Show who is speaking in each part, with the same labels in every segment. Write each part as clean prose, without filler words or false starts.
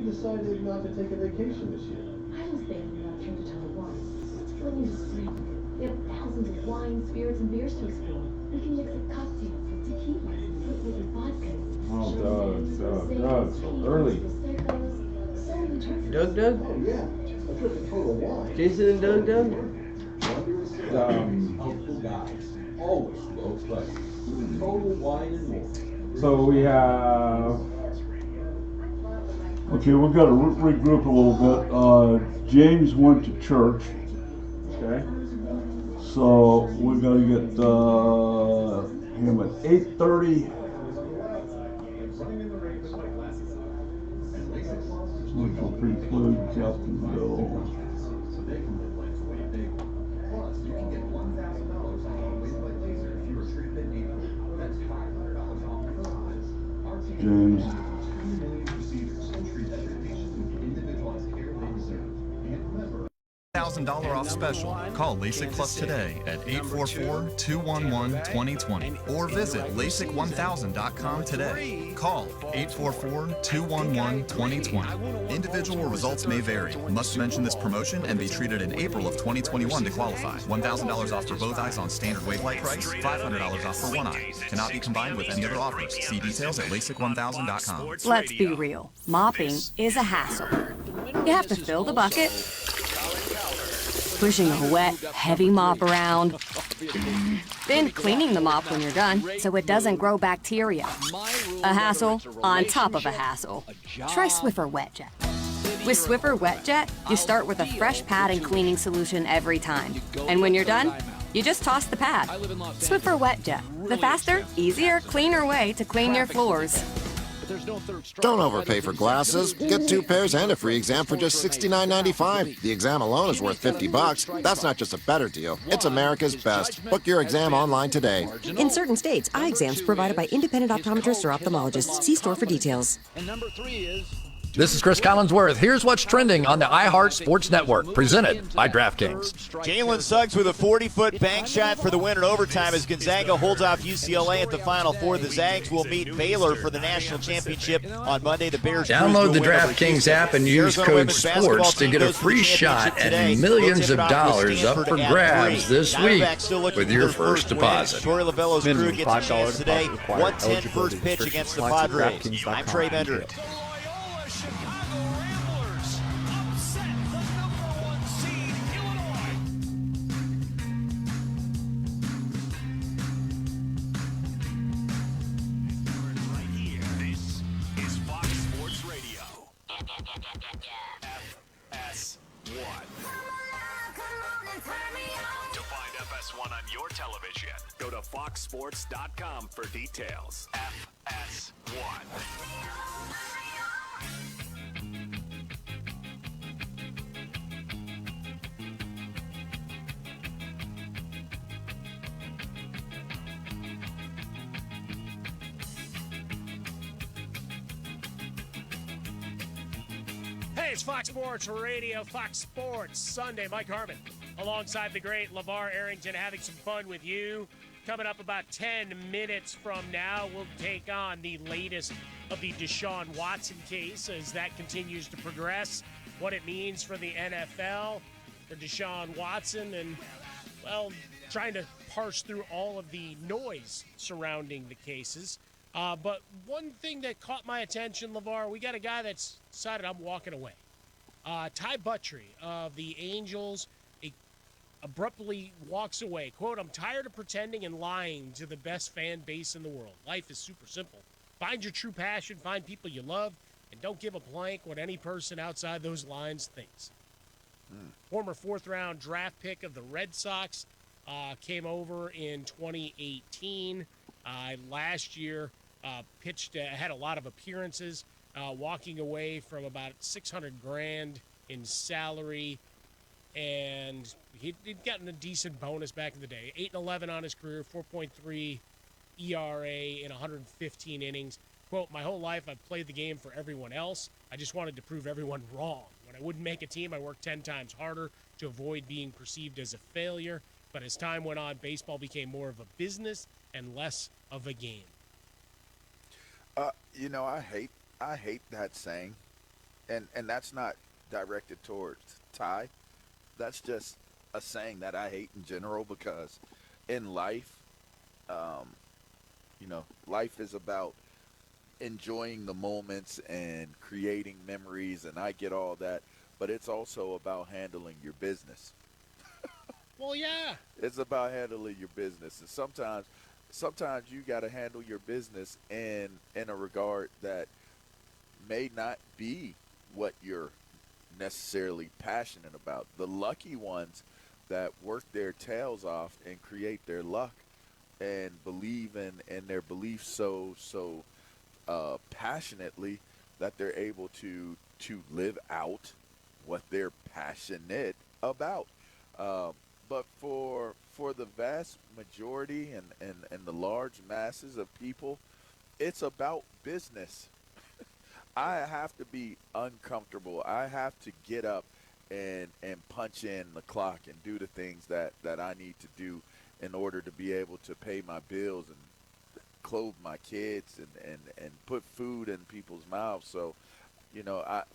Speaker 1: you decided not to take a vacation this year?
Speaker 2: I was thinking about Total Wine. Let me just say, they have thousands of wines, spirits, and beers to explore. We can mix up cocktails with tequilas and liquid and vodkas.
Speaker 3: Oh, Doug, so early.
Speaker 2: Prosecco's, so many choices.
Speaker 4: Doug?
Speaker 1: Oh, yeah. A trip to Total Wine.
Speaker 4: Jason and Doug?
Speaker 1: Helpful guides. Always low price. Total Wine and more.
Speaker 3: So we have.
Speaker 5: Okay, we've got to regroup a little bit. James went to church,
Speaker 3: Okay.
Speaker 5: so we got to get him at 8:30. Which will preclude Captain Bill.
Speaker 1: You can get $1,000 off a win-by laser if you were treated in April. That's $500 off per eyes.
Speaker 5: James.
Speaker 1: 2 million procedures and treatment patients with individualized care they deserve. And remember,
Speaker 6: $1,000 off special. Call LASIK Plus today at 844-211-2020 or visit LASIK1000.com today. Call 844-211-2020. Individual results may vary. Must mention this promotion and be treated in April of 2021 to qualify. $1,000 off for both eyes on standard wavelight price. $500 off for one eye. Cannot be combined with any other offers. See details at LASIK1000.com.
Speaker 7: Let's be real. Mopping is a hassle. You have to fill the bucket, pushing a wet, heavy mop around, then cleaning the mop when you're done so it doesn't grow bacteria. A hassle on top of a hassle. Try Swiffer Wet Jet. With Swiffer Wet Jet, you start with a fresh pad and cleaning solution every time. And when you're done, you just toss the pad. Swiffer Wet Jet, the faster, easier, cleaner way to clean your floors.
Speaker 8: Don't overpay for glasses. Get 2 pairs and a free exam for just $69.95. The exam alone is worth $50. That's not just a better deal. It's America's best. Book your exam online today.
Speaker 9: In certain states, eye exams provided by independent optometrists or ophthalmologists. See store for details.
Speaker 10: And number 3 is...
Speaker 11: This is Chris Collinsworth. Here's what's trending on the iHeart Sports Network, presented by DraftKings.
Speaker 12: Jalen Suggs with a 40-foot bank shot for the win in overtime as Gonzaga holds off UCLA at the Final Four. The Zags will meet Baylor for the national championship on Monday. The Bears
Speaker 11: download the DraftKings app and use code SPORTS to get a free shot at millions of dollars up for grabs this week with your first deposit.
Speaker 12: Troy Lavello's crew gets a chance today. 1:10 first pitch against the Padres. I'm Trey Bender.
Speaker 13: FS1. To find FS1 on your television, go to foxsports.com for details. FS1.
Speaker 14: Hey, it's Fox Sports Radio, Fox Sports Sunday. Mike Harmon alongside the great LeVar Arrington having some fun with you. Coming up about 10 minutes from now, we'll take on the latest of the Deshaun Watson case as that continues to progress, what it means for the NFL, for Deshaun Watson, and, well, trying to parse through all of the noise surrounding the cases. But one thing that caught my attention, LeVar, we got a guy that's decided I'm walking away. Ty Buttry of the Angels abruptly walks away. Quote, "I'm tired of pretending and lying to the best fan base in the world. Life is super simple. Find your true passion, find people you love, and don't give a blank what any person outside those lines thinks." Former fourth-round draft pick of the Red Sox came over in 2018. Last year, pitched, had a lot of appearances, walking away from about $600,000 in salary, and he'd gotten a decent bonus back in the day. 8-11 on his career, 4.3 ERA in 115 innings. Quote, "My whole life I've played the game for everyone else. I just wanted to prove everyone wrong. When I wouldn't make a team, I worked 10 times harder to avoid being perceived as a failure. But as time went on, baseball became more of a business and less of a game."
Speaker 15: I hate that saying,
Speaker 4: and that's not directed towards Ty. That's just a saying that I hate in general, because in life, life is about enjoying the moments and creating memories, and I get all that, but it's also about handling your business.
Speaker 14: Well, yeah.
Speaker 4: It's about handling your business, and sometimes you got to handle your business in a regard that may not be what you're necessarily passionate about. The lucky ones that work their tails off and create their luck and believe in their beliefs so passionately that they're able to live out what they're passionate about. But for the vast majority and the large masses of people, it's about business. I have to be uncomfortable. I have to get up and punch in the clock and do the things that I need to do in order to be able to pay my bills and clothe my kids and put food in people's mouths. So,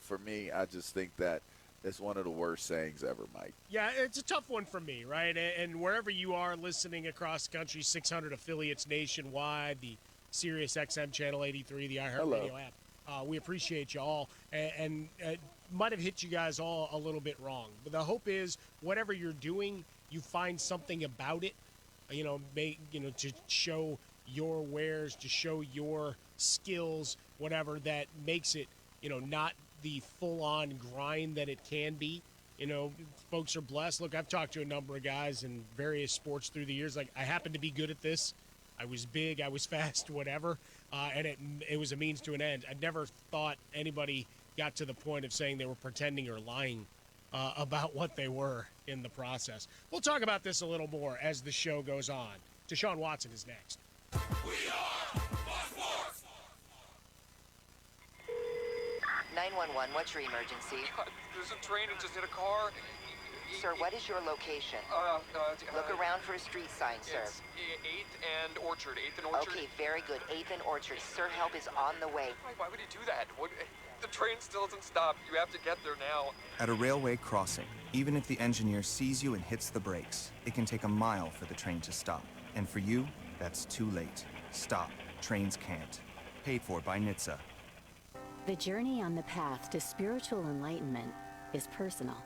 Speaker 4: for me, I just think that it's one of the worst sayings ever, Mike.
Speaker 14: Yeah, it's a tough one for me, right? And wherever you are listening across the country, 600 affiliates nationwide, the Sirius XM Channel 83, the iHeartRadio app, we appreciate you all. And might have hit you guys all a little bit wrong. But the hope is whatever you're doing, you find something about it, to show your wares, to show your skills, whatever, that makes it, not the full-on grind that it can be. Folks are blessed. Look, I've talked to a number of guys in various sports through the years. Like, I happen to be good at this. I was big, I was fast, whatever, and it was a means to an end. I never thought anybody got to the point of saying they were pretending or lying about what they were in the process. We'll talk about this a little more as the show goes on. Deshaun Watson is next.
Speaker 10: We are Fox Sports.
Speaker 15: 911, what's your emergency?
Speaker 16: There's a train that just hit a car.
Speaker 15: Sir, what is your location? Look around for a street sign, sir.
Speaker 16: It's 8th and Orchard. 8th and Orchard.
Speaker 15: Okay, very good. 8th and Orchard. Sir, help is on the way.
Speaker 16: Why would he do that? The train still doesn't stop. You have to get there now.
Speaker 17: At a railway crossing, even if the engineer sees you and hits the brakes, it can take a mile for the train to stop. And for you, that's too late. Stop. Trains can't. Paid for by NHTSA.
Speaker 18: The journey on the path to spiritual enlightenment is personal.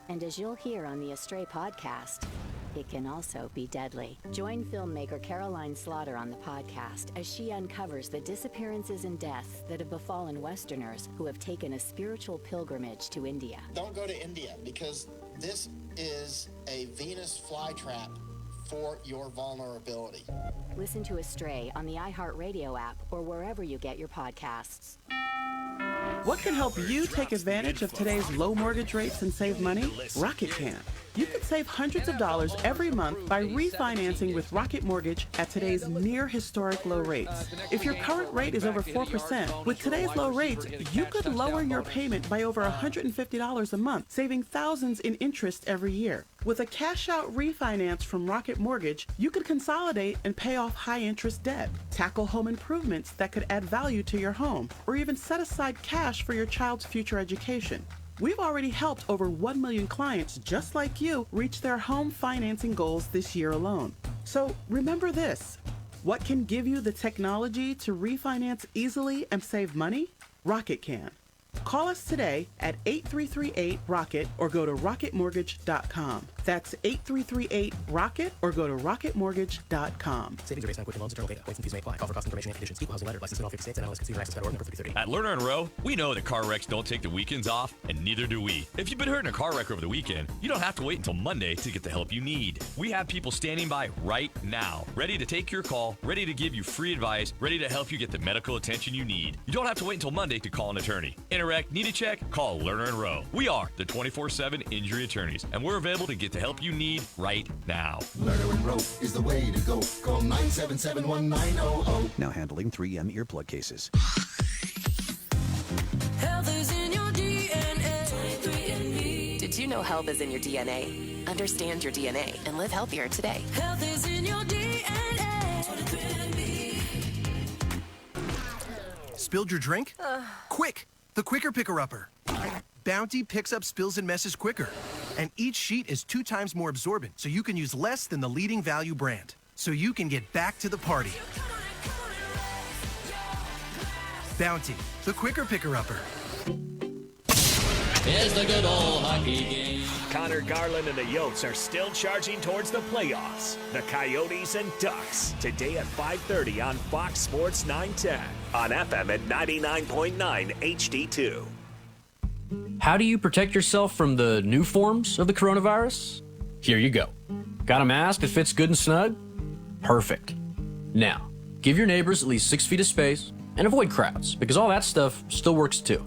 Speaker 18: And as you'll hear on the Astray podcast, it can also be deadly. Join filmmaker Caroline Slaughter on the podcast as she uncovers the disappearances and deaths that have befallen Westerners who have taken a spiritual pilgrimage to India.
Speaker 19: Don't go to India, because this is a Venus flytrap for your vulnerability.
Speaker 18: Listen to Astray on the iHeartRadio app or wherever you get your podcasts.
Speaker 20: What can help you take advantage of today's low mortgage rates and save money? Rocket can. You can save hundreds of dollars every month by refinancing with Rocket Mortgage at today's near historic low rates. If your current rate is over 4%, with today's low rates, you could lower your payment by over $150 a month, saving thousands in interest every year. With a cash-out refinance from Rocket Mortgage, you could consolidate and pay off high-interest debt, tackle home improvements that could add value to your home, or even set aside cash for your child's future education. We've already helped over 1 million clients just like you reach their home financing goals this year alone. So remember this: what can give you the technology to refinance easily and save money? Rocket can. Call us today at 8338-ROCKET or go to rocketmortgage.com. That's 8338-ROCKET or go to rocketmortgage.com.
Speaker 21: Savings are based on quick loans, internal data. Points and fees may apply. Call for cost information and conditions. Equal housing letter. Licensed in all 50 states and MLS Consumer Access Federal number 3030.
Speaker 22: At Lerner & Rowe, we know that car wrecks don't take the weekends off, and neither do we. If you've been hurt in a car wreck over the weekend, you don't have to wait until Monday to get the help you need. We have people standing by right now, ready to take your call, ready to give you free advice, ready to help you get the medical attention you need. You don't have to wait until Monday to call an attorney. In a wreck, need a check? Call Lerner & Rowe. We are the 24/7 injury attorneys, and we're available to get the help you need right now.
Speaker 23: Lerner & Rowe is the way to go. Call 977-1900.
Speaker 24: Now handling 3M earplug cases.
Speaker 10: Health is in your DNA. 23andMe.
Speaker 25: Did you know health is in your DNA? Understand your DNA and live healthier today.
Speaker 10: Health is in your DNA. 23andMe.
Speaker 26: Spilled your drink? Quick! The Quicker Picker-Upper.
Speaker 1: Bounty picks up spills and messes quicker. And each sheet is 2 times more absorbent, so you can use less than the leading value brand. So you can get back to the party. Bounty, the quicker picker-upper.
Speaker 2: It's the good old hockey game.
Speaker 13: Connor Garland and the Yotes are still charging towards the playoffs. The Coyotes and Ducks, today at 5:30 on Fox Sports 910, on FM at 99.9 HD2.
Speaker 21: How do you protect yourself from the new forms of the coronavirus? Here you go. Got a mask that fits good and snug? Perfect. Now, give your neighbors at least 6 feet of space and avoid crowds, because all that stuff still works too.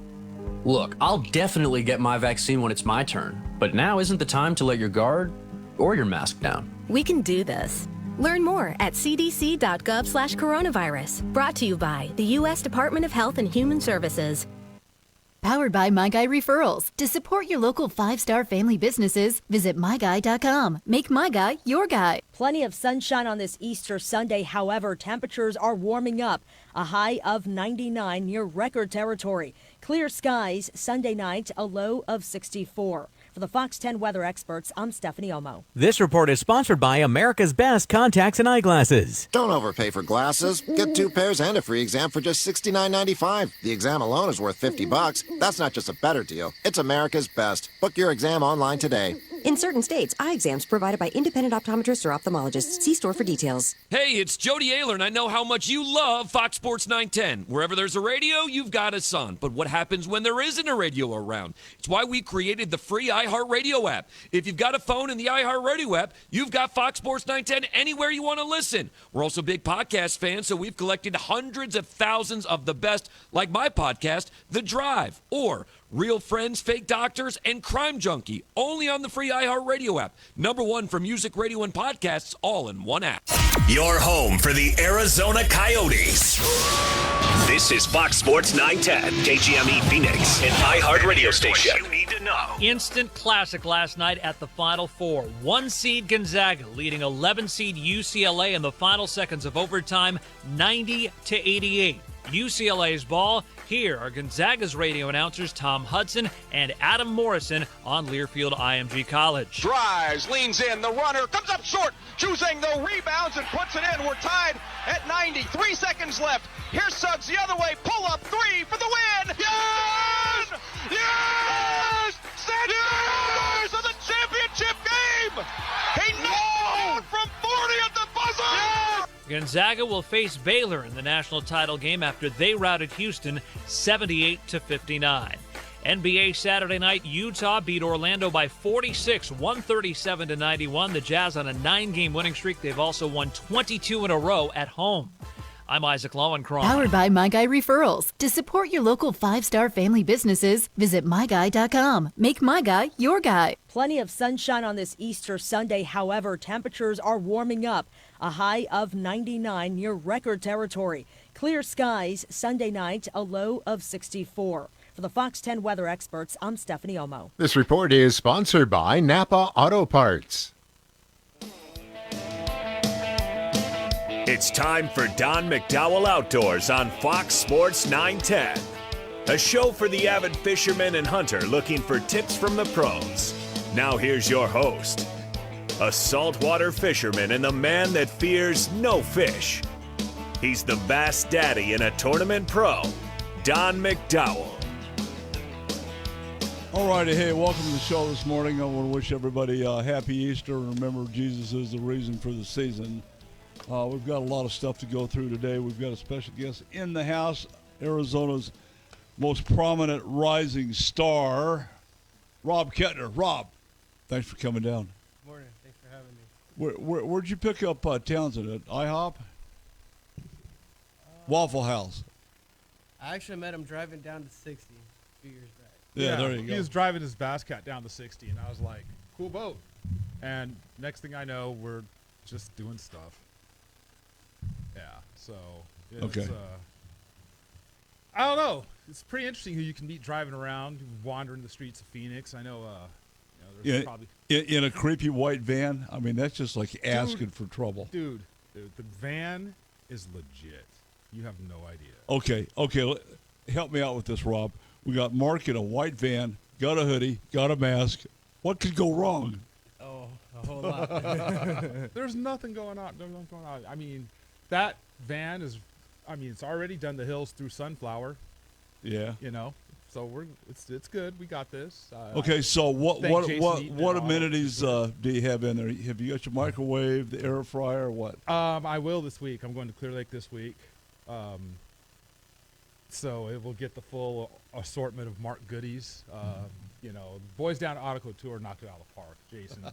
Speaker 21: Look, I'll definitely get my vaccine when it's my turn, but now isn't the time to let your guard or your mask down.
Speaker 3: We can do this. Learn more at cdc.gov/coronavirus. Brought to you by the U.S. Department of Health and Human Services.
Speaker 5: Powered by My Guy Referrals. To support your local 5-star family businesses, visit MyGuy.com. Make My Guy your guy.
Speaker 6: Plenty of sunshine on this Easter Sunday. However, temperatures are warming up. A high of 99 near record territory. Clear skies Sunday night, a low of 64. For the Fox 10 weather experts, I'm Stephanie Omo.
Speaker 26: This report is sponsored by America's Best Contacts and Eyeglasses.
Speaker 8: Don't overpay for glasses. Get 2 pairs and a free exam for just $69.95. The exam alone is worth $50. That's not just a better deal. It's America's Best. Book your exam online today.
Speaker 9: In certain states, eye exams provided by independent optometrists or ophthalmologists. See store for details.
Speaker 27: Hey, it's Jody Ayler, and I know how much you love Fox Sports 910. Wherever there's a radio, you've got us on. But what happens when there isn't a radio around? It's why we created the free iHeartRadio app. If you've got a phone in the iHeartRadio app, you've got Fox Sports 910 anywhere you want to listen. We're also big podcast fans, so we've collected hundreds of thousands of the best, like my podcast, The Drive, or Real Friends, Fake Doctors, and Crime Junkie, only on the free iHeartRadio app. #1 for music, radio, and podcasts, all in one app.
Speaker 13: Your home for the Arizona Coyotes. This is Fox Sports 910, KGME Phoenix, an iHeart radio station. You need to know.
Speaker 28: Instant classic last night at the Final Four. 1 seed Gonzaga leading 11 seed UCLA in the final seconds of overtime, 90-88. UCLA's ball. Here are Gonzaga's radio announcers Tom Hudson and Adam Morrison on Learfield IMG College.
Speaker 29: Drives, leans in, the runner comes up short, choosing the rebounds and puts it in. We're tied at 90. 3 seconds left. Here's Suggs the other way. Pull up 3 for the win. Yes! Yes! Yes! Of the championship game. He knocked from 40 at the buzzer. Yes!
Speaker 28: Gonzaga will face Baylor in the national title game after they routed Houston 78-59. NBA Saturday night, Utah beat Orlando by 46, 137-91. The Jazz on a 9-game winning streak. They've also won 22 in a row at home. I'm Isaac Lowenkron.
Speaker 5: Powered by My Guy Referrals. To support your local 5-star family businesses, visit MyGuy.com. Make My Guy your guy.
Speaker 6: Plenty of sunshine on this Easter Sunday. However, temperatures are warming up. A high of 99 near record territory. Clear skies Sunday night, a low of 64. For the Fox 10 weather experts, I'm Stephanie Omo.
Speaker 30: This report is sponsored by Napa Auto Parts.
Speaker 13: It's time for Don McDowell Outdoors on Fox Sports 910. A show for the avid fisherman and hunter looking for tips from the pros. Now here's your host, a saltwater fisherman and the man that fears no fish. He's the bass daddy and a tournament pro, Don McDowell.
Speaker 31: All righty, hey, welcome to the show this morning. I want to wish everybody a happy Easter, and remember, Jesus is the reason for the season. We've got a lot of stuff to go through today. We've got a special guest in the house, Arizona's most prominent rising star, Rob Kettner. Rob, thanks for coming down.
Speaker 32: Good morning. Thanks for having me.
Speaker 31: Where'd you pick up Townsend at? IHOP? Waffle House.
Speaker 32: I actually met him driving down to 60 a few years back.
Speaker 31: Yeah, there you go.
Speaker 33: He was driving his Bass Cat down to 60, and I was like, cool boat. And next thing I know, we're just doing stuff. Yeah, so it's,
Speaker 31: okay.
Speaker 33: I don't know. It's pretty interesting who you can meet driving around, wandering the streets of Phoenix. I know, there's probably
Speaker 31: in a creepy white van. I mean, that's just like asking for trouble.
Speaker 33: Dude, the van is legit. You have no idea.
Speaker 31: Okay. Help me out with this, Rob. We got Mark in a white van got a hoodie, got a mask. What could go wrong?
Speaker 32: Oh, a whole lot.
Speaker 33: There's nothing going on. There's nothing going on. I mean, that van is, it's already done the hills through Sunflower.
Speaker 31: Yeah.
Speaker 33: So it's good. We got this.
Speaker 31: Okay, so what
Speaker 33: Jason
Speaker 31: amenities do you have in there? Have you got your microwave, the air fryer, what?
Speaker 33: I will this week. I'm going to Clear Lake this week. So it will get the full assortment of Mark goodies. Boys down at Auto Tour knocked it out of the park. Jason,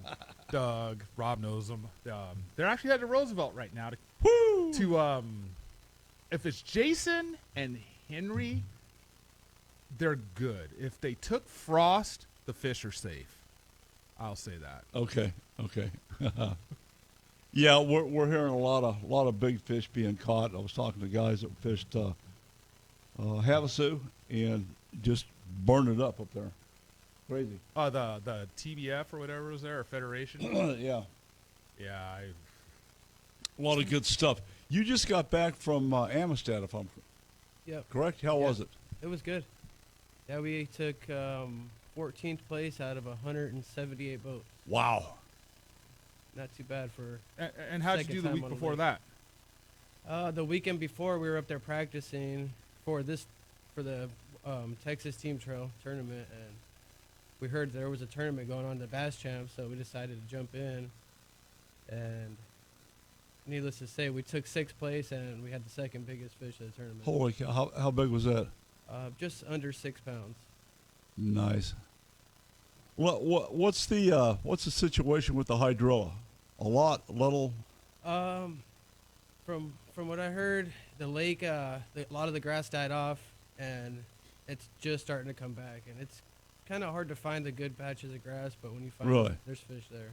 Speaker 33: Doug, Rob knows them. They're actually at the Roosevelt right now to if it's Jason and Henry, they're good. If they took Frost, the fish are safe. I'll say that.
Speaker 31: Okay. Yeah, we're hearing a lot of big fish being caught. I was talking to guys that fished Havasu and just burned it up there. Crazy.
Speaker 33: The TBF or whatever was there, or Federation.
Speaker 31: Yeah.
Speaker 33: Yeah.
Speaker 31: A lot of good stuff. You just got back from Amistad, if I'm correct. How was it?
Speaker 32: It was good. Yeah, we took 14th place out of 178 boats.
Speaker 31: Wow.
Speaker 32: Not too bad for.
Speaker 33: And how'd you do the week before that?
Speaker 32: The weekend before, we were up there practicing for the Texas Team Trail tournament, and we heard there was a tournament going on, the Bass Champ, so we decided to jump in. And needless to say, we took 6th place, and we had the second biggest fish of the tournament.
Speaker 31: Holy cow! How big was that?
Speaker 32: Just under 6 pounds.
Speaker 31: Nice. What's the situation with the hydrilla? A lot, little.
Speaker 32: From what I heard, the lake, a lot of the grass died off, and it's just starting to come back. And it's kind of hard to find the good patches of grass, but when you find them, there's fish there.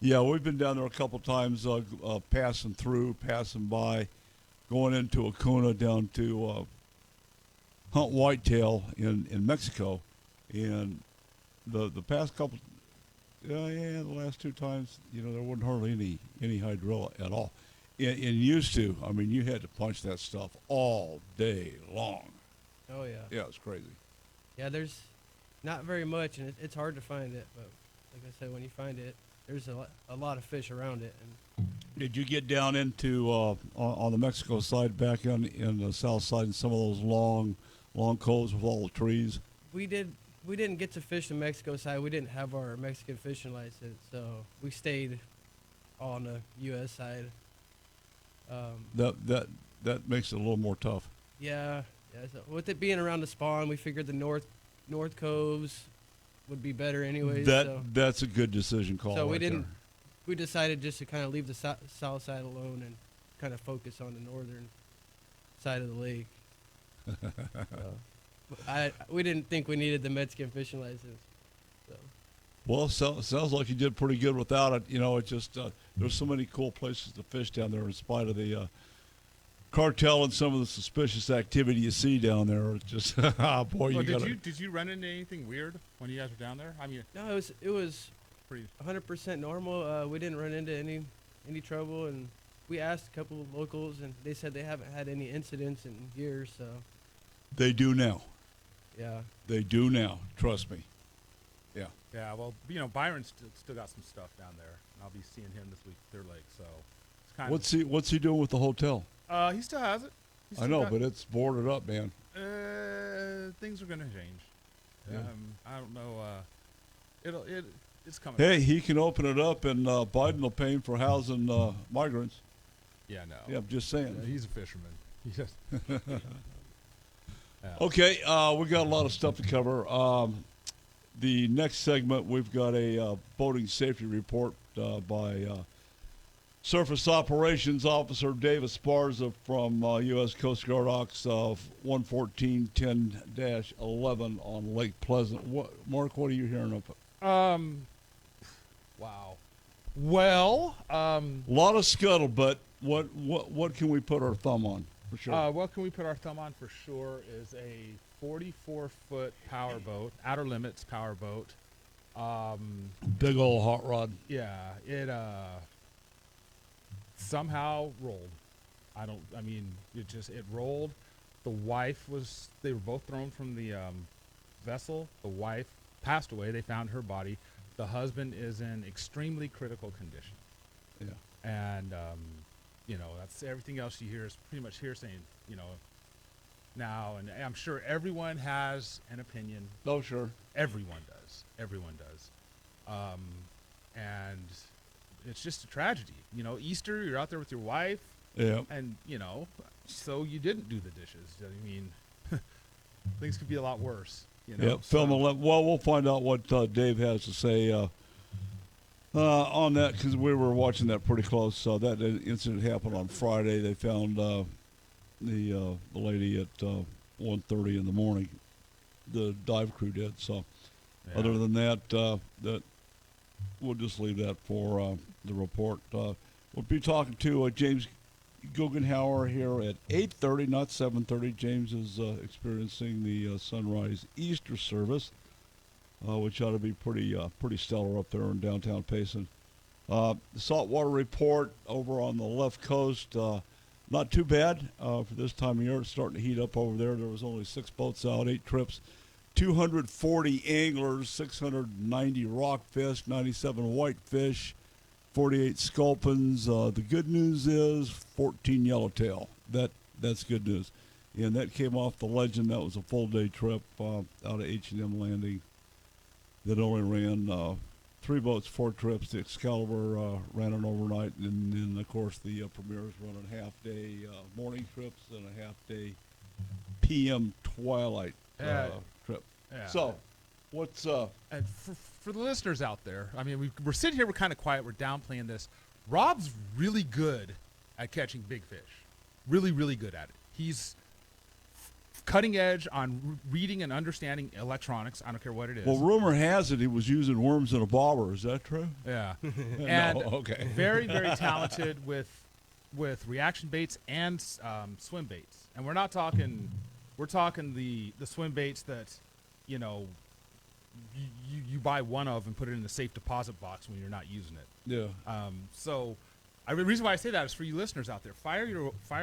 Speaker 31: Yeah, we've been down there a couple times, passing by, going into Acuna down to hunt whitetail in Mexico, and the past couple, the last 2 times, there wasn't hardly any hydrilla at all. And used to, you had to punch that stuff all day long.
Speaker 32: Oh yeah.
Speaker 31: Yeah, it's crazy.
Speaker 32: Yeah, there's not very much, and it's hard to find it. But like I said, when you find it, there's a lot of fish around it. And
Speaker 31: did you get down into on the Mexico side, back in the south side, in some of those long coves with all the trees?
Speaker 32: We didn't get to fish the Mexico side. We didn't have our Mexican fishing license, so we stayed on the U.S. side.
Speaker 31: That makes it a little more tough.
Speaker 32: Yeah. So with it being around the spawn, we figured the north coves would be better anyways.
Speaker 31: That's a good decision call.
Speaker 32: So
Speaker 31: we
Speaker 32: we decided just to kind of leave the south side alone and kind of focus on the northern side of the lake. We didn't think we needed the Mexican fishing license. So.
Speaker 31: Well, sounds like you did pretty good without it. It just there's so many cool places to fish down there in spite of the cartel and some of the suspicious activity you see down there. It's just boy,
Speaker 33: did you run into anything weird when you guys were down there?
Speaker 32: No, it was pretty 100% normal. We didn't run into any trouble, and we asked a couple of locals, and they said they haven't had any incidents in years. So
Speaker 31: they do now.
Speaker 32: Yeah,
Speaker 31: they do now. Trust me. Yeah.
Speaker 33: Yeah. Well, Byron's still got some stuff down there, and I'll be seeing him this week at Clear Lake. So it's kind of
Speaker 31: what's he doing with the hotel?
Speaker 33: He still has it.
Speaker 31: I know, but it's boarded up, man.
Speaker 33: Things are going to change.
Speaker 31: Yeah.
Speaker 33: I don't know. It's coming.
Speaker 31: Hey, he can open it up, and Biden will pay him for housing migrants.
Speaker 33: Yeah, no.
Speaker 31: Yeah, I'm just saying.
Speaker 33: Yeah, he's a fisherman. He just.
Speaker 31: Yeah. Okay, we got a lot of stuff to cover. The next segment, we've got a boating safety report by Surface Operations Officer Dave Esparza from U.S. Coast Guard Ox 114-10-11 on Lake Pleasant. Mark, what are you hearing of it?
Speaker 33: Wow. Well,
Speaker 31: a lot of scuttlebutt. What can we put our thumb on for sure?
Speaker 33: What can we put our thumb on for sure is a 44-foot power boat, Outer Limits power boat.
Speaker 31: Big old hot rod.
Speaker 33: Yeah, it somehow rolled. It rolled. The wife they were both thrown from the vessel. The wife passed away. They found her body. The husband is in extremely critical condition.
Speaker 31: Yeah.
Speaker 33: And, that's everything else you hear is pretty much hearsay, now. And I'm sure everyone has an opinion.
Speaker 31: Oh, sure.
Speaker 33: Everyone does. And it's just a tragedy. Easter, you're out there with your wife.
Speaker 31: Yeah.
Speaker 33: And, so you didn't do the dishes. I mean, things could be a lot worse.
Speaker 31: Film 11. Well, we'll find out what Dave has to say on that, because we were watching that pretty close. That incident happened on Friday. They found the lady at 1:30 in the morning. The dive crew did. So, other than that, that we'll just leave that for the report. We'll be talking to James Guggenhauer here at 8:30, not 7:30. James is experiencing the sunrise Easter service, which ought to be pretty stellar up there in downtown Payson. The saltwater report over on the left coast, not too bad for this time of year. It's starting to heat up over there. There was only 6 boats out, 8 trips, 240 anglers, 690 rockfish, 97 whitefish, 48 sculpins. The good news is 14 yellowtail. That's good news. And that came off the Legend. That was a full-day trip out of H&M Landing that only ran 3 boats, 4 trips. The Excalibur ran an overnight, and then, of course, the Premier's running half-day morning trips and a half-day PM twilight trip.
Speaker 33: Yeah.
Speaker 31: So, what's
Speaker 33: and for the listeners out there, I mean, we're sitting here, we're kind of quiet, we're downplaying this. Rob's really good at catching big fish. Really, really good at it. He's cutting edge on reading and understanding electronics. I don't care what it is.
Speaker 31: Well, rumor has it he was using worms in a bobber. Is that true?
Speaker 33: Yeah.
Speaker 31: And
Speaker 33: okay. Very, very talented with reaction baits and swim baits. And we're talking the swim baits that, you buy one of and put it in the safe deposit box when you're not using it.
Speaker 31: Yeah.
Speaker 33: The reason why I say that is for you listeners out there, fire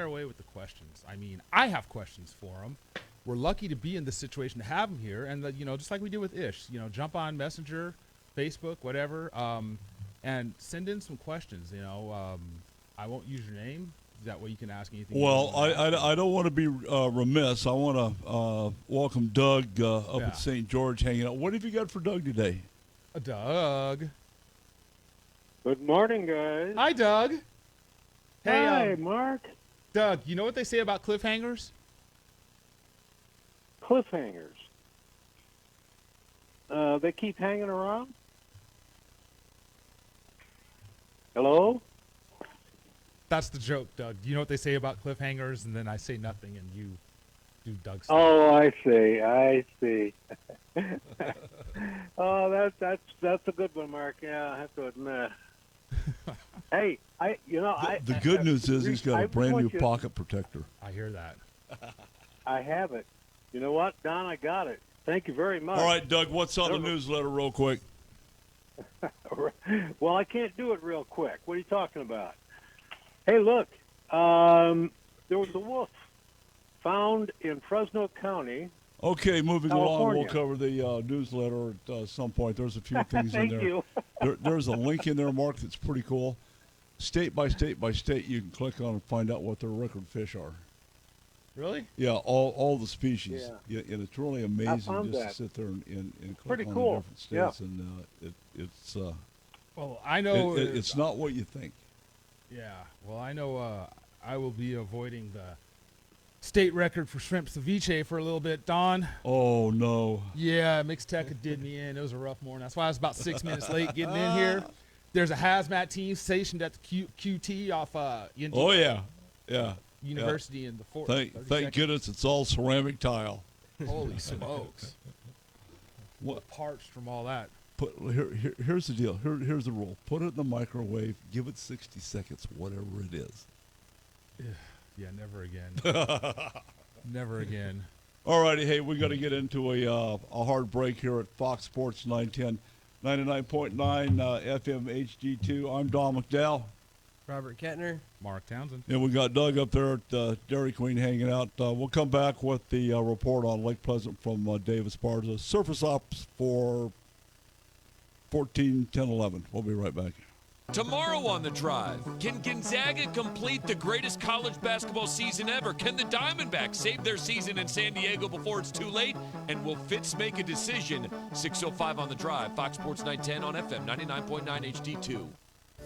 Speaker 33: away with the questions. I mean, I have questions for them. We're lucky to be in this situation to have them here, and just like we did with Ish, jump on Messenger, Facebook, whatever, and send in some questions. I won't use your name. That way you can ask anything.
Speaker 31: Well, I don't want to be remiss. I want to welcome Doug up at St. George hanging out. What have you got for Doug today?
Speaker 33: Doug.
Speaker 4: Good morning, guys.
Speaker 33: Hi, Doug. Hey,
Speaker 4: hi, Mark.
Speaker 33: Doug, you know what they say about cliffhangers?
Speaker 4: Cliffhangers. They keep hanging around? Hello?
Speaker 33: That's the joke, Doug. You know what they say about cliffhangers, and then I say nothing, and you do Doug stuff.
Speaker 4: Oh, I see. Oh, that's a good one, Mark. Yeah, I have to admit. Hey,
Speaker 31: the good news is he's got a brand new pocket protector.
Speaker 33: I hear that.
Speaker 4: I have it. You know what, Don? I got it. Thank you very much.
Speaker 31: All right, Doug. What's on the newsletter, real quick?
Speaker 4: Well, I can't do it real quick. What are you talking about? Hey, look, there was a wolf found in Fresno County.
Speaker 31: Okay, moving along,
Speaker 4: California.
Speaker 31: we'll cover the newsletter at some point. There's a few things in there.
Speaker 4: Thank you.
Speaker 31: There's a link in there, Mark, that's pretty cool. State by state by state, you can click on and find out what their record fish are.
Speaker 33: Really?
Speaker 31: Yeah, all the species.
Speaker 4: Yeah.
Speaker 31: And it's really amazing just
Speaker 4: that.
Speaker 31: to sit there and click
Speaker 4: Pretty
Speaker 31: on
Speaker 4: cool.
Speaker 31: the different states. And it's
Speaker 33: well, I know
Speaker 31: it's not what you think.
Speaker 33: Yeah. Well, I know I will be avoiding the state record for shrimp ceviche for a little bit, Don.
Speaker 31: Oh, no.
Speaker 33: Yeah, Mixteca did me in. It was a rough morning. That's why I was about 6 minutes late getting in here. There's a hazmat team stationed at the QT off
Speaker 31: Oh, yeah. Yeah.
Speaker 33: University in the fort.
Speaker 31: Thank goodness it's all ceramic tile.
Speaker 33: Holy smokes. What parched from all that.
Speaker 31: Here's the deal. Here's the rule. Put it in the microwave. Give it 60 seconds, whatever it is.
Speaker 33: Yeah, never again. Never again.
Speaker 31: All righty. Hey, we got to get into a hard break here at Fox Sports 910, 99.9 FM HD2. I'm Don McDowell.
Speaker 32: Robert Kettner.
Speaker 33: Mark Townsend.
Speaker 31: And we got Doug up there at Dairy Queen hanging out. We'll come back with the report on Lake Pleasant from Davis Barza. Surface ops for 14-10-11. We'll be right back.
Speaker 27: Tomorrow on The Drive, can Gonzaga complete the greatest college basketball season ever? Can the Diamondbacks save their season in San Diego before it's too late? And will Fitz make a decision? 6:05 on The Drive, Fox Sports 910 on FM 99.9 HD2.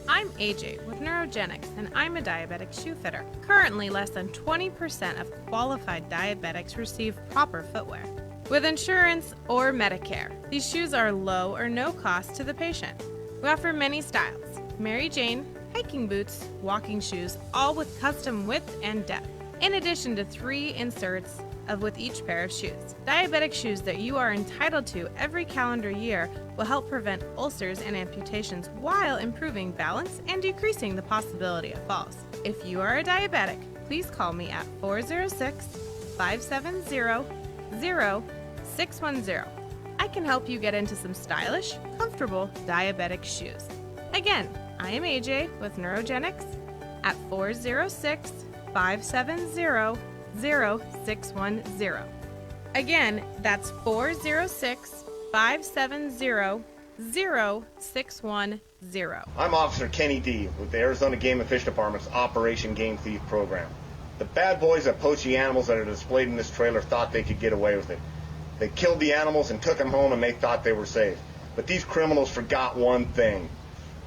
Speaker 7: I'm AJ with Neurogenics, and I'm a diabetic shoe fitter. Currently, less than 20% of qualified diabetics receive proper footwear. With insurance or Medicare, these shoes are low or no cost to the patient. We offer many styles: Mary Jane, hiking boots, walking shoes, all with custom width and depth, in addition to 3 inserts with each pair of shoes. Diabetic shoes that you are entitled to every calendar year will help prevent ulcers and amputations while improving balance and decreasing the possibility of falls. If you are a diabetic, please call me at 406-570-0610. I can help you get into some stylish, comfortable diabetic shoes. Again, I am AJ with Neurogenics at 406-570-0610. Again, that's 406-570-0610.
Speaker 11: I'm Officer Kenny D with the Arizona Game and Fish Department's Operation Game Thief program. The bad boys that poach the animals that are displayed in this trailer thought they could get away with it. They killed the animals and took them home, and they thought they were safe. But these criminals forgot one thing.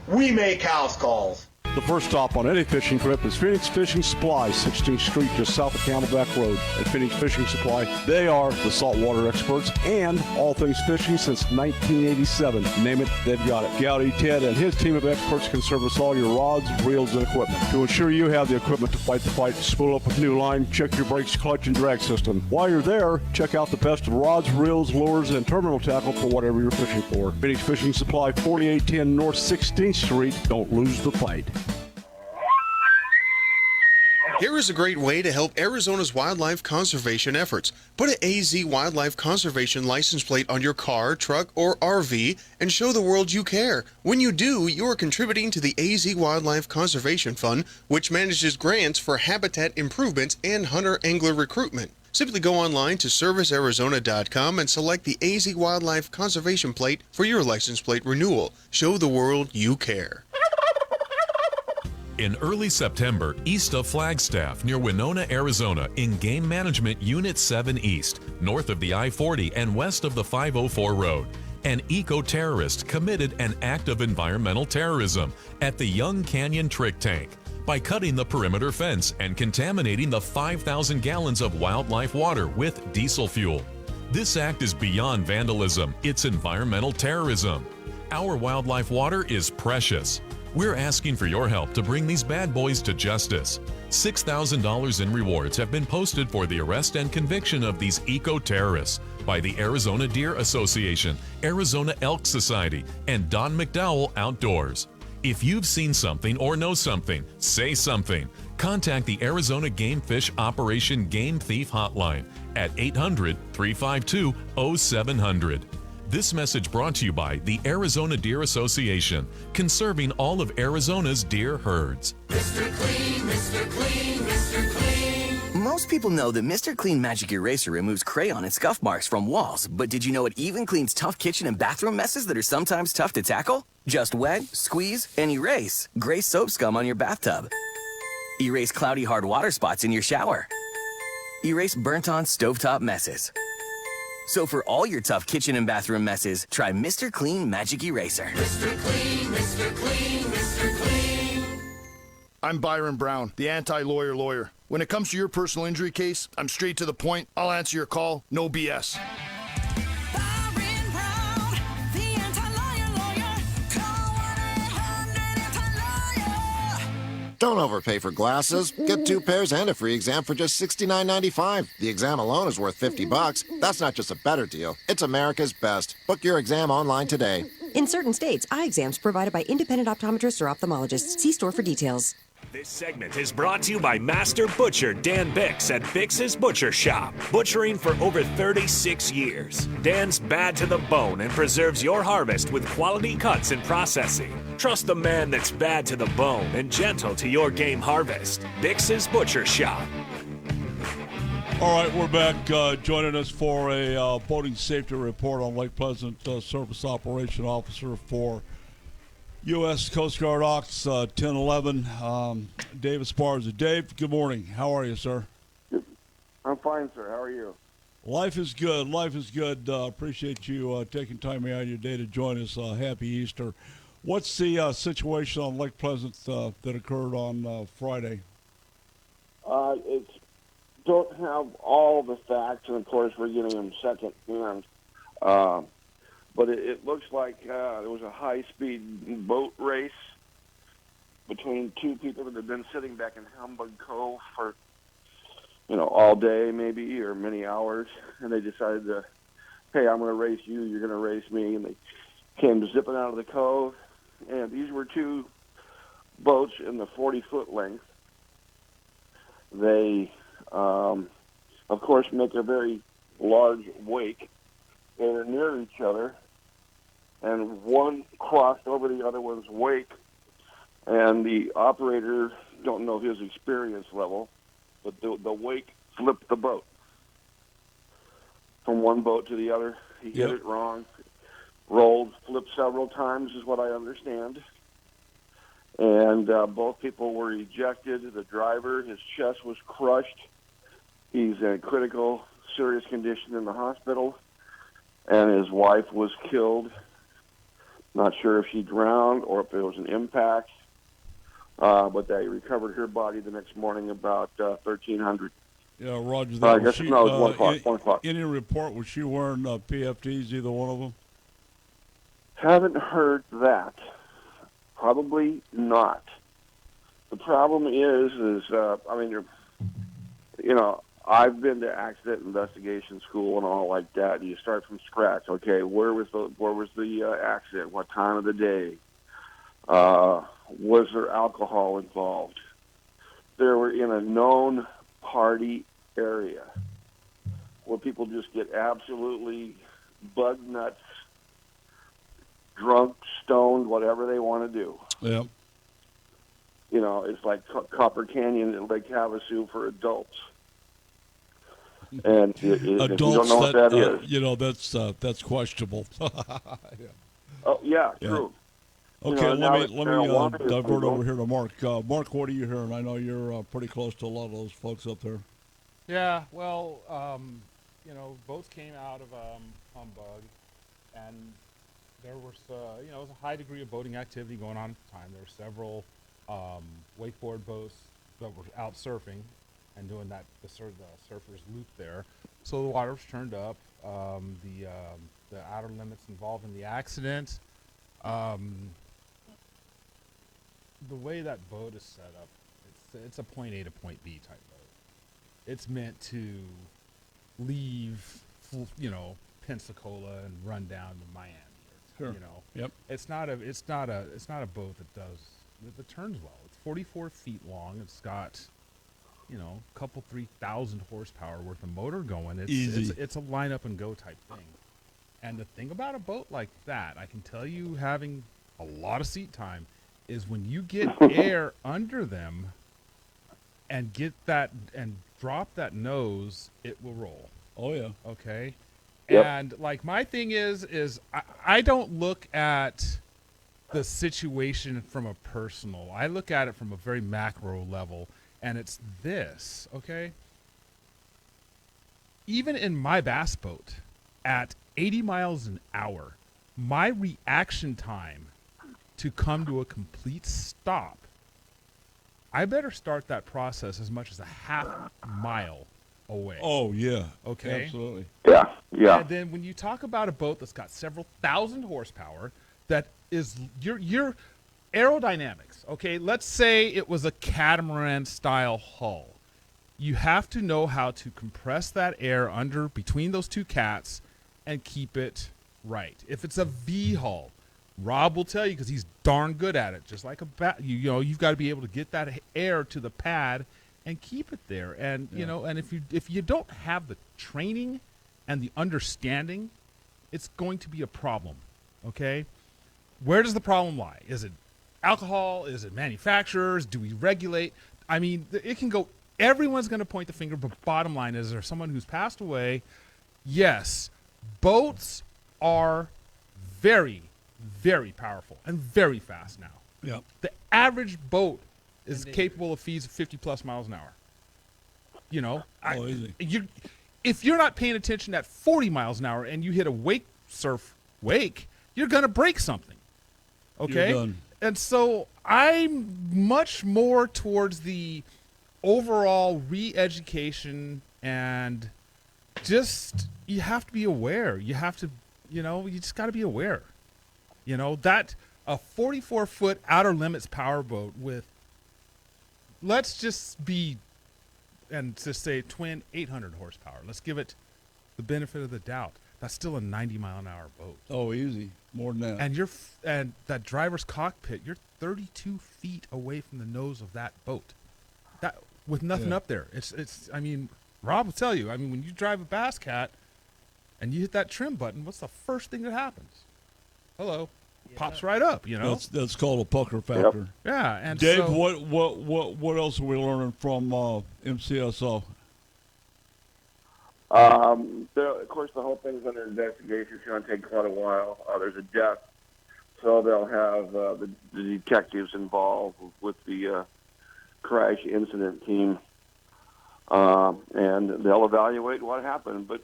Speaker 11: We make house calls.
Speaker 31: The first stop on any fishing trip is Phoenix Fishing Supply, 16th Street, just south of Camelback Road. At Phoenix Fishing Supply, they are the saltwater experts and all things fishing since 1987. Name it, they've got it. Gowdy Ted and his team of experts can service all your rods, reels, and equipment. To ensure you have the equipment to fight the fight, spool up with new line, check your brakes, clutch, and drag system. While you're there, check out the best of rods, reels, lures, and terminal tackle for whatever you're fishing for. Phoenix Fishing Supply, 4810 North 16th Street. Don't lose the fight.
Speaker 12: Here is a great way to help Arizona's wildlife conservation efforts. Put an AZ Wildlife Conservation license plate on your car, truck, or RV and show the world you care. When you do, you are contributing to the AZ Wildlife Conservation Fund, which manages grants for habitat improvements and hunter-angler recruitment. Simply go online to servicearizona.com and select the AZ Wildlife Conservation plate for your license plate renewal. Show the world you care.
Speaker 14: In early September, east of Flagstaff, near Winona, Arizona, in Game Management Unit 7 East, north of the I-40 and west of the 504 road, an eco-terrorist committed an act of environmental terrorism at the Young Canyon Trick Tank by cutting the perimeter fence and contaminating the 5,000 gallons of wildlife water with diesel fuel. This act is beyond vandalism, it's environmental terrorism. Our wildlife water is precious. We're asking for your help to bring these bad boys to justice. $6,000 in rewards have been posted for the arrest and conviction of these eco-terrorists by the Arizona Deer Association, Arizona Elk Society, and Don McDowell Outdoors. If you've seen something or know something, say something. Contact the Arizona Game Fish Operation Game Thief Hotline at 800-352-0700. This message brought to you by the Arizona Deer Association, conserving all of Arizona's deer herds.
Speaker 15: Mr. Clean, Mr. Clean, Mr. Clean.
Speaker 16: Most people know that Mr. Clean Magic Eraser removes crayon and scuff marks from walls, but did you know it even cleans tough kitchen and bathroom messes that are sometimes tough to tackle? Just wet, squeeze, and erase gray soap scum on your bathtub. Erase cloudy hard water spots in your shower. Erase burnt-on stovetop messes. So for all your tough kitchen and bathroom messes, try Mr. Clean Magic Eraser.
Speaker 15: Mr. Clean, Mr. Clean, Mr. Clean.
Speaker 17: I'm Byron Brown, the anti-lawyer lawyer. When it comes to your personal injury case, I'm straight to the point. I'll answer your call, no BS.
Speaker 8: Don't overpay for glasses. Get 2 pairs and a free exam for just $69.95. The exam alone is worth $50. That's not just a better deal. It's America's best. Book your exam online today.
Speaker 9: In certain states, eye exams provided by independent optometrists or ophthalmologists. See store for details.
Speaker 13: This segment is brought to you by Master Butcher Dan Bix at Bix's Butcher Shop, butchering for over 36 years. Dan's bad to the bone and preserves your harvest with quality cuts and processing. Trust the man that's bad to the bone and gentle to your game harvest. Bix's Butcher Shop.
Speaker 31: All right, we're back. Joining us for a boating safety report on Lake Pleasant, Surface Operation Officer for U.S. Coast Guard Ox 1011, Dave Esparza. Dave, good morning. How are you, sir?
Speaker 1: I'm fine, sir. How are you?
Speaker 31: Life is good. Life is good. Appreciate you taking time out of your day to join us. Happy Easter. What's the situation on Lake Pleasant that occurred on Friday?
Speaker 1: Don't have all the facts, and of course we're getting them second hand. But it looks like there was a high-speed boat race between two people that had been sitting back in Humbug Cove for, all day maybe or many hours, and they decided to, hey, I'm going to race you, you're going to race me, and they came zipping out of the cove. And these were two boats in the 40-foot length. They, of course, make a very large wake. They were near each other, and one crossed over the other one's wake, and the operator, don't know his experience level, but the wake flipped the boat from one boat to the other. He hit it wrong, rolled, flipped several times is what I understand, and both people were ejected. The driver, his chest was crushed. He's in critical, serious condition in the hospital. And his wife was killed. Not sure if she drowned or if it was an impact, but they recovered her body the next morning about 1300.
Speaker 31: Yeah, Roger that.
Speaker 1: I guess it was 1 o'clock.
Speaker 31: Any report, was she wearing PFDs, either one of them?
Speaker 1: Haven't heard that. Probably not. The problem is I've been to accident investigation school and all like that. And you start from scratch. Okay, where was the accident? What time of the day? Was there alcohol involved? They were in a known party area where people just get absolutely bug nuts, drunk, stoned, whatever they want to do.
Speaker 31: Yeah.
Speaker 1: It's like Copper Canyon at Lake Havasu for adults. And if you don't know what that is,
Speaker 31: that's questionable.
Speaker 1: Oh yeah, true.
Speaker 31: Okay, let me divert over here to Mark. Mark, what are you hearing? I know you're pretty close to a lot of those folks up there.
Speaker 33: Yeah, well, boats came out of Humbug, and there was, it was a high degree of boating activity going on at the time. There were several wakeboard boats that were out surfing and doing the surfers loop there. So the water was turned up. The outer limits involved in the accident. The way that boat is set up, it's a point A to point B type boat. It's meant to leave, Pensacola and run down to Miami.
Speaker 31: Sure. Yep.
Speaker 33: It's not a boat that turns well. It's 44 feet long. It's got a couple 3,000 horsepower worth of motor going. It's a line up and go type thing. And the thing about a boat like that, I can tell you, having a lot of seat time, is when you get air under them and get that and drop that nose, it will roll.
Speaker 31: Oh yeah.
Speaker 33: Okay.
Speaker 1: Yep.
Speaker 33: And like my thing is I don't look at the situation from a personal. I look at it from a very macro level. And it's this, okay? Even in my bass boat, at 80 miles an hour, my reaction time to come to a complete stop, I better start that process as much as a half mile away.
Speaker 31: Oh, yeah.
Speaker 33: Okay?
Speaker 31: Absolutely.
Speaker 1: Yeah, yeah.
Speaker 33: And then when you talk about a boat that's got several thousand horsepower, that is your aerodynamics, okay? Let's say it was a catamaran-style hull. You have to know how to compress that air between those two cats and keep it right. If it's a V hull, Rob will tell you because he's darn good at it. Just like a bat, you've got to be able to get that air to the pad and keep it there. And and if you don't have the training and the understanding, it's going to be a problem. Okay, where does the problem lie? Is it alcohol? Is it manufacturers? Do we regulate? I mean, it can go. Everyone's going to point the finger, but bottom line is, there's someone who's passed away. Yes, boats are very, very powerful and very fast now.
Speaker 31: Yeah.
Speaker 33: The average boat is capable of feeds of 50+ miles an hour.
Speaker 31: Easy.
Speaker 33: If you're not paying attention at 40 miles an hour and you hit a wake surf wake, you're going to break something. Okay?
Speaker 31: You're done.
Speaker 33: And so I'm much more towards the overall re-education, and just, you have to be aware. You have to, you just got to be aware. That a 44-foot outer limits powerboat with, let's just be, and just say twin 800 horsepower. Let's give it the benefit of the doubt. That's still a 90-mile-an-hour boat.
Speaker 31: Oh, easy. More than that.
Speaker 33: And that driver's cockpit, you're 32 feet away from the nose of that boat. That with nothing up there. It's. I mean, Rob will tell you. I mean, when you drive a Bass Cat and you hit that trim button, what's the first thing that happens? Hello. Pops right up,
Speaker 31: That's called a pucker factor.
Speaker 33: Yep. Yeah, and
Speaker 31: Dave,
Speaker 33: so,
Speaker 31: what else are we learning from MCSO?
Speaker 1: Of course, the whole thing's under investigation. It's going to take quite a while. There's a death, so they'll have the detectives involved with the crash incident team, and they'll evaluate what happened. But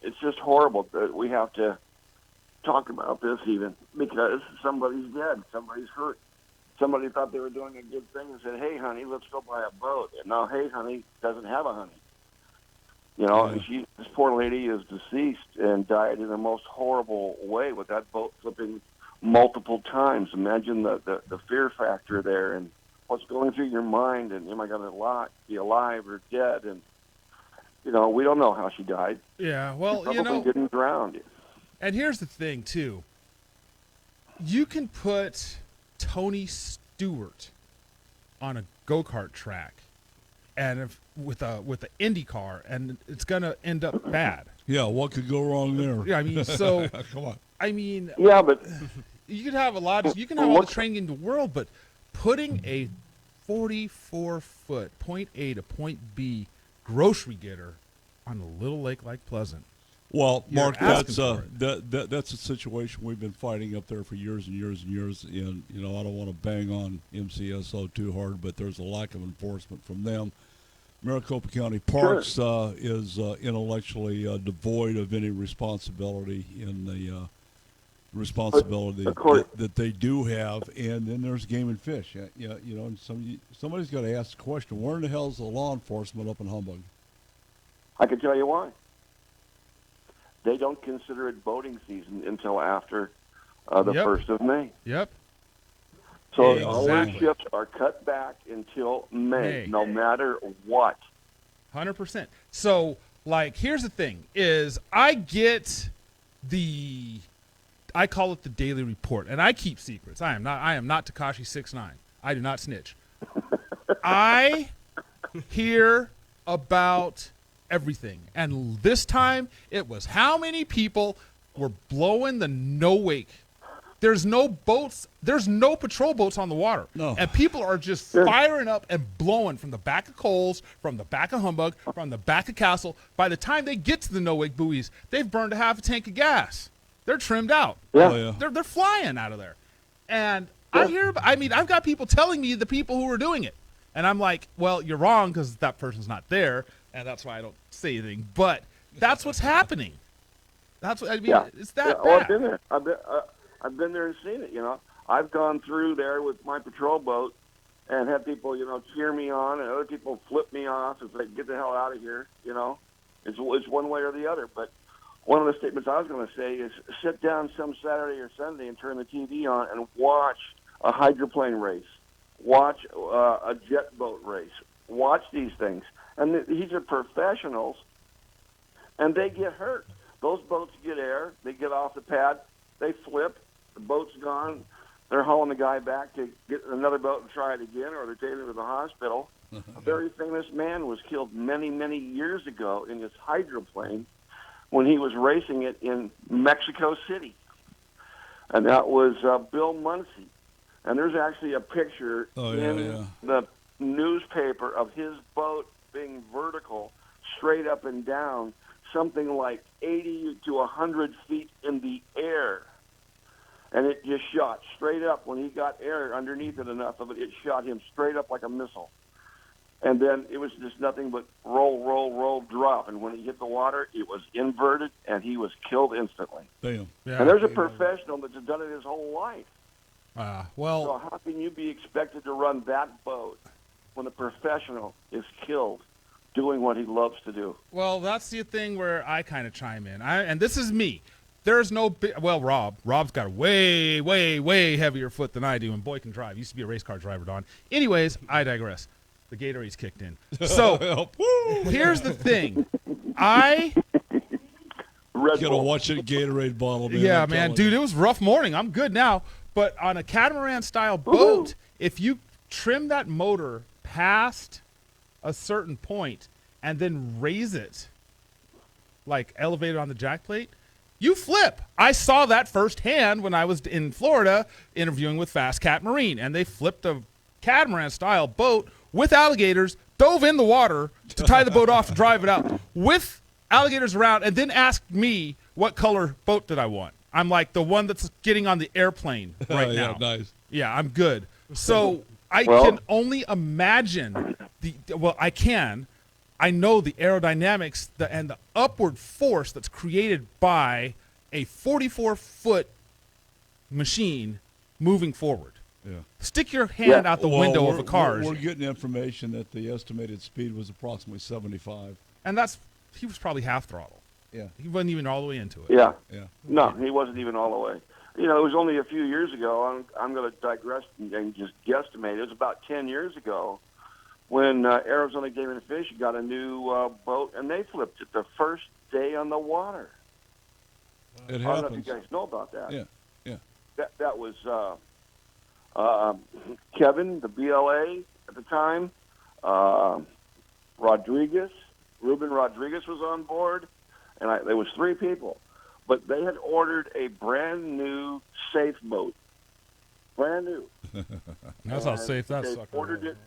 Speaker 1: it's just horrible that we have to talk about this, even because somebody's dead, somebody's hurt. Somebody thought they were doing a good thing and said, "Hey, honey, let's go buy a boat." And now, "Hey, honey," doesn't have a honey. This poor lady is deceased and died in the most horrible way with that boat flipping multiple times. Imagine the fear factor there and what's going through your mind, and am I going to be alive or dead? And we don't know how she died.
Speaker 33: Yeah, well,
Speaker 1: she probably didn't drown.
Speaker 33: And here's the thing too. You can put Tony Stewart on a go-kart track, and with a Indy car, and it's gonna end up bad.
Speaker 31: Yeah, what could go wrong there?
Speaker 33: Yeah, I mean, so
Speaker 31: come on.
Speaker 33: I mean,
Speaker 1: yeah, but
Speaker 33: you can have all the training in the world, but putting a 44-foot point A to point B grocery getter on a little lake like Pleasant.
Speaker 31: Well, Mark, that's a situation we've been fighting up there for years and years and years. And I don't want to bang on MCSO too hard, but there's a lack of enforcement from them. Maricopa County Parks is intellectually devoid of any responsibility in the responsibility that they do have. And then there's Game and Fish. And somebody's got to ask the question: where in the hell is the law enforcement up in Humbug?
Speaker 1: I can tell you why. They don't consider it boating season until after the 1st of May.
Speaker 33: Yep.
Speaker 1: So all their ships are cut back until May, no matter what.
Speaker 33: 100%. So, here's the thing: is I get I call it the daily report, and I keep secrets. I am not Tekashi 6ix9ine. I do not snitch. I hear about everything, and this time it was how many people were blowing the no wake. There's no boats, there's no patrol boats on the water.
Speaker 31: No.
Speaker 33: And people are just firing up and blowing from the back of Coles, from the back of Humbug, from the back of Castle. By the time they get to the no wake buoys, they've burned a half a tank of gas. They're trimmed out.
Speaker 31: Yeah. Oh, yeah.
Speaker 33: They're flying out of there. And I've got people telling me the people who are doing it. And I'm like, well, you're wrong because that person's not there. And that's why I don't say anything. But that's what's happening. That's what I mean. Yeah. It's that bad.
Speaker 1: Well, I've been there. I've been there and seen it. I've gone through there with my patrol boat and had people, cheer me on, and other people flip me off and say, "Get the hell out of here." It's one way or the other. But one of the statements I was going to say is, sit down some Saturday or Sunday and turn the TV on and watch a hydroplane race, watch a jet boat race, watch these things. And these are professionals, and they get hurt. Those boats get air. They get off the pad. They flip. The boat's gone. They're hauling the guy back to get another boat and try it again, or they're taking him to the hospital. A very famous man was killed many, many years ago in his hydroplane when he was racing it in Mexico City. And that was Bill Muncie. And there's actually a picture in the newspaper of his boat being vertical, straight up and down, something like 80 to 100 feet in the air. And it just shot straight up. When he got air underneath it enough of it, it shot him straight up like a missile. And then it was just nothing but roll, roll, roll, drop. And when he hit the water, it was inverted, and he was killed instantly.
Speaker 31: Damn. Yeah,
Speaker 1: and there's a professional that's done it his whole life.
Speaker 31: Well,
Speaker 1: so how can you be expected to run that boat when a professional is killed doing what he loves to do?
Speaker 33: Well, that's the thing where I kind of chime in. And this is me. There's no Rob's got a way, way, way heavier foot than I do, and boy can drive. Used to be a race car driver, Don. Anyways, I digress. The Gatorade's kicked in. So here's the thing. I
Speaker 31: gotta watch that Gatorade bottle, man.
Speaker 33: Yeah, man, dude, it was a rough morning. I'm good now. But on a catamaran-style boat, if you trim that motor past a certain point and then raise it, like elevated on the jack plate, you flip. I saw that firsthand when I was in Florida interviewing with Fast Cat Marine, and they flipped a catamaran-style boat with alligators, dove in the water to tie the boat off to drive it out with alligators around, and then asked me what color boat did I want. I'm like, the one that's getting on the airplane right now.
Speaker 31: Nice.
Speaker 33: Yeah, I'm good. So I can only imagine I know the aerodynamics and the upward force that's created by a 44-foot machine moving forward.
Speaker 31: Yeah.
Speaker 33: Stick your hand out the window of a car.
Speaker 31: We're getting information that the estimated speed was approximately 75.
Speaker 33: And he was probably half throttle.
Speaker 31: Yeah.
Speaker 33: He wasn't even all the way into it.
Speaker 1: Yeah.
Speaker 31: Yeah.
Speaker 1: No, he wasn't even all the way. You know, it was only a few years ago. I'm going to digress and just guesstimate. It was about 10 years ago when Arizona Game and Fish got a new boat, and they flipped it the first day on the water.
Speaker 31: It happens.
Speaker 1: I don't know if you guys know about that.
Speaker 31: Yeah, yeah.
Speaker 1: That was Kevin, the BLA at the time, Ruben Rodriguez was on board, and there was 3 people. But they had ordered a brand-new safe boat. Brand new.
Speaker 33: That's how safe that sucker
Speaker 1: ordered
Speaker 33: was.
Speaker 1: it.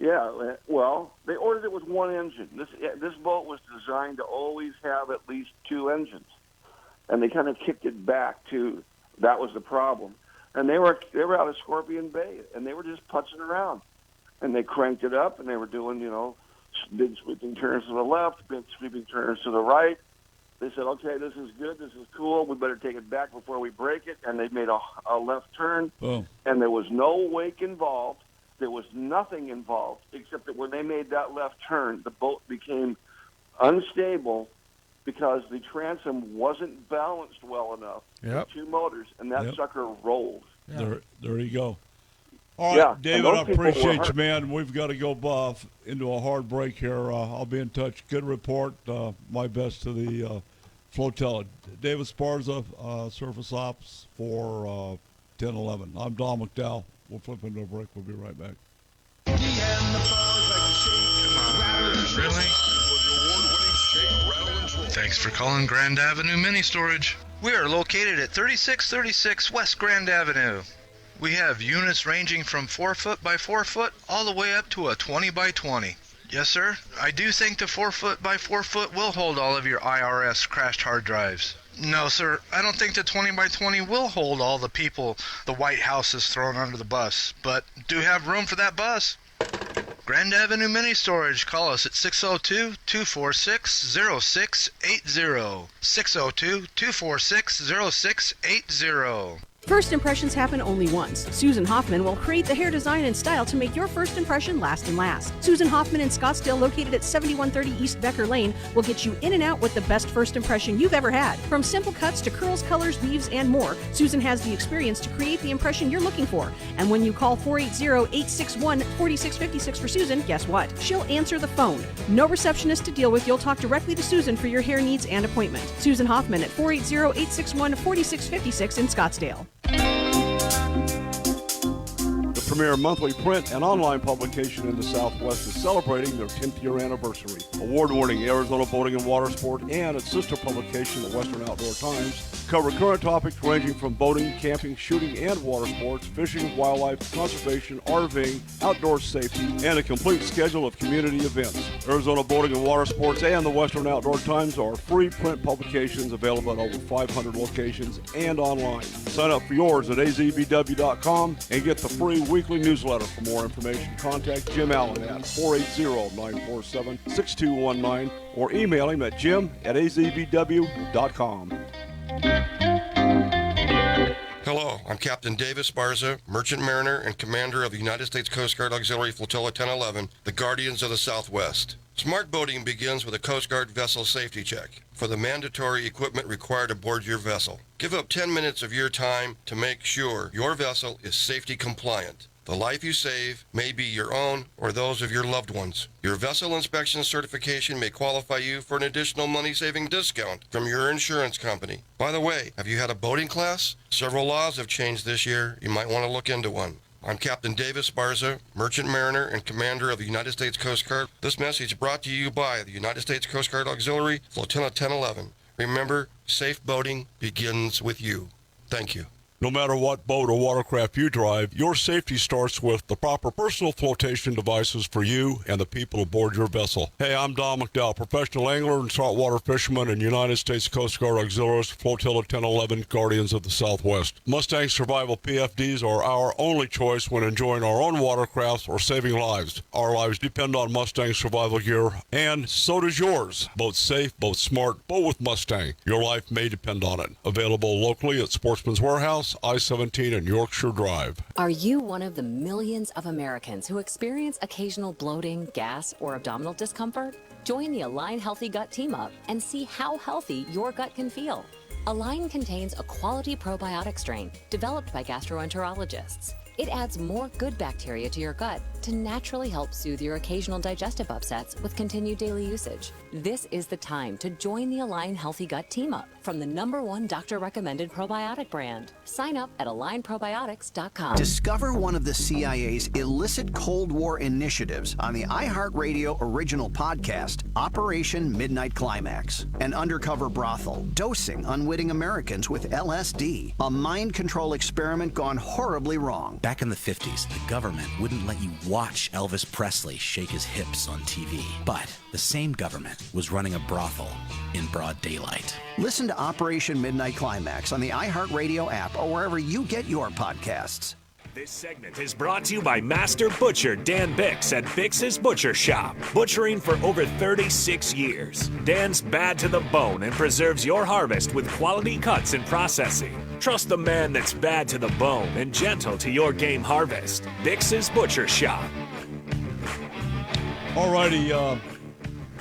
Speaker 1: Yeah, well, they ordered it with 1 engine. This boat was designed to always have at least 2 engines, and they kind of kicked it back to that was the problem. And they were out of Scorpion Bay, and they were just putzing around, and they cranked it up, and they were doing big sweeping turns to the left, big sweeping turns to the right. They said, okay, this is good, this is cool, we better take it back before we break it, and they made a left turn, and there was no wake involved. There was nothing involved except that when they made that left turn, the boat became unstable because the transom wasn't balanced well enough.
Speaker 31: Yep.
Speaker 1: 2 motors, and that sucker rolled.
Speaker 31: Yeah. There you go. All right, David, I appreciate you, man. We've got to go into a hard break here. I'll be in touch. Good report. My best to the flotilla. David Sparza, Surface Ops for 1011. I'm Don McDowell. We'll flip into a break. We'll be right back.
Speaker 2: Really? Thanks for calling Grand Avenue Mini Storage. We are located at 3636 West Grand Avenue. We have units ranging from 4 foot by 4 foot all the way up to a 20 by 20. Yes, sir. I do think the 4 foot by 4 foot will hold all of your IRS crashed hard drives. No, sir. I don't think the 20 by 20 will hold all the people the White House has thrown under the bus, but do have room for that bus. Grand Avenue Mini Storage. Call us at 602-246-0680. 602-246-0680.
Speaker 3: First impressions happen only once. Susan Hoffman will create the hair design and style to make your first impression last and last. Susan Hoffman in Scottsdale, located at 7130 East Becker Lane, will get you in and out with the best first impression you've ever had. From simple cuts to curls, colors, weaves, and more, Susan has the experience to create the impression you're looking for. And when you call 480-861-4656 for Susan, guess what? She'll answer the phone. No receptionist to deal with. You'll talk directly to Susan for your hair needs and appointment. Susan Hoffman at 480-861-4656 in Scottsdale.
Speaker 10: The premier monthly print and online publication in the Southwest is celebrating their 10th year anniversary. Award-winning Arizona Boating and Water Sport and its sister publication, the Western Outdoor Times, cover current topics ranging from boating, camping, shooting, and water sports, fishing, wildlife, conservation, RVing, outdoor safety, and a complete schedule of community events. Arizona Boating and Water Sports and the Western Outdoor Times are free print publications available at over 500 locations and online. Sign up for yours at azbw.com and get the free weekly newsletter. For more information, contact Jim Allen at 480-947-6219 or email him at jim@azbw.com.
Speaker 18: Hello, I'm Captain Davis Barza, Merchant Mariner and Commander of the United States Coast Guard Auxiliary Flotilla 1011, the Guardians of the Southwest. Smart boating begins with a Coast Guard vessel safety check for the mandatory equipment required aboard your vessel. Give up 10 minutes of your time to make sure your vessel is safety compliant. The life you save may be your own or those of your loved ones. Your vessel inspection certification may qualify you for an additional money-saving discount from your insurance company. By the way, have you had a boating class? Several laws have changed this year. You might want to look into one. I'm Captain Davis Barza, Merchant Mariner and Commander of the United States Coast Guard. This message brought to you by the United States Coast Guard Auxiliary Flotilla 1011. Remember, safe boating begins with you. Thank you.
Speaker 10: No matter what boat or watercraft you drive, your safety starts with the proper personal flotation devices for you and the people aboard your vessel. Hey, I'm Don McDowell, professional angler and saltwater fisherman and United States Coast Guard Auxiliaries Flotilla 1011 Guardians of the Southwest. Mustang Survival PFDs are our only choice when enjoying our own watercrafts or saving lives. Our lives depend on Mustang survival gear, and so does yours. Boat safe, boat smart, boat with Mustang. Your life may depend on it. Available locally at Sportsman's Warehouse, I-17 and Yorkshire Drive.
Speaker 19: Are you one of the millions of Americans who experience occasional bloating, gas, or abdominal discomfort? Join the Align Healthy Gut Team Up and see how healthy your gut can feel. Align contains a quality probiotic strain developed by gastroenterologists. It adds more good bacteria to your gut to naturally help soothe your occasional digestive upsets with continued daily usage. This is the time to join the Align Healthy Gut Team Up from the #1 doctor-recommended probiotic brand. Sign up at alignprobiotics.com.
Speaker 20: Discover one of the CIA's illicit Cold War initiatives on the iHeartRadio original podcast, Operation Midnight Climax. An undercover brothel dosing unwitting Americans with LSD, a mind control experiment gone horribly wrong.
Speaker 21: Back in the 50s, the government wouldn't let you watch Elvis Presley shake his hips on TV. But the same government was running a brothel in broad daylight.
Speaker 20: Listen to Operation Midnight Climax on the iHeartRadio app or wherever you get your podcasts.
Speaker 13: This segment is brought to you by Master Butcher Dan Bix at Bix's Butcher Shop. Butchering for over 36 years. Dan's bad to the bone and preserves your harvest with quality cuts and processing. Trust the man that's bad to the bone and gentle to your game harvest. Bix's Butcher Shop.
Speaker 31: Alrighty,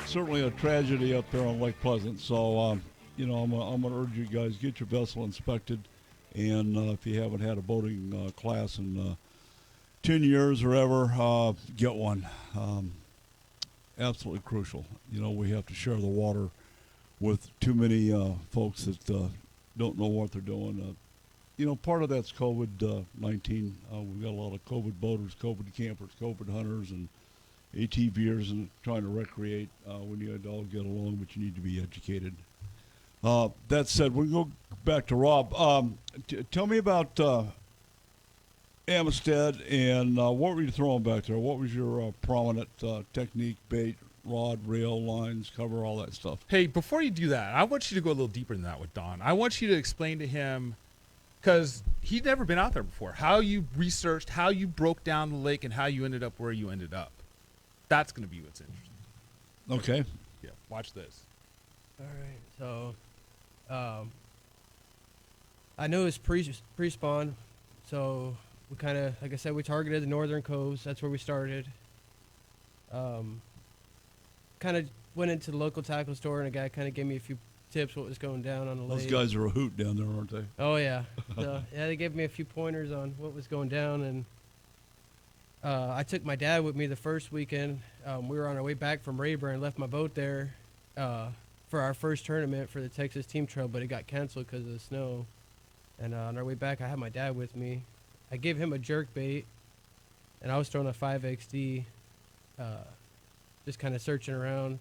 Speaker 31: certainly a tragedy up there on Lake Pleasant. So, I'm going to urge you guys, get your vessel inspected. And if you haven't had a boating class in 10 years or ever, get one. Absolutely crucial. We have to share the water with too many folks that don't know what they're doing. Part of that's COVID-19. We've got a lot of COVID boaters, COVID campers, COVID hunters, and ATVers and trying to recreate. We need to all get along, but you need to be educated. That said, we go back to Rob. Tell me about Amistad and what were you throwing back there? What was your prominent technique, bait, rod, reel, lines, cover, all that stuff?
Speaker 33: Hey, before you do that, I want you to go a little deeper than that with Don. I want you to explain to him, because he'd never been out there before, how you researched, how you broke down the lake, and how you ended up where you ended up. That's going to be what's interesting.
Speaker 31: Okay.
Speaker 33: Yeah, watch this.
Speaker 32: All right, so I know it's pre-spawn, so we kind of, like I said, we targeted the northern coves. That's where we started. Kind of went into the local tackle store, and a guy kind of gave me a few tips what was going down on the lake.
Speaker 31: Those guys are a hoot down there, aren't they?
Speaker 32: Oh, yeah. So, yeah, they gave me a few pointers on what was going down, and I took my dad with me the first weekend. We were on our way back from Rayburn, left my boat there for our first tournament for the Texas Team Trail, but it got canceled because of the snow. And on our way back, I had my dad with me. I gave him a jerk bait, and I was throwing a 5XD, just kind of searching around.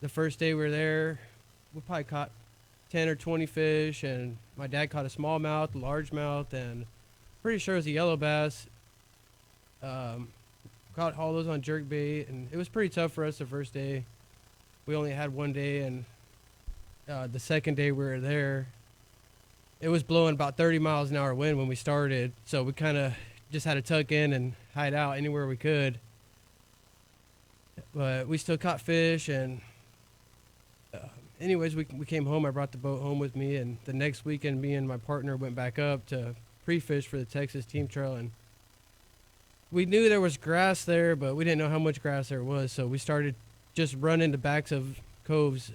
Speaker 32: The first day we were there, we probably caught 10 or 20 fish, and my dad caught a smallmouth, largemouth, and pretty sure it was a yellow bass. Caught all those on jerk bait, and it was pretty tough for us the first day. We only had one day, and the second day we were there, it was blowing about 30 miles an hour wind when we started, so we kind of just had to tuck in and hide out anywhere we could. But we still caught fish, and anyways, we came home. I brought the boat home with me, and the next weekend, me and my partner went back up to pre-fish for the Texas Team Trail, and we knew there was grass there, but we didn't know how much grass there was, so we started just running the backs of coves,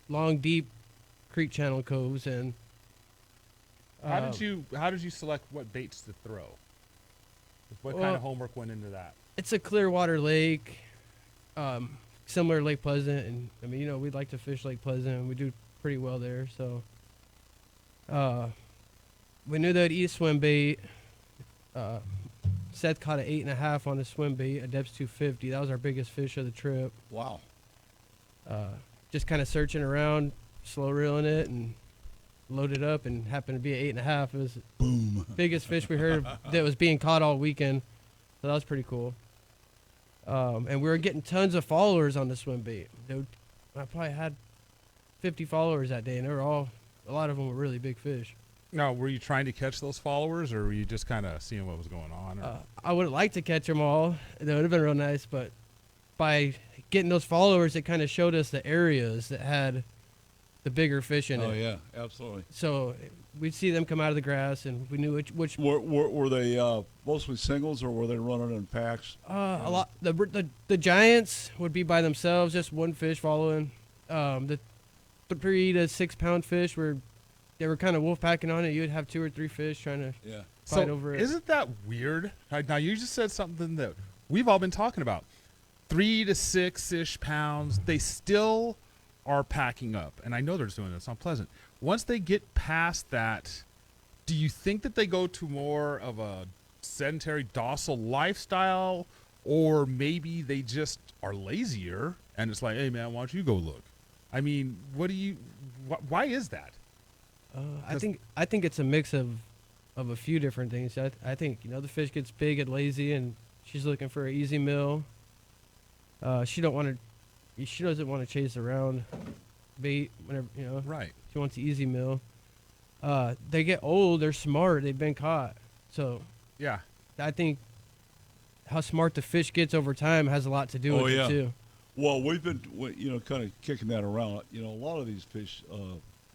Speaker 32: long, deep creek channel coves, and
Speaker 33: How did you select what baits to throw? What kind of homework went into that?
Speaker 32: It's a clear water lake, similar to Lake Pleasant, and I mean, you know, we'd like to fish Lake Pleasant, and we do pretty well there. So we knew they'd eat swim bait. Seth caught an 8.5 on a swim bait, a depth 250. That was our biggest fish of the trip.
Speaker 31: Wow.
Speaker 32: Just kind of searching around, slow reeling it, and loaded up, and happened to be an 8.5. It was
Speaker 31: boom,
Speaker 32: biggest fish we heard that was being caught all weekend. So that was pretty cool. And we were getting tons of followers on the swim bait. I probably had 50 followers that day, and a lot of them were really big fish.
Speaker 33: Now, were you trying to catch those followers, or were you just kind of seeing what was going on?
Speaker 32: I would have liked to catch them all. That would have been real nice, but by getting those followers, it kind of showed us the areas that had the bigger fish in it.
Speaker 31: Oh, yeah, absolutely.
Speaker 32: So we'd see them come out of the grass, and we knew which
Speaker 31: were they mostly singles, or were they running in packs?
Speaker 32: A lot. The giants would be by themselves, just one fish following. The 3 to 6 pound fish they were kind of wolf packing on it. You'd have 2 or 3 fish trying to fight over it.
Speaker 33: Isn't that weird? Now, you just said something that we've all been talking about. 3 to 6-ish pounds. They still are packing up. And I know they're just doing this on Pleasant. Once they get past that, do you think that they go to more of a sedentary, docile lifestyle? Or maybe they just are lazier and it's like, hey, man, why don't you go look? I mean, why is that?
Speaker 32: I think it's a mix of a few different things. I think, you know, the fish gets big and lazy, and she's looking for an easy meal. She doesn't want to chase around bait whenever, you know.
Speaker 33: Right.
Speaker 32: She wants an easy meal. They get old. They're smart. They've been caught. So
Speaker 33: yeah,
Speaker 32: I think how smart the fish gets over time has a lot to do with it too.
Speaker 31: Well, we've been, kind of kicking that around. You know, a lot of these fish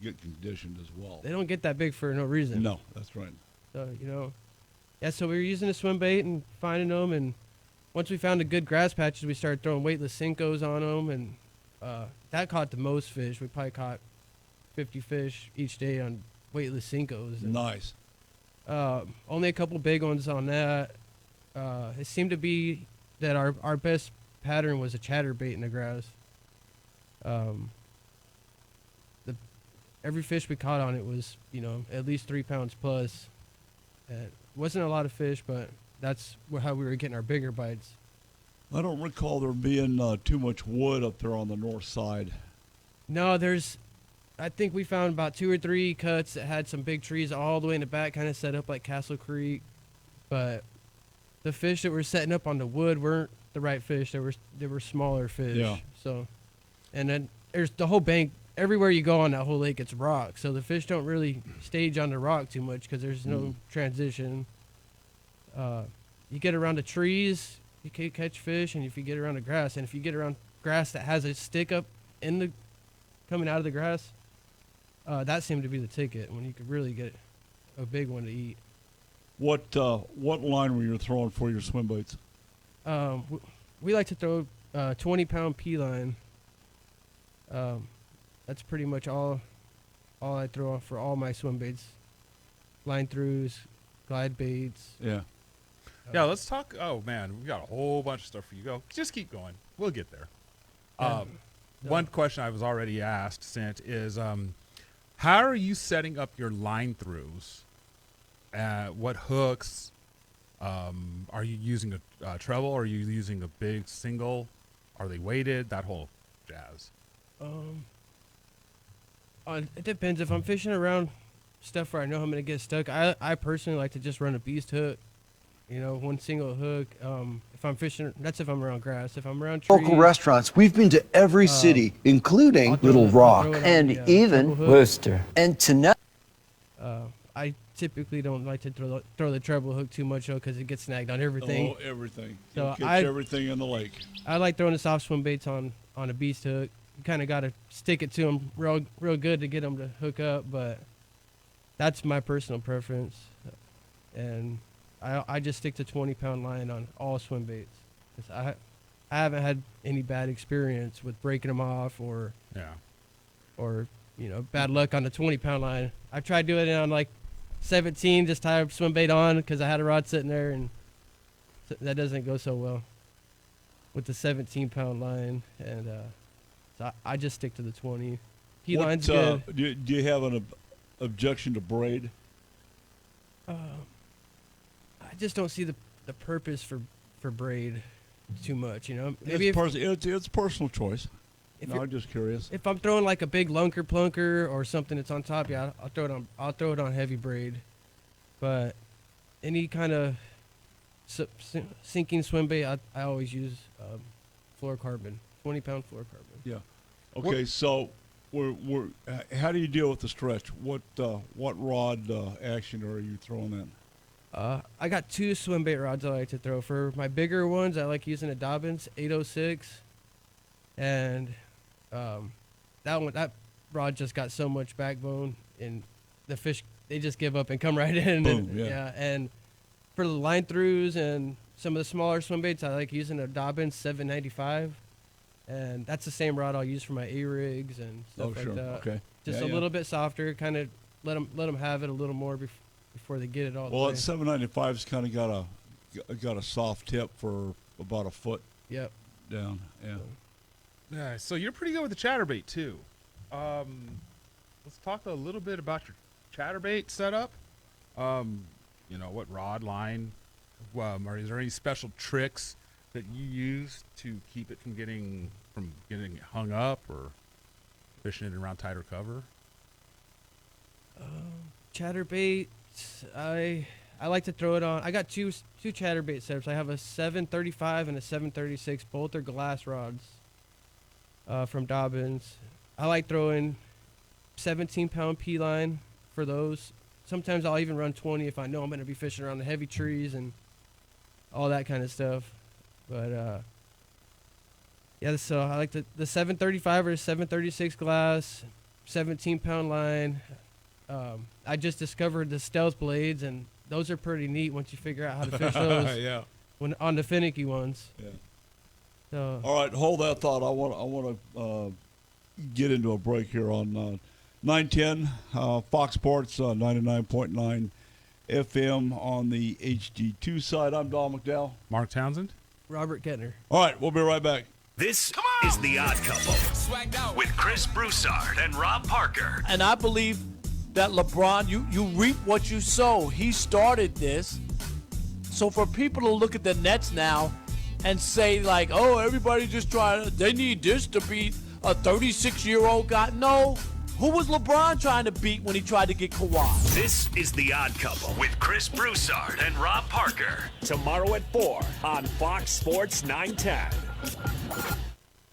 Speaker 31: get conditioned as well.
Speaker 32: They don't get that big for no reason.
Speaker 31: No, that's right.
Speaker 32: So, so we were using a swim bait and finding them, and once we found the good grass patches, we started throwing weightless Cincos on them, and that caught the most fish. We probably caught 50 fish each day on weightless Cincos.
Speaker 31: Nice.
Speaker 32: Only a couple big ones on that. It seemed to be that our best pattern was a chatterbait in the grass. Every fish we caught on it was, at least 3 pounds plus. It wasn't a lot of fish, but that's how we were getting our bigger bites.
Speaker 31: I don't recall there being too much wood up there on the north side.
Speaker 32: No, I think we found about 2 or 3 cuts that had some big trees all the way in the back, kind of set up like Castle Creek. But the fish that were setting up on the wood weren't the right fish. They were smaller fish.
Speaker 31: Yeah.
Speaker 32: So, and then there's the whole bank. Everywhere you go on that whole lake, it's rock. So the fish don't really stage on the rock too much because there's no transition. You get around the trees, you can catch fish, and if you get around the grass, and if you get around grass that has a stick up coming out of the grass, That seemed to be the ticket when you could really get a big one to eat.
Speaker 31: What line were you throwing for your swim baits?
Speaker 32: We like to throw 20-pound P line. That's pretty much all I throw for all my swim baits. Line throughs, glide baits.
Speaker 31: Yeah.
Speaker 33: Yeah, let's talk. Oh, man, we got a whole bunch of stuff for you. Go. Just keep going. We'll get there. One question I was already asked, Sint, is how are you setting up your line throughs? What hooks? Are you using a treble? Are you using a big single? Are they weighted? That whole jazz.
Speaker 32: It depends. If I'm fishing around stuff where I know I'm going to get stuck, I personally like to just run a beast hook. You know, one single hook. If I'm fishing, that's if I'm around grass. If I'm around trees.
Speaker 4: Local restaurants. We've been to every city, including Little Rock and even Worcester. And tonight,
Speaker 32: I typically don't like to throw the treble hook too much though, because it gets snagged on everything.
Speaker 31: Oh, everything.
Speaker 32: So
Speaker 31: You catch everything in the lake.
Speaker 32: I like throwing the soft swim baits on a beast hook. You kind of got to stick it to them real good to get them to hook up, but that's my personal preference. And I just stick to 20-pound line on all swim baits. I haven't had any bad experience with breaking them off or bad luck on the 20-pound line. I tried doing it on like 17, just tie a swim bait on because I had a rod sitting there, and that doesn't go so well with the 17-pound line. And so I just stick to the 20. Key line's good.
Speaker 31: Do you have an objection to braid?
Speaker 32: I just don't see the purpose for braid too much, you know.
Speaker 31: Maybe it's personal choice. I'm just curious.
Speaker 32: If I'm throwing like a big lunker plunker or something that's on top, yeah, I'll throw it on heavy braid. But any kind of sinking swim bait, I always use fluorocarbon, 20-pound fluorocarbon.
Speaker 31: Yeah. Okay, so we're how do you deal with the stretch? What rod action are you throwing in?
Speaker 32: I got 2 swim bait rods I like to throw. For my bigger ones, I like using a Dobbins 806, and that rod just got so much backbone, and the fish, they just give up and come right in.
Speaker 31: Boom,
Speaker 32: and,
Speaker 31: yeah.
Speaker 32: And for the line throughs and some of the smaller swim baits, I like using a Dobbins 795, and that's the same rod I'll use for my A-rigs and stuff like that.
Speaker 31: Okay.
Speaker 32: Just a little bit softer, kind of let them have it a little more before they get it all the way.
Speaker 31: Well, that 795's kind of got a soft tip for about a foot.
Speaker 32: Yep.
Speaker 31: Down. Yeah.
Speaker 33: Yeah. So you're pretty good with the chatterbait too. Let's talk a little bit about your chatterbait setup. What rod, line? Is there any special tricks that you use to keep it from getting hung up or fishing it around tighter cover?
Speaker 32: Chatterbait. I like to throw it on. I got two chatterbait setups. I have a 735 and a 736. Both are glass rods from Dobbins. I like throwing 17-pound P line for those. Sometimes I'll even run 20 if I know I'm going to be fishing around the heavy trees and all that kind of stuff. But so I like the 735 or 736 glass, 17-pound line. I just discovered the stealth blades, and those are pretty neat once you figure out how to fish those.
Speaker 31: Yeah.
Speaker 32: When on the finicky ones.
Speaker 31: Yeah.
Speaker 32: So.
Speaker 31: All right, hold that thought. I want to get into a break here on 910 Fox Sports 99.9 FM on the HD2 side. I'm Don McDowell.
Speaker 33: Mark Townsend.
Speaker 32: Robert Kettner.
Speaker 31: All right, we'll be right back.
Speaker 13: This is The Odd Couple with Chris Broussard and Rob Parker.
Speaker 5: And I believe that LeBron, you reap what you sow. He started this. So for people to look at the Nets now and say like, oh, everybody just they need this to beat a 36-year-old guy. No. Who was LeBron trying to beat when he tried to get Kawhi?
Speaker 13: This is The Odd Couple with Chris Broussard and Rob Parker. Tomorrow at 4 on Fox Sports 910.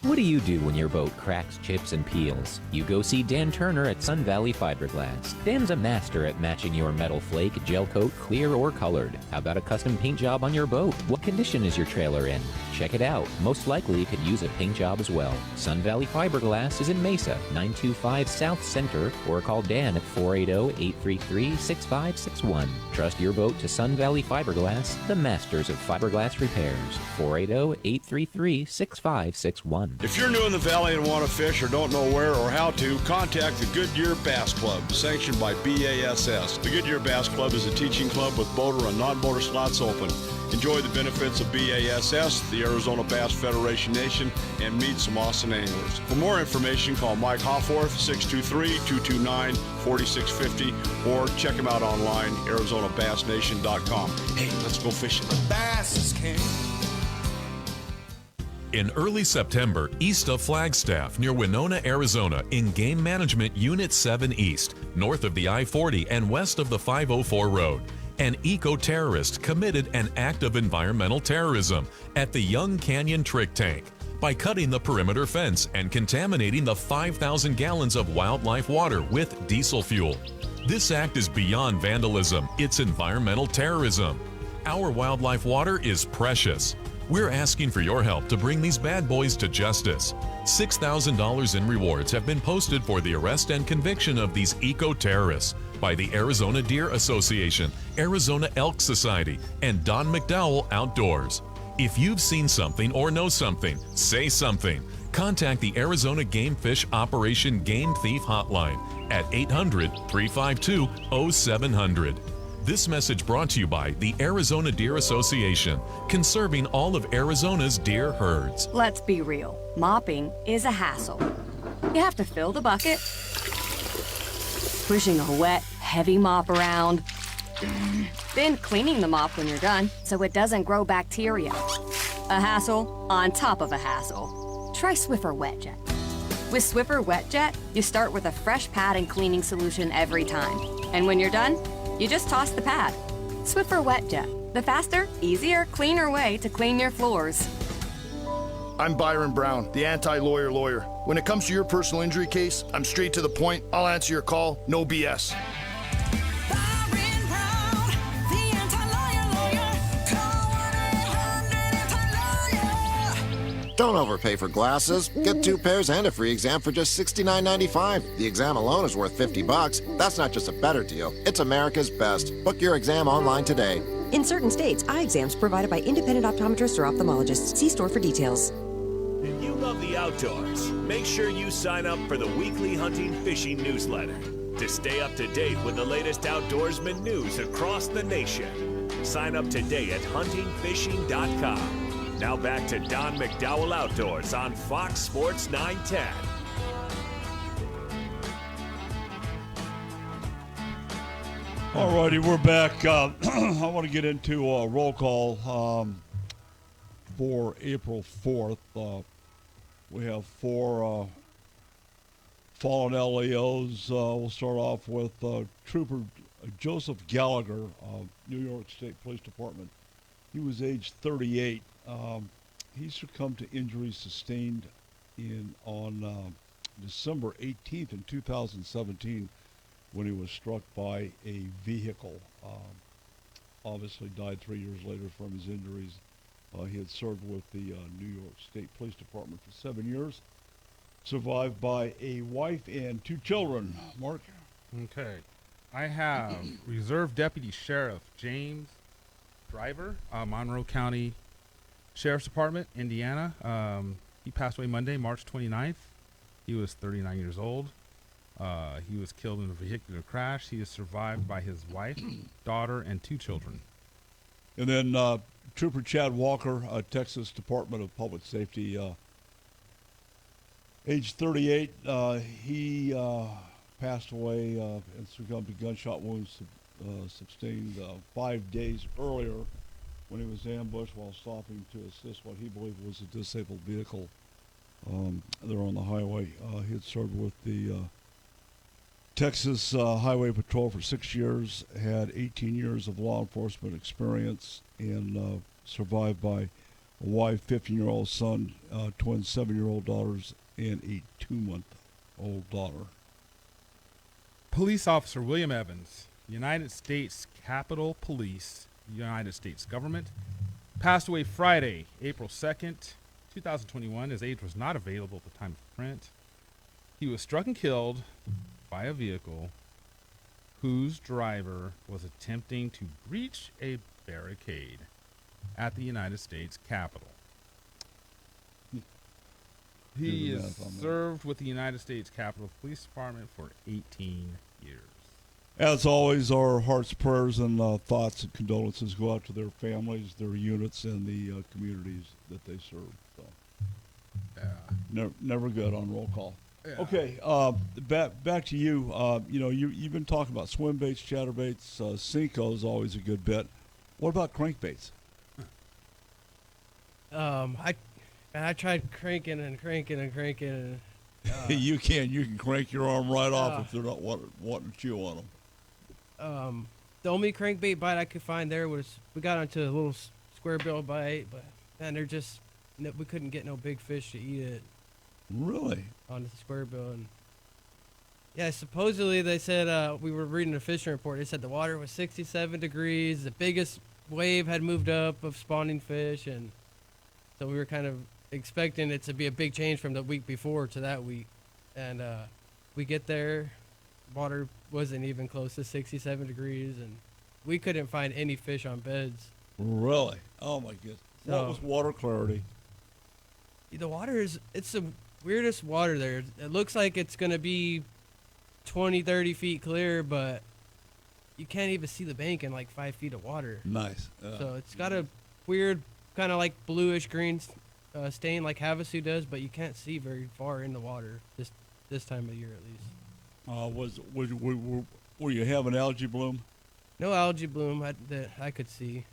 Speaker 6: What do you do when your boat cracks, chips, and peels? You go see Dan Turner at Sun Valley Fiberglass. Dan's a master at matching your metal flake, gel coat, clear, or colored. How about a custom paint job on your boat? What condition is your trailer in? Check it out. Most likely it could use a paint job as well. Sun Valley Fiberglass is in Mesa, 925 South Center, or call Dan at 480-833-6561. Trust your boat to Sun Valley Fiberglass, the masters of fiberglass repairs. 480-833-6561.
Speaker 10: If you're new in the valley and want to fish or don't know where or how to, contact the Goodyear Bass Club, sanctioned by BASS. The Goodyear Bass Club is a teaching club with boater and non-boater slots open. Enjoy the benefits of BASS, the Arizona Bass Federation Nation, and meet some awesome anglers. For more information, call Mike Hofforth, 623-229-4650, or check him out online, ArizonaBassNation.com. Hey, let's go fishing.
Speaker 15: Bass is king.
Speaker 14: In early September, east of Flagstaff, near Winona, Arizona, in Game Management Unit 7 East, north of the I-40 and west of the 504 road, an eco-terrorist committed an act of environmental terrorism at the Young Canyon Trick Tank by cutting the perimeter fence and contaminating the 5,000 gallons of wildlife water with diesel fuel. This act is beyond vandalism, it's environmental terrorism. Our wildlife water is precious. We're asking for your help to bring these bad boys to justice. $6,000 in rewards have been posted for the arrest and conviction of these eco-terrorists by the Arizona Deer Association, Arizona Elk Society, and Don McDowell Outdoors. If you've seen something or know something, say something. Contact the Arizona Game Fish Operation Game Thief Hotline at 800-352-0700. This message brought to you by the Arizona Deer Association, conserving all of Arizona's deer herds.
Speaker 7: Let's be real. Mopping is a hassle. You have to fill the bucket, pushing a wet, heavy mop around, then cleaning the mop when you're done so it doesn't grow bacteria. A hassle on top of a hassle. Try Swiffer Wet Jet. With Swiffer Wet Jet, you start with a fresh pad and cleaning solution every time. And when you're done, you just toss the pad. Swiffer Wet Jet, the faster, easier, cleaner way to clean your floors.
Speaker 17: I'm Byron Brown, the anti-lawyer lawyer. When it comes to your personal injury case, I'm straight to the point. I'll answer your call, no BS.
Speaker 8: Don't overpay for glasses. Get 2 pairs and a free exam for just $69.95. The exam alone is worth $50. That's not just a better deal, it's America's best. Book your exam online today.
Speaker 9: In certain states, eye exams provided by independent optometrists or ophthalmologists. See store for details.
Speaker 13: If you love the outdoors, make sure you sign up for the weekly hunting fishing newsletter to stay up to date with the latest outdoorsman news across the nation. Sign up today at huntingfishing.com. Now back to Don McDowell Outdoors on Fox Sports 910.
Speaker 31: All righty, we're back. I want to get into a roll call for April 4th. We have 4 fallen LEOs. We'll start off with Trooper Joseph Gallagher, New York State Police Department. He was age 38. He succumbed to injuries sustained on December 18th in 2017 when he was struck by a vehicle. Obviously died 3 years later from his injuries. He had served with the New York State Police Department for 7 years, survived by a wife and 2 children. Mark?
Speaker 33: Okay. I have Reserve Deputy Sheriff James Driver, Monroe County Sheriff's Department, Indiana. He passed away Monday, March 29th. He was 39 years old. He was killed in a vehicular crash. He is survived by his wife, daughter, and 2 children.
Speaker 31: And then Trooper Chad Walker, Texas Department of Public Safety, age 38. He passed away and succumbed to gunshot wounds sustained 5 days earlier when he was ambushed while stopping to assist what he believed was a disabled vehicle there on the highway. He had served with the Texas Highway Patrol for 6 years, had 18 years of law enforcement experience, and survived by a wife, 15-year-old son, twin 7-year-old daughters, and a 2-month-old daughter.
Speaker 33: Police Officer William Evans, United States Capitol Police, United States government, passed away Friday, April 2nd, 2021. His age was not available at the time of print. He was struck and killed by a vehicle whose driver was attempting to breach a barricade at the United States Capitol. He is served with the United States Capitol Police Department for 18 years.
Speaker 31: As always, our hearts, prayers, and thoughts and condolences go out to their families, their units, and the communities that they serve. So, never good on roll call.
Speaker 33: Yeah.
Speaker 31: Okay, back to you. You've been talking about swim baits, chatterbaits. Cinco is always a good bet. What about crankbaits?
Speaker 32: I tried cranking. And,
Speaker 31: you can crank your arm right off if they're not wanting to chew on them.
Speaker 32: The only crankbait bite I could find there was we got onto a little square bill bite, but man, we couldn't get no big fish to eat it.
Speaker 31: Really?
Speaker 32: On the square bill. And yeah, supposedly they said, we were reading a fishing report, they said the water was 67 degrees, the biggest wave had moved up of spawning fish, and so we were kind of expecting it to be a big change from the week before to that week. And we get there, water wasn't even close to 67 degrees, and we couldn't find any fish on beds.
Speaker 31: Really? Oh my goodness.
Speaker 32: So,
Speaker 31: what was water clarity?
Speaker 32: The water it's the weirdest water there. It looks like it's going to be 20, 30 feet clear, but you can't even see the bank in like 5 feet of water.
Speaker 31: Nice.
Speaker 32: So it's got a weird kind of like bluish green stain like Havasu does, but you can't see very far in the water this time of year at least.
Speaker 31: Were you having algae bloom?
Speaker 32: No algae bloom that I could see.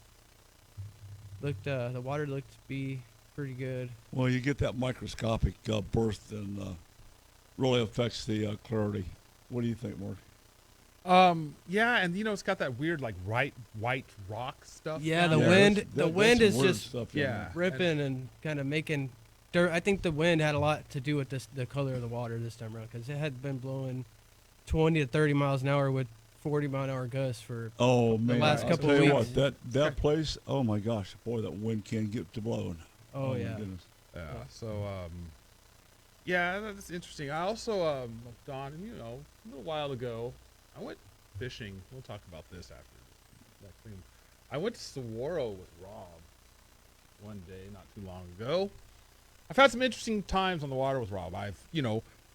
Speaker 32: The water looked to be pretty good.
Speaker 31: Well, you get that microscopic burst and really affects the clarity. What do you think, Mark?
Speaker 33: Yeah, and it's got that weird like white rock stuff.
Speaker 32: Yeah, the wind is just
Speaker 31: stuff,
Speaker 32: ripping and kind of making dirt. I think the wind had a lot to do with the color of the water this time around, because it had been blowing 20 to 30 miles an hour with 40-mile-an-hour gusts for the last couple of weeks.
Speaker 31: That place, oh my gosh, boy, that wind can get to blowing.
Speaker 32: Oh yeah.
Speaker 33: Yeah. So yeah, that's interesting. I also Don, a little while ago, I went fishing. We'll talk about this after that thing. I went to Saguaro with Rob one day not too long ago. I've had some interesting times on the water with Rob. I've,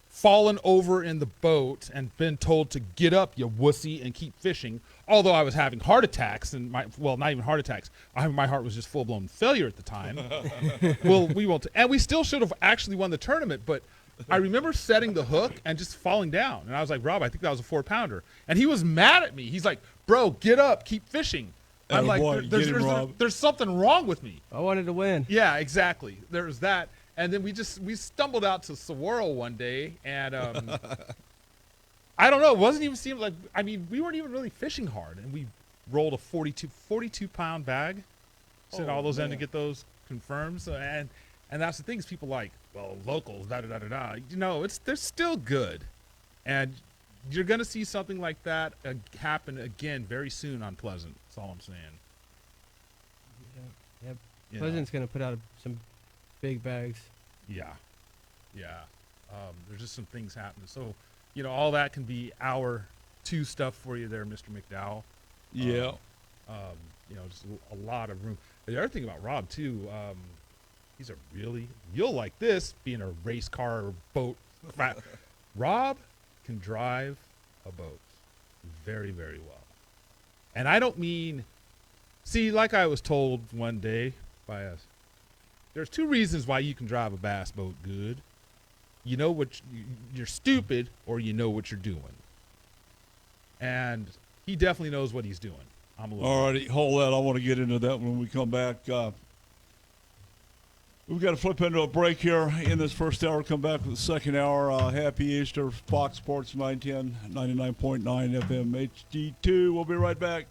Speaker 33: fallen over in the boat and been told to get up, you wussy, and keep fishing. Although I was having heart attacks, and not even heart attacks. My heart was just full-blown failure at the time. Well, we won't. And we still should have actually won the tournament, but I remember setting the hook and just falling down. And I was like, Rob, I think that was a 4-pounder. And he was mad at me. He's like, bro, get up, keep fishing. I'm like, there's something wrong with me.
Speaker 32: I wanted to win.
Speaker 33: Yeah, exactly. There's that. And then we stumbled out to Saguaro one day, and I don't know. It wasn't even seem like, we weren't even really fishing hard, and we rolled a 42-pound bag. Sent all those in to get those confirmed. So, and that's the thing is people like, well, locals, da-da-da-da-da. They're still good. And you're going to see something like that happen again very soon on Pleasant. That's all I'm saying.
Speaker 32: Yep. Pleasant's going to put out some big bags.
Speaker 33: Yeah. There's just some things happening. So, all that can be hour 2 stuff for you there, Mr. McDowell.
Speaker 31: Yeah.
Speaker 33: Just a lot of room. The other thing about Rob too, you'll like this being a race car or boat. Rob can drive a boat very, very well. And I don't mean, like I was told one day by us, there's 2 reasons why you can drive a bass boat good. You know you're stupid, or you know what you're doing. And he definitely knows what he's doing.
Speaker 31: All righty, hold that. I want to get into that when we come back. We've got to flip into a break here in this first hour. Come back with the second hour. Happy Easter, Fox Sports 910, 99.9 FM HD2. We'll be right back.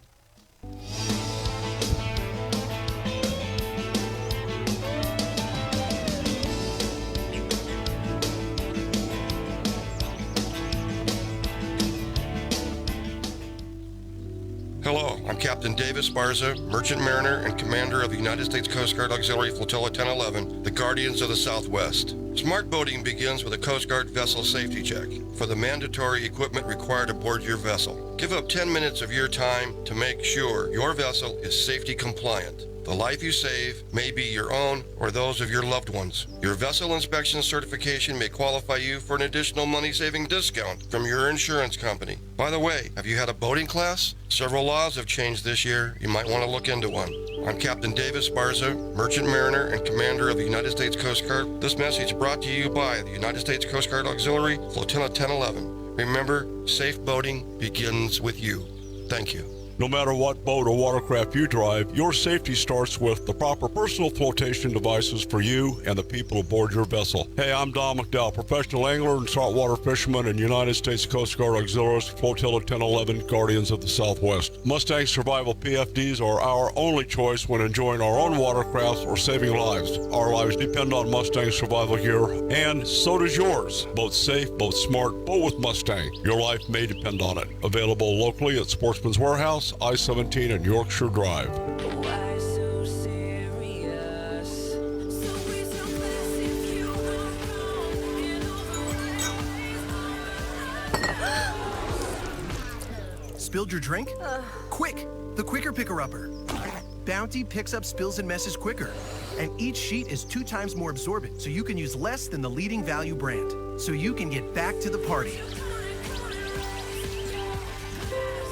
Speaker 18: Hello, I'm Captain Davis Barza, Merchant Mariner and Commander of the United States Coast Guard Auxiliary Flotilla 1011, the Guardians of the Southwest. Smart boating begins with a Coast Guard vessel safety check for the mandatory equipment required aboard your vessel. Give up 10 minutes of your time to make sure your vessel is safety compliant. The life you save may be your own or those of your loved ones. Your vessel inspection certification may qualify you for an additional money-saving discount from your insurance company. By the way, have you had a boating class? Several laws have changed this year. You might want to look into one. I'm Captain Davis Barza, Merchant Mariner and Commander of the United States Coast Guard. This message brought to you by the United States Coast Guard Auxiliary, Flotilla 1011. Remember, safe boating begins with you. Thank you.
Speaker 10: No matter what boat or watercraft you drive, your safety starts with the proper personal flotation devices for you and the people aboard your vessel. Hey, I'm Don McDowell, professional angler and saltwater fisherman and United States Coast Guard Auxiliaries, Flotilla 1011, Guardians of the Southwest. Mustang Survival PFDs are our only choice when enjoying our own watercrafts or saving lives. Our lives depend on Mustang survival gear, and so does yours. Boat safe, boat smart, boat with Mustang. Your life may depend on it. Available locally at Sportsman's Warehouse, I-17 and Yorkshire Drive.
Speaker 1: Spilled your drink? Quick! The Quicker Picker-Upper. Bounty picks up spills and messes quicker. And each sheet is 2 times more absorbent, so you can use less than the leading value brand. So you can get back to the party.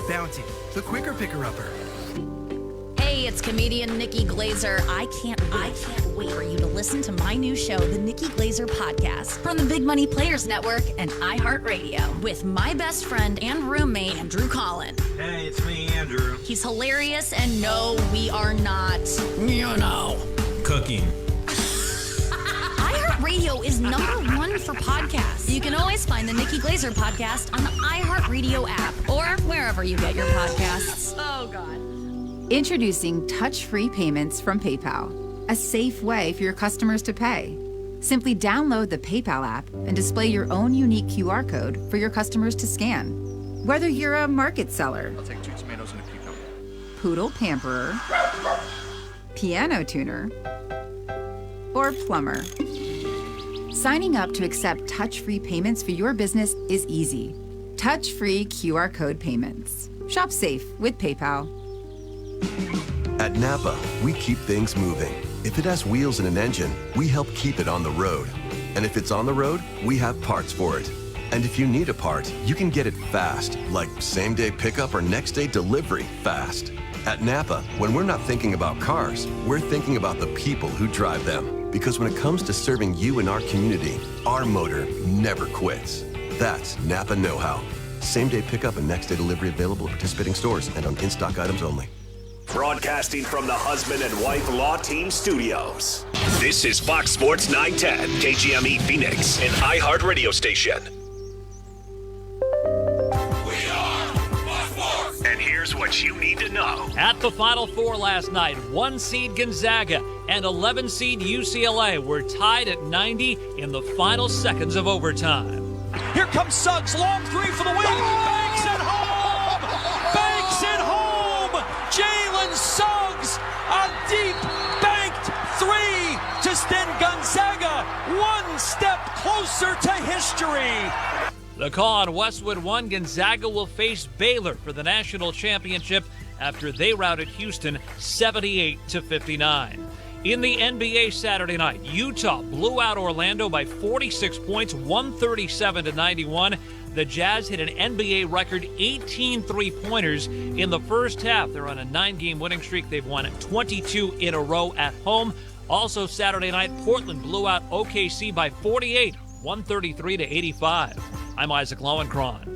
Speaker 1: Bounty, the Quicker Picker-Upper.
Speaker 11: Hey, it's comedian Nikki Glazer. I can't wait for you to listen to my new show, The Nikki Glazer Podcast, from the Big Money Players Network and iHeartRadio, with my best friend and roommate, Andrew Collin.
Speaker 12: Hey, it's me, Andrew.
Speaker 11: He's hilarious, and no, we are not,
Speaker 12: Cooking.
Speaker 11: iHeartRadio is #1 for podcasts. You can always find the Nikki Glazer Podcast on the iHeartRadio app or wherever you get your podcasts. Oh, God.
Speaker 16: Introducing touch-free payments from PayPal, a safe way for your customers to pay. Simply download the PayPal app and display your own unique QR code for your customers to scan. Whether you're a market seller,
Speaker 22: I'll take 2 tomatoes and a cucumber,
Speaker 16: poodle pamperer, piano tuner, or plumber. Signing up to accept touch-free payments for your business is easy. Touch-free QR code payments. Shop safe with PayPal.
Speaker 23: At Napa, we keep things moving. If it has wheels and an engine, we help keep it on the road. And if it's on the road, we have parts for it. And if you need a part, you can get it fast, like same-day pickup or next-day delivery fast. At Napa, when we're not thinking about cars, we're thinking about the people who drive them. Because when it comes to serving you and our community, our motor never quits. That's Napa know-how. Same-day pickup and next-day delivery available at participating stores and on in-stock items only.
Speaker 13: Broadcasting from the Husband and Wife Law Team Studios. This is Fox Sports 910, KGME Phoenix, an iHeart radio station. And here's what you need to know.
Speaker 24: At the Final Four last night, 1 seed Gonzaga and 11 seed UCLA were tied at 90 in the final seconds of overtime.
Speaker 25: Here comes Suggs, long 3 for the win. Banks it home! Banks it home! Jalen Suggs, a deep banked 3 to send Gonzaga 1 step closer to history.
Speaker 24: The call on Westwood 1, Gonzaga will face Baylor for the national championship after they routed Houston 78-59. In the NBA Saturday night, Utah blew out Orlando by 46 points, 137-91. The Jazz hit an NBA record 18 three-pointers in the first half. They're on a 9-game winning streak. They've won 22 in a row at home. Also Saturday night, Portland blew out OKC by 48, 133-85. I'm Isaac Lowenkron.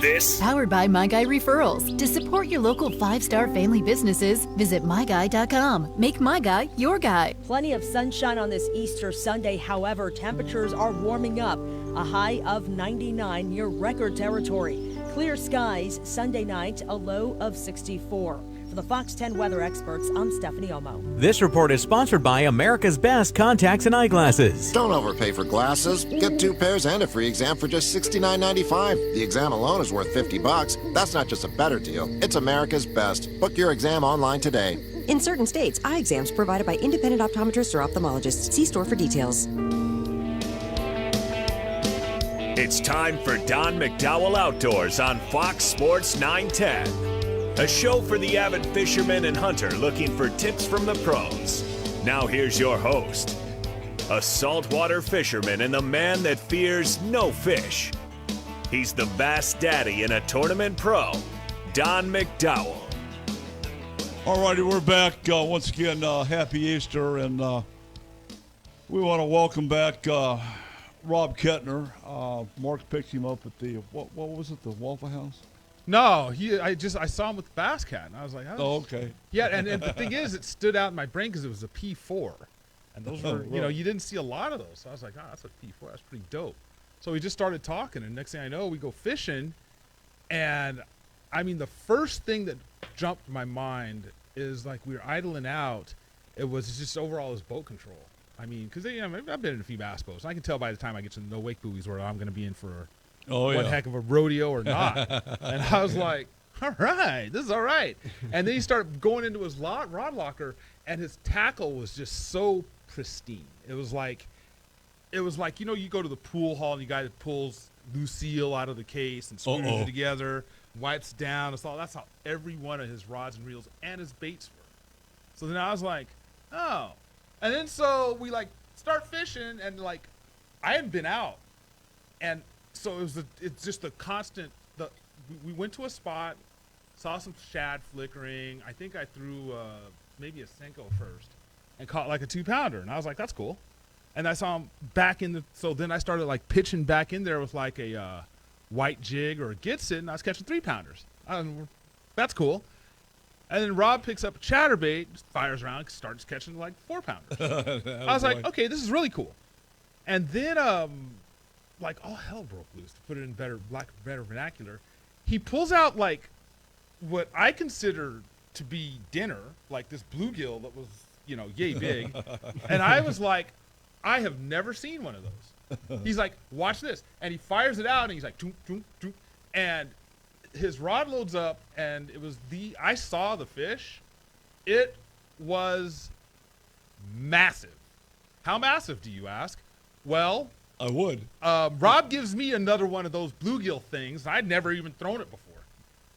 Speaker 13: This
Speaker 26: powered by My Guy Referrals. To support your local 5-star family businesses, visit myguy.com. Make My Guy your guy.
Speaker 27: Plenty of sunshine on this Easter Sunday. However, temperatures are warming up. A high of 99 near record territory. Clear skies Sunday night, a low of 64. For the Fox 10 weather experts, I'm Stephanie Omo.
Speaker 2: This report is sponsored by America's Best Contacts and Eyeglasses.
Speaker 8: Don't overpay for glasses. Get 2 pairs and a free exam for just $69.95. The exam alone is worth $50. That's not just a better deal. It's America's Best. Book your exam online today.
Speaker 9: In certain states, eye exams provided by independent optometrists or ophthalmologists. See store for details.
Speaker 13: It's time for Don McDowell Outdoors on Fox Sports 910. A show for the avid fisherman and hunter looking for tips from the pros. Now here's your host, a saltwater fisherman and the man that fears no fish. He's the bass daddy and a tournament pro, Don McDowell.
Speaker 31: All righty, we're back once again. Happy Easter, and we want to welcome back Rob Kettner. Mark picked him up at the what was it, the Waffle House?
Speaker 33: No, I saw him with the Bass Cat, and I was like,
Speaker 31: oh, okay.
Speaker 33: Yeah, and the thing is, it stood out in my brain because it was a P4, and those were,
Speaker 31: Right.
Speaker 33: you didn't see a lot of those. So I was like, that's a P4, that's pretty dope. So we just started talking, and next thing I know, we go fishing, and I mean, the first thing that jumped my mind is like we were idling out. It was just overall his boat control. I mean, because I've been in a few bass boats, and I can tell by the time I get to the no wake buoys where I'm going to be in for one heck of a rodeo or not. And I was like, all right, this is all right. And then he started going into his rod locker, and his tackle was just so pristine. It was like, you go to the pool hall and you guy pulls Lucille out of the case and screws it together, wipes down. That's how every one of his rods and reels and his baits were. So then I was like, oh. And then so we start fishing, and I hadn't been out. And so it's just the constant, we went to a spot, saw some shad flickering. I think I threw maybe a Senko first and caught like a 2-pounder. And I was like, that's cool. And I saw him back so then I started pitching back in there with like a white jig or a Gitsit, and I was catching 3-pounders. That's cool. And then Rob picks up a chatterbait, just fires around, starts catching 4-pounders. I was like, okay, this is really cool. And then all hell broke loose, to put it in better vernacular. He pulls out what I consider to be dinner, like this bluegill that was, yay big. And I was like, I have never seen one of those. He's like, watch this. And he fires it out, and he's like, doom, doom, doom. And his rod loads up, and I saw the fish. It was massive. How massive, do you ask? Well,
Speaker 31: I would.
Speaker 33: Rob gives me another one of those bluegill things. I'd never even thrown it before.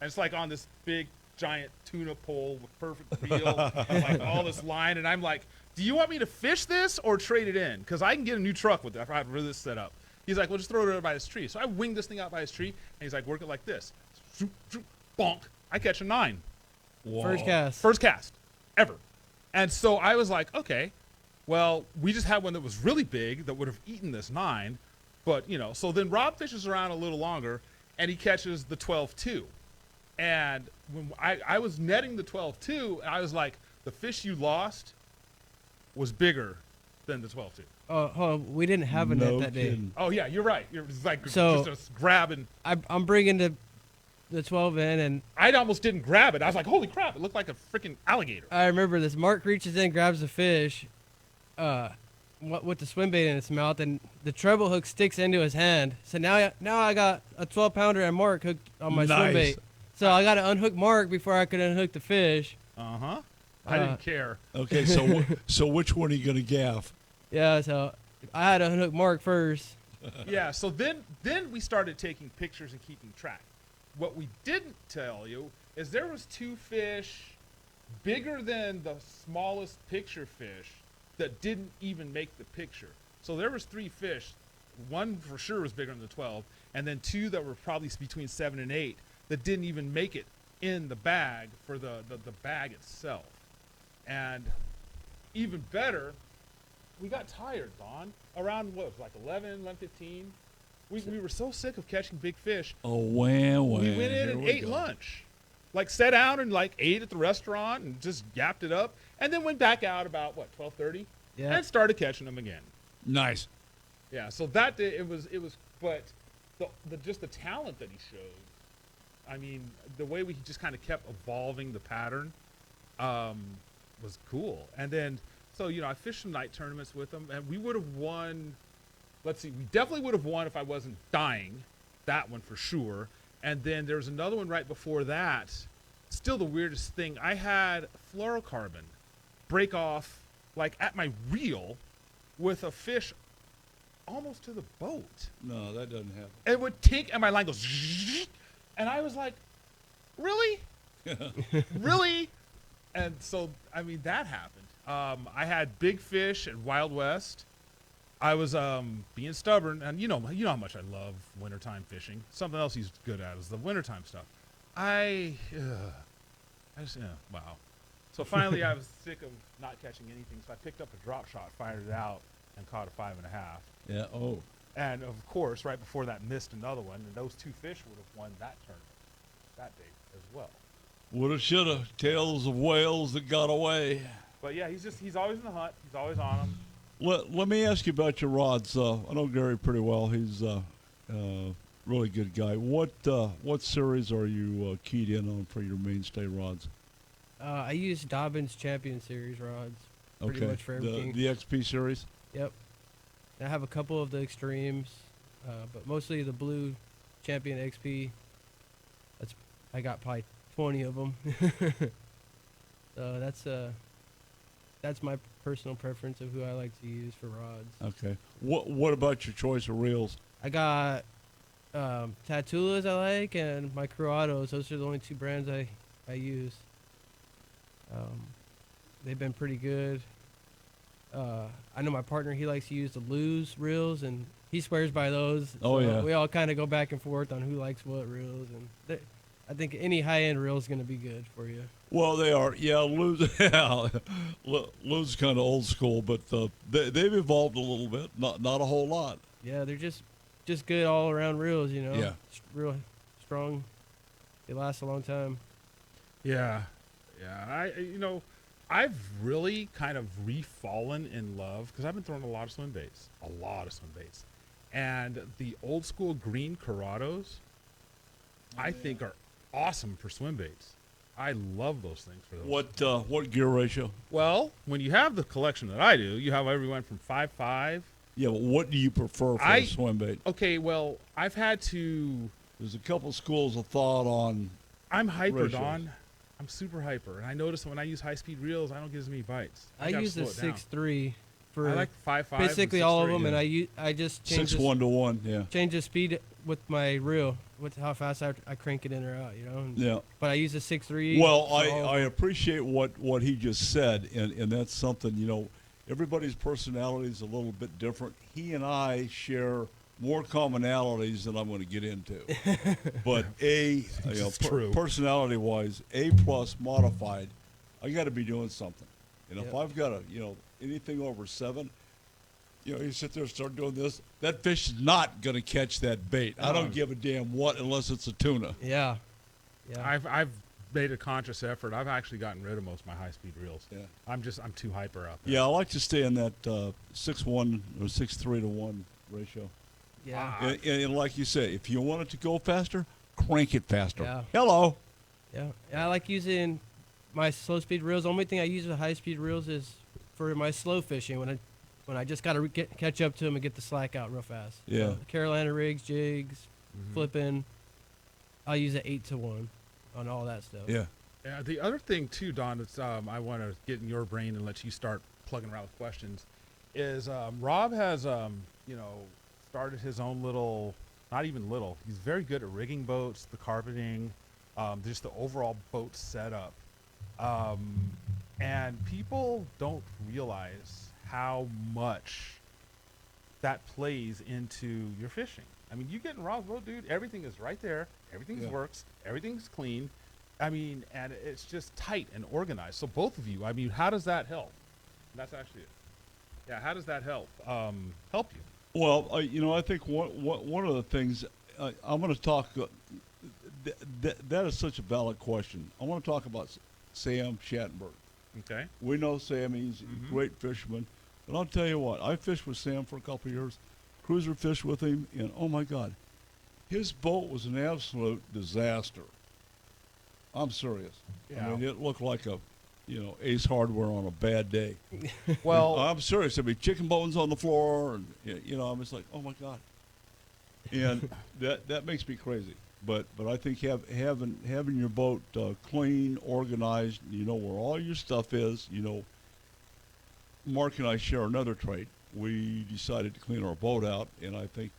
Speaker 33: And it's on this big, giant tuna pole with perfect reel and all this line. And I'm like, do you want me to fish this or trade it in? Because I can get a new truck with that. I have this set up. He's like, well, just throw it out by his tree. So I wing this thing out by his tree, and he's like, work it like this. Zoop, zoop, bonk. I catch a 9.
Speaker 32: Whoa.
Speaker 33: First cast ever. And so I was like, okay, well, we just had one that was really big that would have eaten this 9. But, so then Rob fishes around a little longer, and he catches the 12-2. And when I was netting the 12-2, I was like, the fish you lost was bigger than the 12-2.
Speaker 32: Oh, we didn't have a net that day.
Speaker 33: Oh, yeah, you're right. You're just
Speaker 32: so
Speaker 33: just grabbing.
Speaker 32: I'm bringing the 12 in, and
Speaker 33: I almost didn't grab it. I was like, holy crap, it looked like a freaking alligator.
Speaker 32: I remember this. Mark reaches in, grabs the fish with the swim bait in its mouth, and the treble hook sticks into his hand. So now I got a 12-pounder and Mark hooked on my swim bait. So I got to unhook Mark before I could unhook the fish.
Speaker 33: Uh-huh. I didn't care.
Speaker 31: Okay, so which one are you going to gaff?
Speaker 32: Yeah, so I had to unhook Mark first.
Speaker 33: Yeah, so then we started taking pictures and keeping track. What we didn't tell you is there was 2 fish bigger than the smallest picture fish that didn't even make the picture. So there was 3 fish. One for sure was bigger than the 12, and then 2 that were probably between 7 and 8 that didn't even make it in the bag for the bag itself. And even better, we got tired, Don. Around 11:15. We were so sick of catching big fish.
Speaker 31: Oh, wow.
Speaker 33: We went in and ate lunch. Sat down and ate at the restaurant and just yapped it up, and then went back out about 12:30, and started catching them again.
Speaker 31: Nice.
Speaker 33: Yeah. So that day it was, but the talent that he showed. I mean, the way we just kind of kept evolving the pattern was cool. And then, so, I fished some night tournaments with him, and we would have won. Let's see, we definitely would have won if I wasn't dying. That one for sure. And then there was another one right before that. Still the weirdest thing. I had fluorocarbon break off, like, at my reel with a fish almost to the boat.
Speaker 31: No, that doesn't happen.
Speaker 33: It would tink, and my line goes, zzz, and I was like, really? Really? And so, that happened. I had big fish at Wild West. I was being stubborn, and you know how much I love wintertime fishing. Something else he's good at is the wintertime stuff. I just, wow. So finally, I was sick of not catching anything, so I picked up a drop shot, fired it out, and caught a 5.5.
Speaker 31: Yeah. Oh.
Speaker 33: And of course, right before that, missed another one, and those two fish would have won that tournament that day as well.
Speaker 31: Woulda, shoulda. Tales of whales that got away.
Speaker 33: But yeah, he's always in the hunt. He's always on them.
Speaker 31: Let me ask you about your rods. I know Gary pretty well. He's a really good guy. What series are you keyed in on for your mainstay rods?
Speaker 32: I use Dobbins Champion Series rods pretty much for everything.
Speaker 31: The XP series?
Speaker 32: Yep. I have a couple of the extremes, but mostly the blue Champion XP. I got probably 20 of them. So that's my personal preference of who I like to use for rods.
Speaker 31: Okay. What about your choice of reels?
Speaker 32: I got Tatulas I like, and my Curados. Those are the only two brands I use. They've been pretty good. I know my partner, he likes to use the Luz reels, and he swears by those.
Speaker 31: Oh,
Speaker 32: so
Speaker 31: yeah.
Speaker 32: We all kind of go back and forth on who likes what reels, and I think any high-end reel is going to be good for you.
Speaker 31: Well, they are. Yeah, Luz. Yeah, Luz is kind of old school, but they've evolved a little bit. Not a whole lot.
Speaker 32: Yeah, they're just good all-around reels.
Speaker 31: Yeah.
Speaker 32: Real strong. They last a long time.
Speaker 33: Yeah. I've really kind of re-fallen in love because I've been throwing a lot of swim baits, and the old school green Curados, I think are awesome for swim baits. I love those things for those.
Speaker 31: What gear ratio?
Speaker 33: Well, when you have the collection that I do, you have everyone from 5.5.
Speaker 31: Yeah, but what do you prefer for a swim bait?
Speaker 33: Okay, well, I've had to.
Speaker 31: There's a couple schools of thought on.
Speaker 33: I'm hyper,
Speaker 31: ratios.
Speaker 33: Don. I'm super hyper, and I notice when I use high-speed reels, I don't get as many bites.
Speaker 32: I use the 6.3 for
Speaker 33: I like 5.5.
Speaker 32: basically all of them, and I just change
Speaker 31: 6.1 to 1. Yeah.
Speaker 32: Change the speed with my reel, with how fast I crank it in or out.
Speaker 31: Yeah.
Speaker 32: But I use the 6.3.
Speaker 31: Well, I appreciate what he just said, and that's something, everybody's personality is a little bit different. He and I share more commonalities than I'm going to get into. But personality-wise, A+ modified, I got to be doing something. And if I've got anything over 7, you sit there and start doing this, that fish is not going to catch that bait. I don't give a damn what unless it's a tuna.
Speaker 32: Yeah.
Speaker 33: I've made a conscious effort. I've actually gotten rid of most of my high-speed reels. Yeah. I'm too hyper out there.
Speaker 31: Yeah, I like to stay in that 6.1 or 6.3 to 1 ratio.
Speaker 32: Yeah.
Speaker 31: And like you say, if you want it to go faster, crank it faster.
Speaker 32: Yeah.
Speaker 31: Hello.
Speaker 32: Yeah. And I like using my slow speed reels. The only thing I use with high speed reels is for my slow fishing when I just got to catch up to them and get the slack out real fast.
Speaker 31: Yeah.
Speaker 32: Carolina rigs, jigs, flipping. I'll use an 8 to 1 on all that stuff.
Speaker 31: Yeah.
Speaker 33: Yeah. The other thing too, Don, that's I want to get in your brain and let you start plugging around with questions, is Rob has started his own little, not even little, he's very good at rigging boats, the carpeting, just the overall boat setup. And people don't realize how much that plays into your fishing. I mean, you get in Rob's boat, dude, everything is right there, everything works, everything's clean. I mean, and it's just tight and organized. So both of you, I mean, how does that help? That's actually it. Yeah, how does that help you?
Speaker 31: Well, I think one of the things I'm going to talk. That is such a valid question. I want to talk about Sam Schattenberg.
Speaker 33: Okay.
Speaker 31: We know Sam. He's a great fisherman. But I'll tell you what. I fished with Sam for a couple of years. Cruiser fished with him, and oh my God, his boat was an absolute disaster. I'm serious.
Speaker 33: Yeah.
Speaker 31: I mean, it looked like a Ace Hardware on a bad day.
Speaker 33: Well,
Speaker 31: I'm serious. I mean, chicken bones on the floor, and I'm just like, oh my God. And that makes me crazy. But I think having your boat clean, organized, where all your stuff is. Mark and I share another trait. We decided to clean our boat out, and I think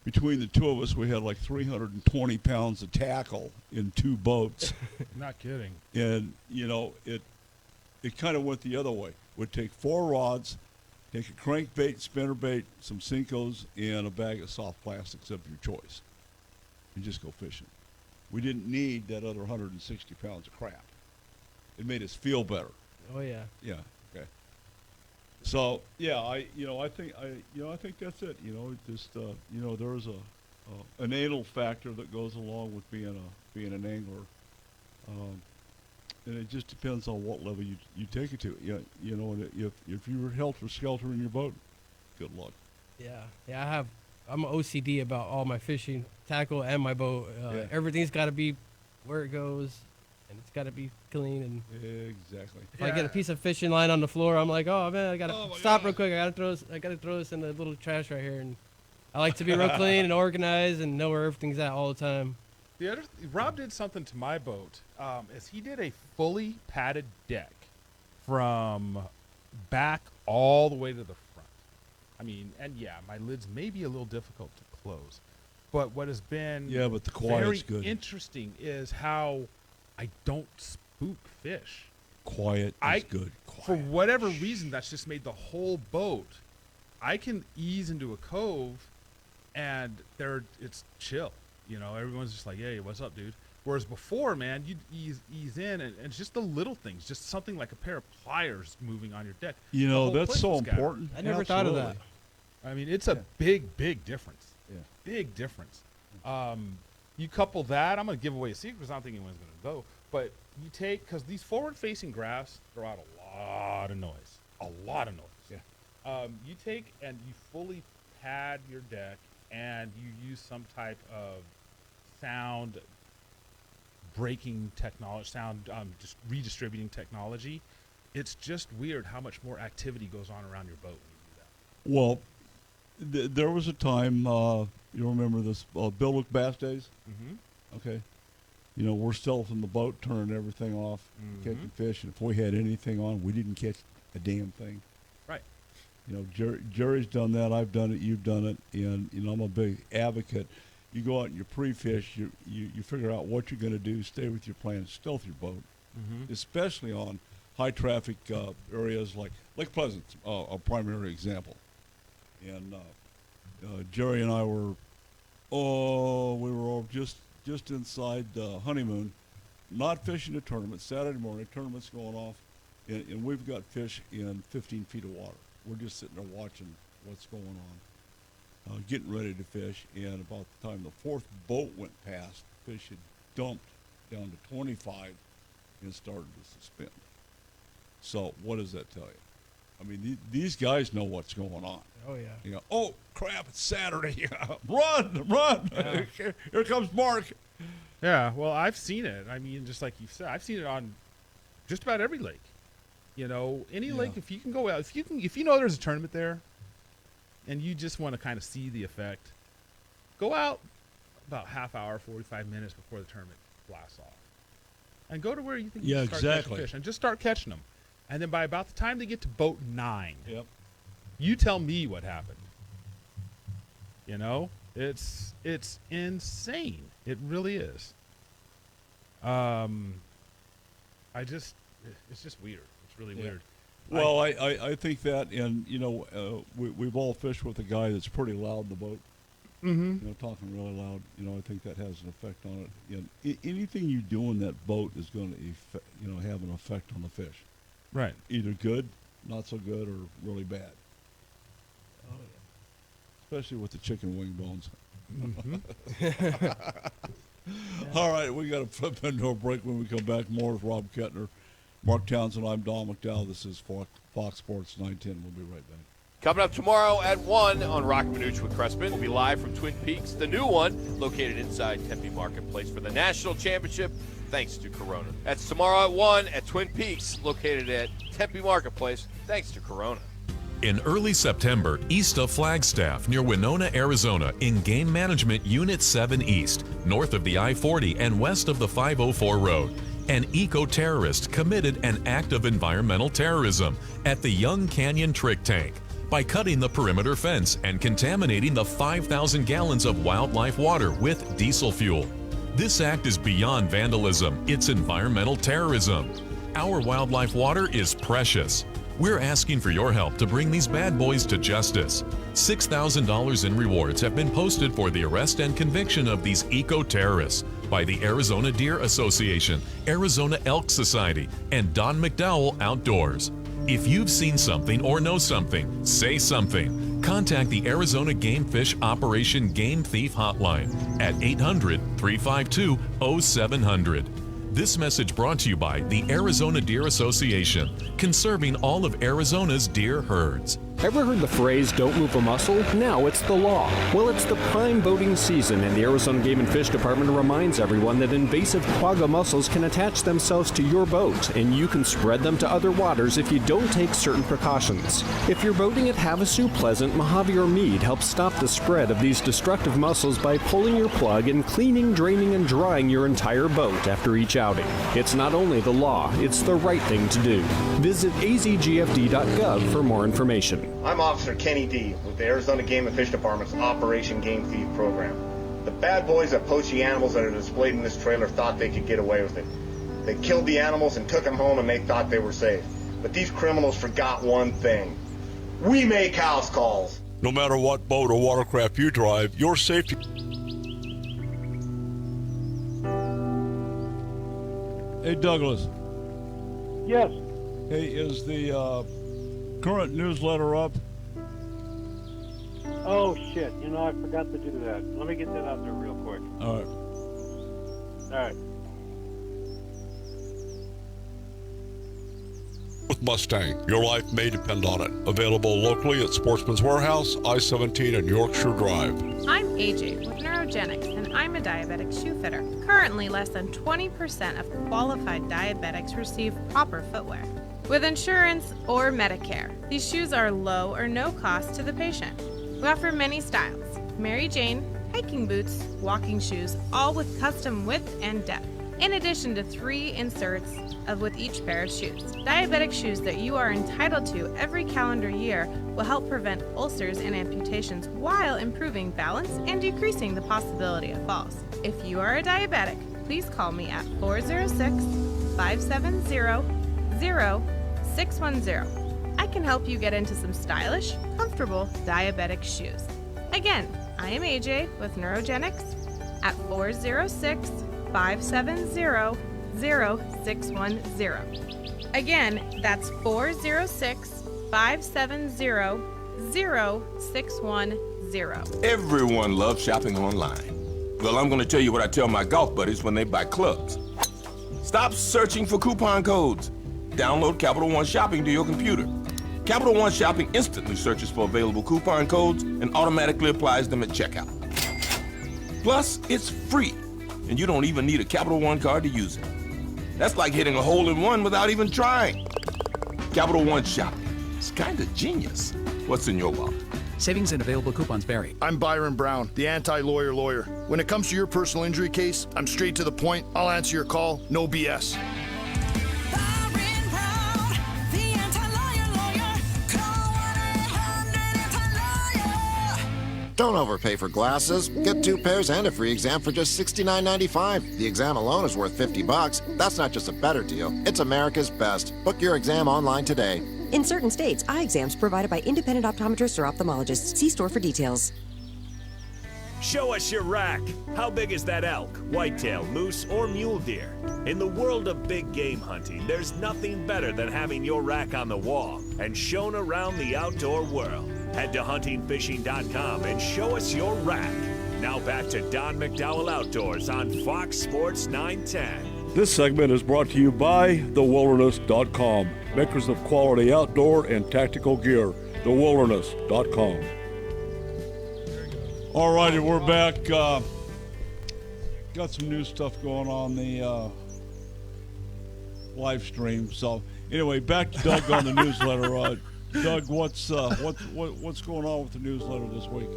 Speaker 31: between the two of us, we had like 320 pounds of tackle in 2 boats.
Speaker 33: Not kidding.
Speaker 31: And, it kind of went the other way. We'd take 4 rods, take a crankbait, spinnerbait, some Cincos, and a bag of soft plastics of your choice, and just go fishing. We didn't need that other 160 pounds of crap. It made us feel better.
Speaker 32: Oh, yeah.
Speaker 31: Yeah. Okay. So yeah, I think that's it. There is an anal factor that goes along with being an angler, and it just depends on what level you take it to. And if you're helter skelter in your boat, good luck.
Speaker 32: Yeah. I'm OCD about all my fishing tackle and my boat. Everything's got to be where it goes, and it's got to be clean. And
Speaker 31: exactly.
Speaker 32: If I get a piece of fishing line on the floor, I'm like, oh man, I gotta stop real quick. I gotta throw this in the little trash right here. And I like to be real clean and organized and know where everything's at all the time.
Speaker 33: Rob did something to my boat. Is he did a fully padded deck from back all the way to the front. I mean, and yeah, my lids may be a little difficult to close, but what has been
Speaker 31: but the quiet's
Speaker 33: very
Speaker 31: good.
Speaker 33: Interesting is how I don't spook fish.
Speaker 31: Quiet is good.
Speaker 33: For whatever reason, that's just made the whole boat. I can ease into a cove, and it's chill. Everyone's just like, "Hey, what's up, dude?" Whereas before, man, you'd ease in, and it's just the little things, just something like a pair of pliers moving on your deck.
Speaker 31: That's so important.
Speaker 32: I never thought of that.
Speaker 33: I mean, it's a big difference.
Speaker 31: Yeah.
Speaker 33: Big difference. You couple that, I'm going to give away a secret because I don't think anyone's going to go. But you take, because these forward-facing graphs throw out a lot of noise. Yeah. You take and you fully pad your deck, and you use some type of sound breaking technology, just redistributing technology. It's just weird how much more activity goes on around your boat when you do that.
Speaker 31: Well, there was a time, you remember this, Bill Bass days?
Speaker 33: Mm-hmm.
Speaker 31: Okay. We're still from the boat, turning everything off, catching fish, and if we had anything on, we didn't catch a damn thing.
Speaker 33: Right.
Speaker 31: Jerry's done that, I've done it, you've done it, and, I'm a big advocate. You go out and you pre-fish, you figure out what you're going to do, stay with your plan, stealth your boat, especially on high-traffic areas like Lake Pleasant's a primary example. And Jerry and I were, we were all just inside Honeymoon, not fishing a tournament. Saturday morning, tournament's going off, and we've got fish in 15 feet of water. We're just sitting there watching what's going on, getting ready to fish. And about the time the 4th boat went past, fish had dumped down to 25 and started to suspend. So what does that tell you? I mean, these guys know what's going on.
Speaker 32: Oh, yeah.
Speaker 31: Oh, crap, it's Saturday. Run. Yeah. Here comes Mark.
Speaker 33: Yeah, well, I've seen it. I mean, just like you said, I've seen it on just about every lake. Any lake, if you can go out, if you know there's a tournament there and you just want to kind of see the effect, go out about half hour, 45 minutes before the tournament blasts off. And go to where you think you can start catching fish and just start catching them. And then by about the time they get to boat 9, you tell me what happened. It's insane. It really is. It's just weird. It's really weird.
Speaker 31: Well, I think that, and we've all fished with a guy that's pretty loud in the boat.
Speaker 33: Mm-hmm.
Speaker 31: Talking really loud. I think that has an effect on it. And anything you do in that boat is going to have an effect on the fish.
Speaker 33: Right.
Speaker 31: Either good, not so good, or really bad.
Speaker 32: Oh, yeah.
Speaker 31: Especially with the chicken wing bones.
Speaker 33: Mm-hmm.
Speaker 31: All right, we got to flip into a break. When we come back, more with Rob Kettner, Mark Townsend. I'm Don McDowell. This is Fox Sports 910. We'll be right back.
Speaker 3: Coming up tomorrow at 1 on Rock Manucci with Crespin. We'll be live from Twin Peaks, the new one, located inside Tempe Marketplace for the National Championship thanks to Corona. That's tomorrow at 1 at Twin Peaks, located at Tempe Marketplace, thanks to Corona.
Speaker 4: In early September, east of Flagstaff, near Winona, Arizona, in Game Management Unit 7 East, north of the I-40 and west of the 504 road, an eco-terrorist committed an act of environmental terrorism at the Young Canyon Trick Tank by cutting the perimeter fence and contaminating the 5,000 gallons of wildlife water with diesel fuel. This act is beyond vandalism, it's environmental terrorism. Our wildlife water is precious. We're asking for your help to bring these bad boys to justice. $6,000 in rewards have been posted for the arrest and conviction of these eco-terrorists by the Arizona Deer Association, Arizona Elk Society, and Don McDowell Outdoors. If you've seen something or know something, say something. Contact the Arizona Game Fish Operation Game Thief Hotline at 800-352-0700. This message brought to you by the Arizona Deer Association, conserving all of Arizona's deer herds.
Speaker 5: Ever heard the phrase, don't move a muscle? Now it's the law. Well, it's the prime boating season, and the Arizona Game and Fish Department reminds everyone that invasive quagga mussels can attach themselves to your boat, and you can spread them to other waters if you don't take certain precautions. If you're boating at Havasu, Pleasant, Mojave, or Meade, help stop the spread of these destructive mussels by pulling your plug and cleaning, draining, and drying your entire boat after each outing. It's not only the law, it's the right thing to do. Visit azgfd.gov for more information.
Speaker 6: I'm Officer Kenny D. with the Arizona Game and Fish Department's Operation Game Thief program. The bad boys that poach the animals that are displayed in this trailer thought they could get away with it. They killed the animals and took them home, and they thought they were safe. But these criminals forgot one thing. We make house calls.
Speaker 10: No matter what boat or watercraft you drive, your safety...
Speaker 31: Hey, Douglas.
Speaker 7: Yes.
Speaker 31: Hey, is the current newsletter up?
Speaker 7: Oh, shit. You know, I forgot to do that. Let me get that out there real quick.
Speaker 31: All right.
Speaker 7: All right.
Speaker 10: With Mustang, your life may depend on it. Available locally at Sportsman's Warehouse, I-17 and Yorkshire Drive.
Speaker 14: I'm AJ with Neurogenics, and I'm a diabetic shoe fitter. Currently, less than 20% of qualified diabetics receive proper footwear. With insurance or Medicare, these shoes are low or no cost to the patient. We offer many styles: Mary Jane, hiking boots, walking shoes, all with custom width and depth, in addition to 3 inserts with each pair of shoes. Diabetic shoes that you are entitled to every calendar year will help prevent ulcers and amputations while improving balance and decreasing the possibility of falls. If you are a diabetic, please call me at 406-570-0610. I can help you get into some stylish, comfortable diabetic shoes. Again, I am AJ with Neurogenics at 406-570-0610. Again, that's 406-570-0610.
Speaker 15: Everyone loves shopping online. Well, I'm going to tell you what I tell my golf buddies when they buy clubs. Stop searching for coupon codes. Download Capital One Shopping to your computer. Capital One Shopping instantly searches for available coupon codes and automatically applies them at checkout. Plus, it's free, and you don't even need a Capital One card to use it. That's like hitting a hole-in-one without even trying. Capital One Shopping. It's kind of genius. What's in your wallet?
Speaker 19: Savings and available coupons vary.
Speaker 17: I'm Byron Brown, the anti-lawyer lawyer. When it comes to your personal injury case, I'm straight to the point. I'll answer your call, no BS.
Speaker 8: Don't overpay for glasses. Get 2 pairs and a free exam for just $69.95. The exam alone is worth $50. That's not just a better deal, it's America's best. Book your exam online today.
Speaker 9: In certain states, eye exams provided by independent optometrists or ophthalmologists. See store for details.
Speaker 13: Show us your rack. How big is that elk, whitetail, moose, or mule deer? In the world of big game hunting, there's nothing better than having your rack on the wall and shown around the outdoor world. Head to huntingfishing.com and show us your rack. Now back to Don McDowell Outdoors on Fox Sports 910.
Speaker 10: This segment is brought to you by TheWilderness.com, makers of quality outdoor and tactical gear. TheWilderness.com. All righty, we're back. Got some new stuff going on. The
Speaker 31: live stream. So anyway, back to Doug on the newsletter. Doug, what's going on with the newsletter this week?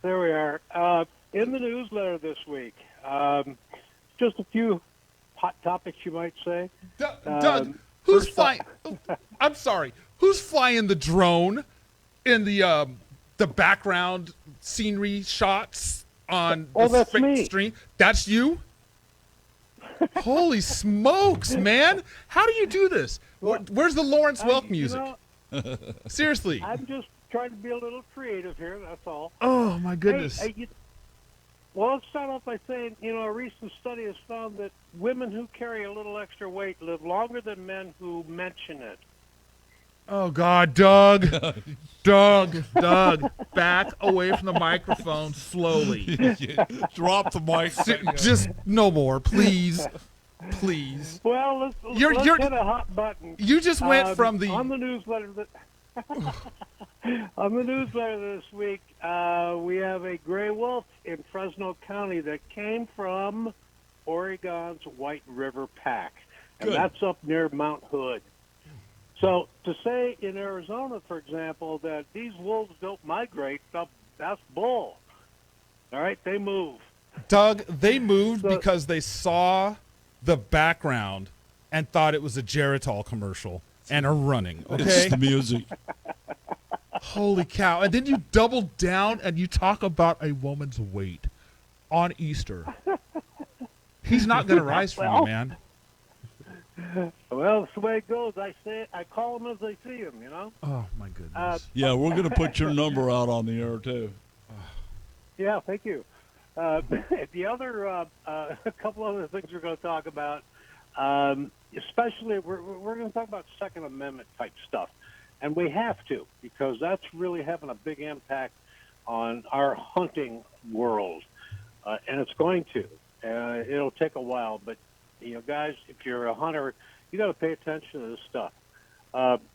Speaker 7: There we are. In the newsletter this week, just a few hot topics, you might say.
Speaker 33: Doug, who's flying? I'm sorry. Who's flying the drone in the background scenery shots on
Speaker 7: that's
Speaker 33: the
Speaker 7: me.
Speaker 33: stream? That's you? Holy smokes, man! How do you do this? Where's the Lawrence Welk music? Seriously.
Speaker 7: I'm just trying to be a little creative here, that's all.
Speaker 33: Oh, my goodness.
Speaker 7: Well, let's start off by saying, a recent study has found that women who carry a little extra weight live longer than men who mention it.
Speaker 33: Oh, God, Doug. Doug, back away from the microphone slowly.
Speaker 31: Drop the mic.
Speaker 33: Just no more, please. Please.
Speaker 7: Well, let's hit a hot button.
Speaker 33: You just went from the...
Speaker 7: On the newsletter on the newsletter this week, we have a gray wolf in Fresno County that came from Oregon's White River Pack, and that's up near Mount Hood. So to say in Arizona, for example, that these wolves don't migrate, that's bull. All right, they move.
Speaker 33: Doug, they moved because they saw the background and thought it was a Geritol commercial and are running. Okay,
Speaker 31: it's the music.
Speaker 33: Holy cow! And then you double down and you talk about a woman's weight on Easter. He's not going to rise for you, man.
Speaker 7: Well, that's the way it goes. I say it. I call them as I see them.
Speaker 33: Oh my goodness.
Speaker 31: Yeah, we're going to put your number out on the air too.
Speaker 7: Yeah, thank you. The other, a couple other things we're going to talk about, especially we're going to talk about Second Amendment type stuff, and we have to because that's really having a big impact on our hunting world, and it's going to. It'll take a while, but guys, if you're a hunter, you got to pay attention to this stuff.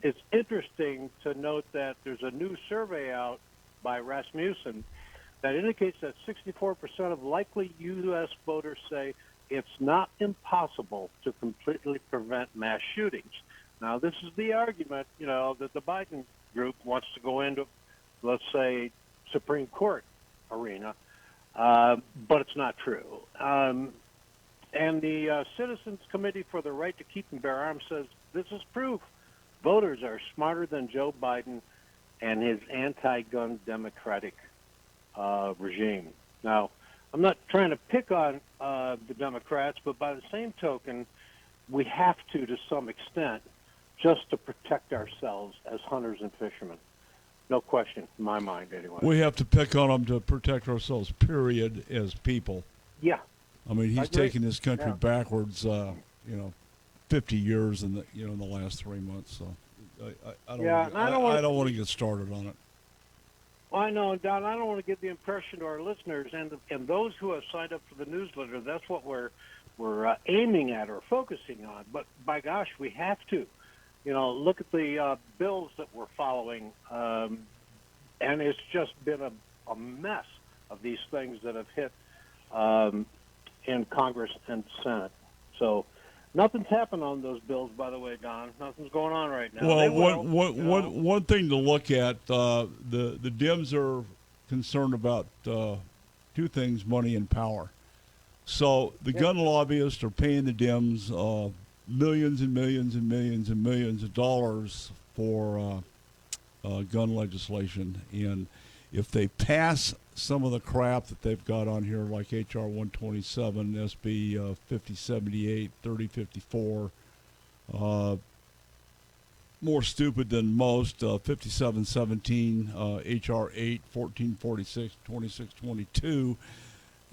Speaker 7: It's interesting to note that there's a new survey out by Rasmussen that indicates that 64% of likely U.S. voters say it's not impossible to completely prevent mass shootings. Now, this is the argument, that the Biden group wants to go into, let's say, Supreme Court arena, but it's not true. And the Citizens Committee for the Right to Keep and Bear Arms says this is proof. Voters are smarter than Joe Biden and his anti-gun Democratic regime. Now, I'm not trying to pick on the Democrats, but by the same token, we have to some extent, just to protect ourselves as hunters and fishermen. No question, in my mind, anyway.
Speaker 31: We have to pick on them to protect ourselves, period, as people.
Speaker 7: Yeah.
Speaker 31: I mean, he's taken this country backwards, 50 years in the last 3 months. So I don't want to get started on it.
Speaker 7: Well, I know, Don. I don't want to give the impression to our listeners and those who have signed up for the newsletter. That's what we're aiming at or focusing on. But by gosh, we have to. Look at the bills that we're following, and it's just been a mess of these things that have hit in Congress and Senate. So nothing's happened on those bills, by the way, Don. Nothing's going on right now.
Speaker 31: Well, one thing to look at, the Dems are concerned about two things, money and power. So the gun lobbyists are paying the Dems millions and millions and millions and millions of dollars for gun legislation. And if they pass some of the crap that they've got on here, like H.R. 127, SB 5078, 3054, more stupid than most, 5717, H.R. 8, 1446, 2622,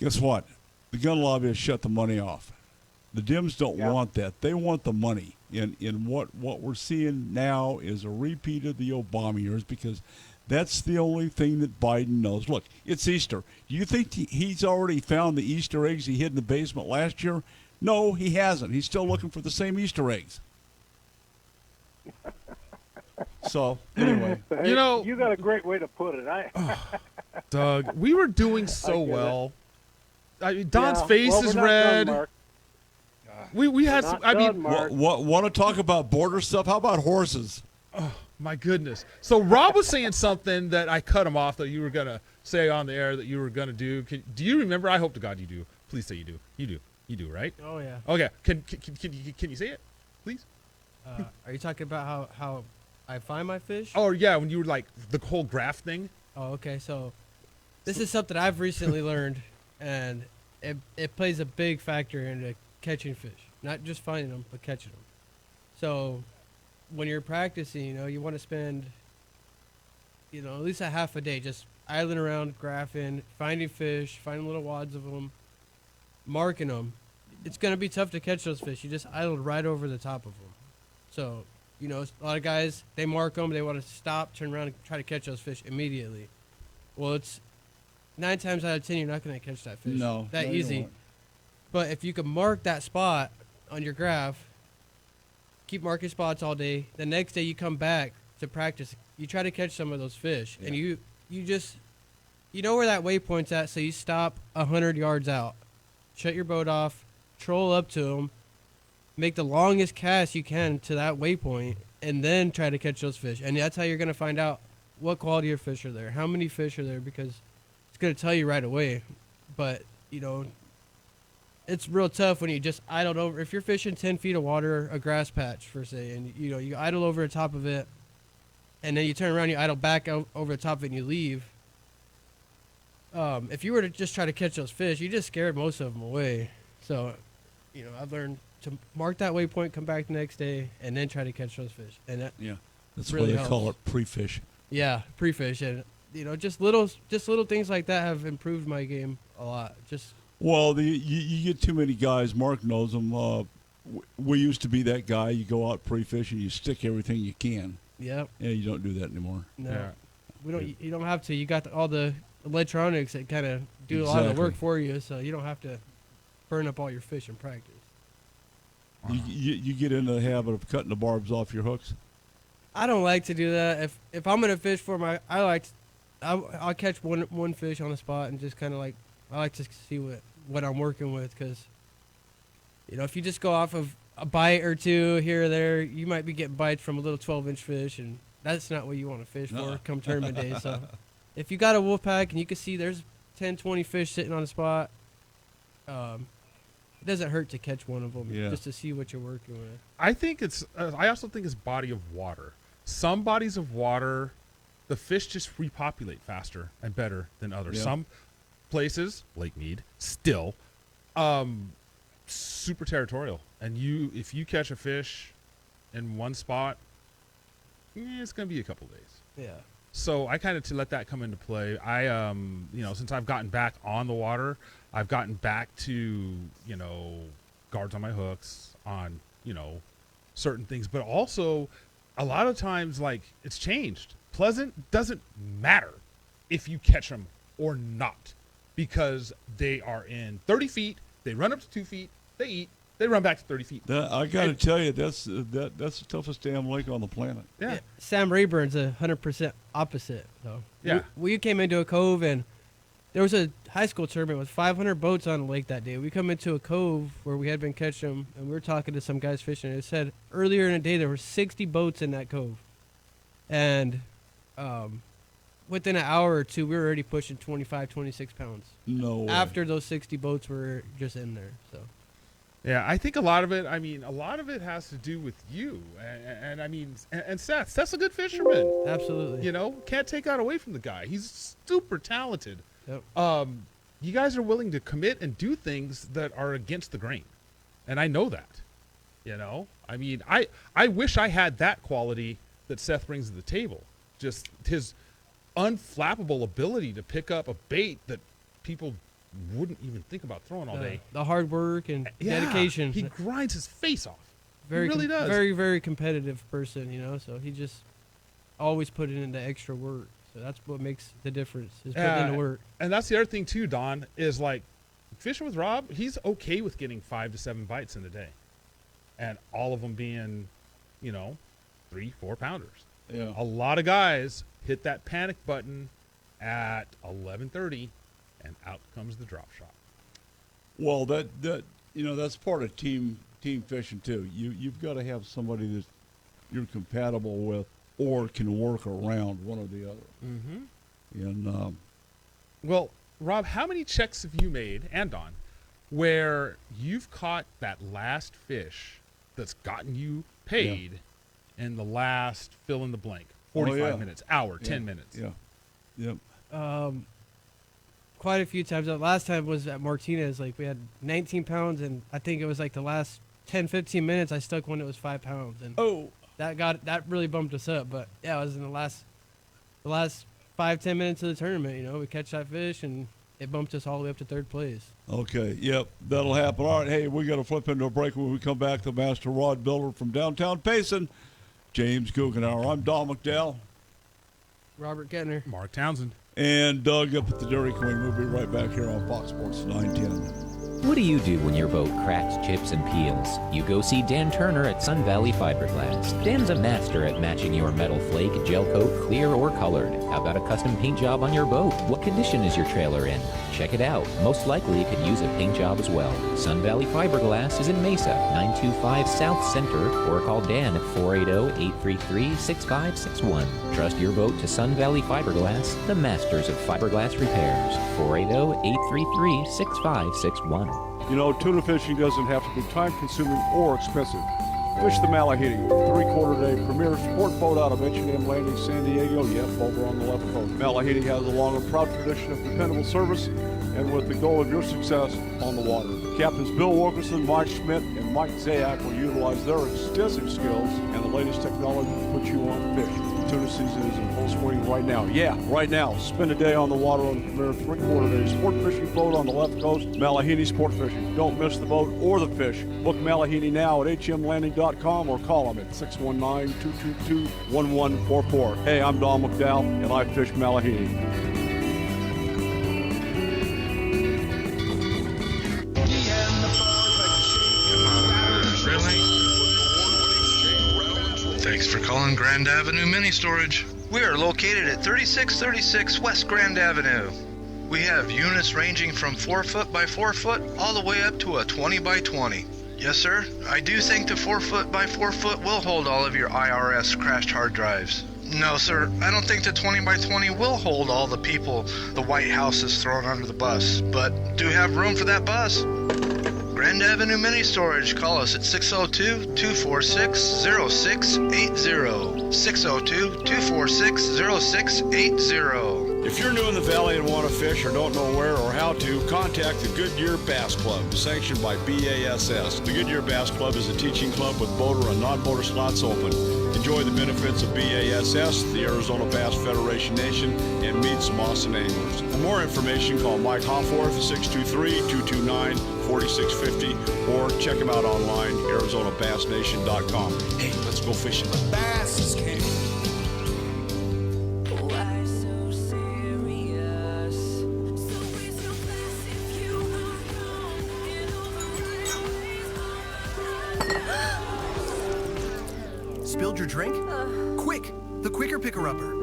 Speaker 31: guess what? The gun lobbyists shut the money off. The Dems don't want that. They want the money. And what we're seeing now is a repeat of the Obama years, because that's the only thing that Biden knows. Look, it's Easter. Do you think he's already found the Easter eggs he hid in the basement last year? No, he hasn't. He's still looking for the same Easter eggs. So, anyway.
Speaker 7: You got a great way to put it.
Speaker 33: Doug, we were doing so well Don's face is red. We had some. I mean,
Speaker 31: want to talk about border stuff? How about horses?
Speaker 33: Oh my goodness! So Rob was saying something that I cut him off that you were gonna say on the air that you were gonna do. Do you remember? I hope to God you do. Please say you do. You do, right?
Speaker 32: Oh yeah.
Speaker 33: Okay. Can you say it, please?
Speaker 32: Are you talking about how I find my fish?
Speaker 33: Oh yeah, when you were like the whole graph thing.
Speaker 32: Oh okay. So this is something I've recently learned, and it plays a big factor into catching fish. Not just finding them, but catching them. So when you're practicing, you want to spend, at least a half a day just idling around, graphing, finding fish, finding little wads of them, marking them. It's going to be tough to catch those fish. You just idled right over the top of them. So, a lot of guys, they mark them, they want to stop, turn around, and try to catch those fish immediately. Well, it's 9 times out of 10, you're not going to catch that fish that easy. But if you can mark that spot on your graph, keep marking spots all day, the next day you come back to practice, you try to catch some of those fish, and you just, where that waypoint's at, so you stop 100 yards out, shut your boat off, troll up to them, make the longest cast you can to that waypoint, and then try to catch those fish. And that's how you're going to find out what quality of fish are there, how many fish are there, because it's going to tell you right away. But, it's real tough when you just idled over. If you're fishing 10 feet of water, a grass patch, per se, and, you idle over the top of it, and then you turn around, you idle back over the top of it, and you leave. If you were to just try to catch those fish, you just scared most of them away. So, I've learned to mark that waypoint, come back the next day, and then try to catch those fish. And
Speaker 31: that's
Speaker 32: really
Speaker 31: why they call it pre-fish.
Speaker 32: Yeah, pre-fish, and just little things like that have improved my game a lot.
Speaker 31: Well, you get too many guys. Mark knows them. We used to be that guy. You go out pre-fish and you stick everything you can.
Speaker 32: Yep.
Speaker 31: Yeah, you don't do that anymore.
Speaker 32: No, we don't. You don't have to. You got all the electronics that kind of do a lot of the work for you, so you don't have to burn up all your fish in practice.
Speaker 31: You get into the habit of cutting the barbs off your hooks?
Speaker 32: I don't like to do that. If I'm gonna fish for I'll catch one fish on the spot and just kind of I like to see what I'm working with, because if you just go off of a bite or two here or there, you might be getting bites from a little 12-inch fish, and that's not what you want to fish for come tournament day. So if you got a wolf pack and you can see there's 10, 20 fish sitting on a spot, it doesn't hurt to catch one of them just to see what you're working with.
Speaker 33: I think I also think it's body of water. Some bodies of water, the fish just repopulate faster and better than others.
Speaker 31: Yeah.
Speaker 33: Some places, Lake Mead, still super territorial, and if you catch a fish in one spot, it's gonna be a couple days.
Speaker 32: Yeah.
Speaker 33: So I kind of let that come into play. I since I've gotten back on the water, I've gotten back to guards on my hooks, on certain things, but also a lot of times it's changed. Pleasant doesn't matter if you catch them or not, because they are in 30 feet, they run up to 2 feet, they eat, they run back to 30 feet.
Speaker 31: I got to tell you, that's the toughest damn lake on the planet.
Speaker 32: Yeah. Sam Rayburn's 100% opposite, though.
Speaker 33: Yeah.
Speaker 32: We came into a cove, and there was a high school tournament with 500 boats on the lake that day. We come into a cove where we had been catching them, and we were talking to some guys fishing, and it said earlier in the day there were 60 boats in that cove. And within an hour or two, we were already pushing 25, 26 pounds.
Speaker 31: No way.
Speaker 32: After those 60 boats were just in there. So.
Speaker 33: Yeah, I think a lot of it has to do with you. And Seth's a good fisherman.
Speaker 32: Absolutely.
Speaker 33: Can't take that away from the guy. He's super talented.
Speaker 32: Yep.
Speaker 33: You guys are willing to commit and do things that are against the grain. And I know that. I wish I had that quality that Seth brings to the table. Just his unflappable ability to pick up a bait that people wouldn't even think about throwing all day.
Speaker 32: The hard work and dedication.
Speaker 33: He grinds his face off.
Speaker 32: Very
Speaker 33: he really does.
Speaker 32: Very, very competitive person, so he just always put in the extra work. So that's what makes the difference, is putting in the work. And
Speaker 33: that's the other thing too, Don, is fishing with Rob, he's okay with getting 5 to 7 bites in a day. And all of them being, 3-4 pounders.
Speaker 31: Yeah.
Speaker 33: A lot of guys hit that panic button at 11:30, and out comes the drop shot.
Speaker 31: Well, that's part of team fishing too. You've got to have somebody that you're compatible with or can work around, one or the other.
Speaker 33: Mm-hmm.
Speaker 31: And
Speaker 33: well, Rob, how many checks have you made, and Don, where you've caught that last fish that's gotten you paid in the last fill in the blank, 45 minutes, hour, 10 minutes?
Speaker 31: Yeah.
Speaker 32: Quite a few times. The last time was at Martinez. Like, we had 19 pounds, and I think it was like the last 10, 15 minutes I stuck one that was 5 pounds. And that really bumped us up. But yeah, it was in the last 5-10 minutes of the tournament. We catch that fish, and it bumped us all the way up to third place.
Speaker 31: Okay, yep, that'll happen. All right, hey, we got to flip into a break. When we come back, the master rod builder from downtown Payson, James Guggenauer. I'm Don McDowell.
Speaker 32: Robert Kettner.
Speaker 33: Mark Townsend.
Speaker 31: And Doug up at the Dairy Queen. We'll be right back here on Fox Sports 910.
Speaker 1: What do you do when your boat cracks, chips, and peels? You go see Dan Turner at Sun Valley Fiberglass. Dan's a master at matching your metal flake, gel coat, clear, or colored. How about a custom paint job on your boat? What condition is your trailer in? Check it out. Most likely it could use a paint job as well. Sun Valley Fiberglass is in Mesa, 925 South Center, or call Dan at 480-833-6561. Trust your boat to Sun Valley Fiberglass, the masters of fiberglass repairs. 480-833-6561.
Speaker 10: Tuna fishing doesn't have to be time-consuming or expensive. Fish the Malahiti, 3/4-day premier sport boat out of H&M Landing, San Diego. Yep, over on the left coast. Malahiti has a long and proud tradition of dependable service, and with the goal of your success on the water. Captains Bill Wilkerson, Mike Schmidt, and Mike Zayak will utilize their extensive skills and the latest technology to put you on fish. Tuna season is in full swing right now. Yeah, right now. Spend a day on the water on the premier 3/4-day sport fishing boat on the left coast, Malahini Sport Fishing. Don't miss the boat or the fish. Book Malahini now at hmlanding.com or call them at 619-222-1144. Hey, I'm Don McDowell, and I fish Malahini.
Speaker 11: Thanks for calling Grand Avenue Mini Storage. We are located at 3636 West Grand Avenue. We have units ranging from 4 foot by 4 foot all the way up to a 20 by 20. Yes, sir. I do think the 4 foot by 4 foot will hold all of your IRS crashed hard drives. No, sir. I don't think the 20 by 20 will hold all the people the White House has thrown under the bus, but do have room for that bus. Grand Avenue Mini Storage. Call us at 602-246-0680. 602-246-0680.
Speaker 10: If you're new in the valley and want to fish or don't know where or how to, contact the Goodyear Bass Club, sanctioned by BASS. The Goodyear Bass Club is a teaching club with boater and non-boater slots open. Enjoy the benefits of BASS, the Arizona Bass Federation Nation, and meet some awesome anglers. For more information, call Mike Hofforth, 623-229-4650, or check him out online, ArizonaBassNation.com. Hey, let's go fishing. The bass is king.
Speaker 12: Spilled your drink? Quick! The Quicker Picker-Upper.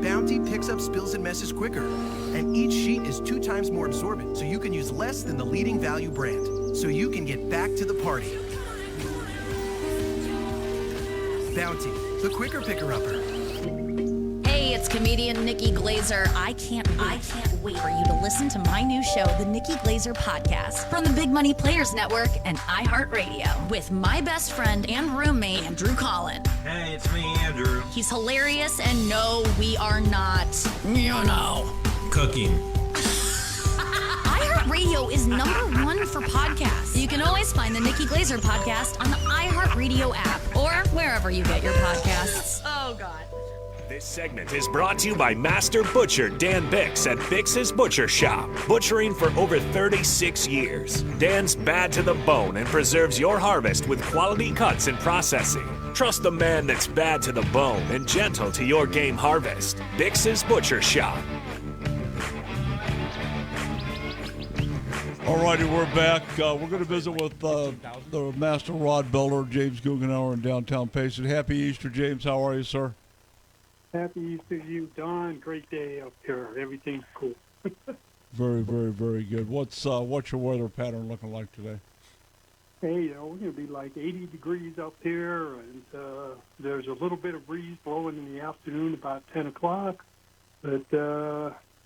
Speaker 12: Bounty picks up spills and messes quicker. And each sheet is 2 times more absorbent, so you can use less than the leading value brand. So you can get back to the party. Bounty, the Quicker Picker-Upper.
Speaker 16: Hey, it's comedian Nikki Glazer. I can't wait for you to listen to my new show, The Nikki Glazer Podcast, from the Big Money Players Network and iHeartRadio, with my best friend and roommate, Andrew Collin.
Speaker 18: Hey, it's me, Andrew.
Speaker 16: He's hilarious, and no, we are not.
Speaker 18: You know. Cooking.
Speaker 16: iHeartRadio is #1 for podcasts. You can always find the Nikki Glazer Podcast on the iHeartRadio app or wherever you get your podcasts. Oh, God.
Speaker 13: This segment is brought to you by Master Butcher Dan Bix at Bix's Butcher Shop, butchering for over 36 years. Dan's bad to the bone and preserves your harvest with quality cuts and processing. Trust the man that's bad to the bone and gentle to your game harvest. Bix's Butcher Shop.
Speaker 31: All righty, we're back. We're going to visit with the master rod builder, James Guggenauer, in downtown Payson. Happy Easter, James. How are you, sir?
Speaker 7: Happy Easter to you, Don. Great day up here. Everything's cool.
Speaker 31: Very, very, very good. What's your weather pattern looking like today?
Speaker 2: Hey, we're going to be like 80 degrees up here, and there's a little bit of breeze blowing in the afternoon about 10 o'clock, but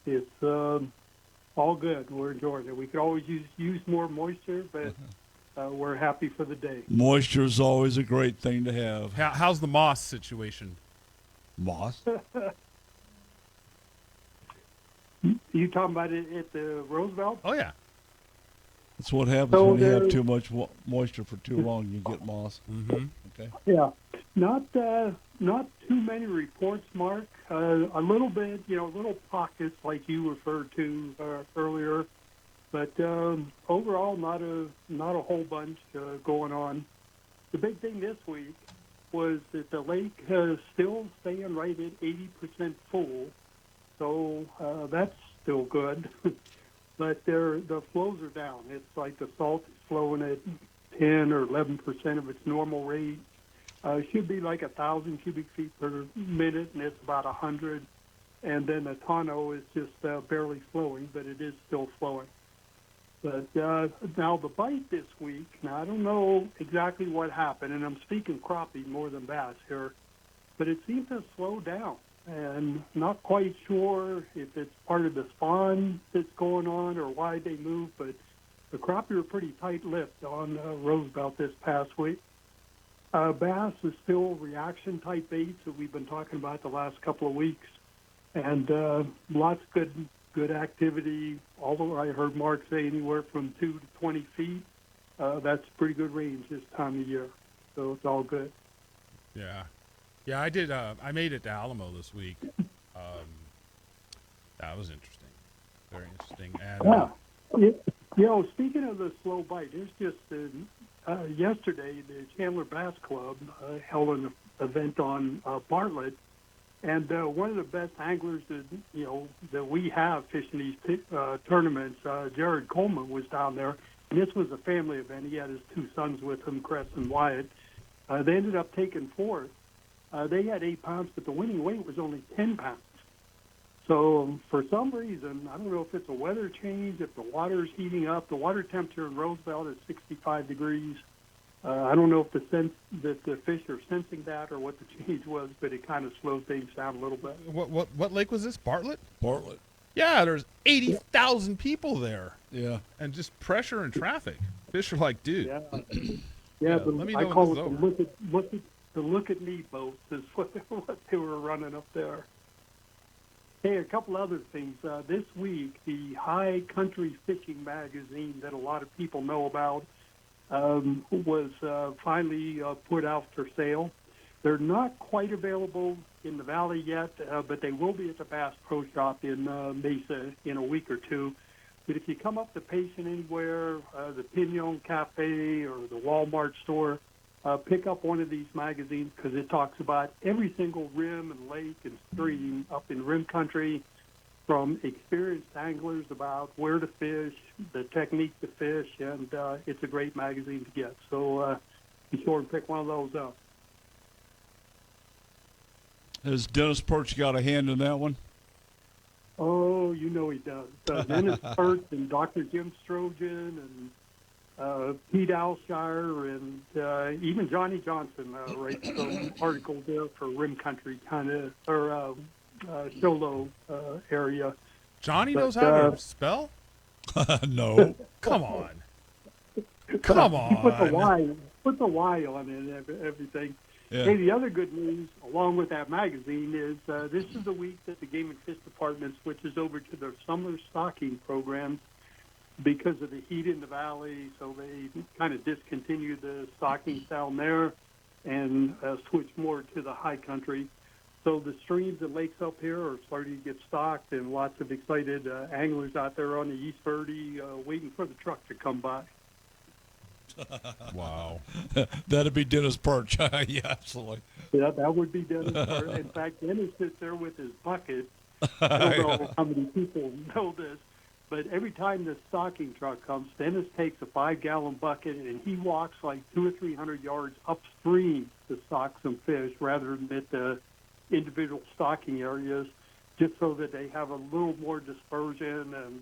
Speaker 2: it's all good. We're enjoying it. We could always use more moisture, but we're happy for the day.
Speaker 31: Moisture is always a great thing to have.
Speaker 33: How's the moss situation?
Speaker 31: Moss?
Speaker 2: You talking about it at the Roosevelt?
Speaker 33: Oh, yeah.
Speaker 31: That's what happens when you have too much moisture for too long. You get moss.
Speaker 33: Mm-hmm.
Speaker 31: Okay.
Speaker 2: Yeah, not too many reports, Mark. A little bit, little pockets like you referred to earlier, but overall, not a whole bunch going on. The big thing this week was that the lake is still staying right at 80% full, so that's still good. But the flows are down. It's like the salt is flowing at 10 or 11% of its normal rate. It should be like 1,000 cubic feet per minute, and it's about 100. And then the tonneau is just barely flowing, but it is still flowing. But now the bite this week, now I don't know exactly what happened, and I'm speaking crappie more than bass here, but it seems to slow down. And not quite sure if it's part of the spawn that's going on or why they move, but the crappie are pretty tight-lipped on Roosevelt this past week. Bass is still reaction-type baits that we've been talking about the last couple of weeks, and lots of good activity. Although I heard Mark say anywhere from 2 to 20 feet, that's pretty good range this time of year, so it's all good.
Speaker 33: Yeah. Yeah, I did. I made it to Alamo this week. That was interesting. Very interesting. And,
Speaker 2: speaking of the slow bite, there's just yesterday the Chandler Bass Club held an event on Bartlett, and one of the best anglers that we have fishing these tournaments, Jared Coleman, was down there. And this was a family event. He had his 2 sons with him, Cress and Wyatt. They ended up taking 4th. They had 8 pounds, but the winning weight was only 10 pounds. So for some reason, I don't know if it's a weather change, if the water's heating up. The water temperature in Roosevelt is 65 degrees. I don't know if the fish are sensing that or what the change was, but it kind of slowed things down a little bit.
Speaker 33: What lake was this? Bartlett?
Speaker 31: Bartlett.
Speaker 33: Yeah, there's 80,000 people there.
Speaker 31: Yeah.
Speaker 33: And just pressure and traffic. Fish are like, dude.
Speaker 2: Yeah.
Speaker 33: Let me know
Speaker 2: I
Speaker 33: when
Speaker 2: call
Speaker 33: this
Speaker 2: it
Speaker 33: is over.
Speaker 2: the look at me boats is what they were running up there. Hey, a couple other things. This week, the High Country Fishing magazine that a lot of people know about was finally put out for sale. They're not quite available in the Valley yet, but they will be at the Bass Pro Shop in Mesa in a week or two. But if you come up to Payson anywhere, the Pinon Cafe or the Walmart store, pick up one of these magazines because it talks about every single rim and lake and stream up in rim country, from experienced anglers about where to fish, the technique to fish, and it's a great magazine to get. So be sure and pick one of those up.
Speaker 31: Has Dennis Perch got a hand in that one?
Speaker 2: Oh, you know he does. Dennis Perch and Dr. Jim Strojan and Pete Alshire and even Johnny Johnson writes some articles there for Rim Country or Sholo area.
Speaker 33: Johnny knows how to spell?
Speaker 31: No.
Speaker 33: Come on. Come on.
Speaker 2: Put the Y on it and everything.
Speaker 31: Yeah.
Speaker 2: Hey, the other good news, along with that magazine, is this is the week that the Game and Fish Department switches over to their summer stocking program because of the heat in the valley. So they kind of discontinued the stockings down there and switch more to the high country. So the streams and lakes up here are starting to get stocked, and lots of excited anglers out there on the East Verde waiting for the truck to come by.
Speaker 33: Wow.
Speaker 31: That'd be Dennis Perch. Yeah, absolutely.
Speaker 2: Yeah, that would be Dennis Perch. In fact, Dennis sits there with his bucket. I don't know how many people know this, but every time the stocking truck comes, Dennis takes a 5-gallon bucket and he walks like 200 or 300 yards upstream to stock some fish rather than at the individual stocking areas. just so that they have a little more dispersion and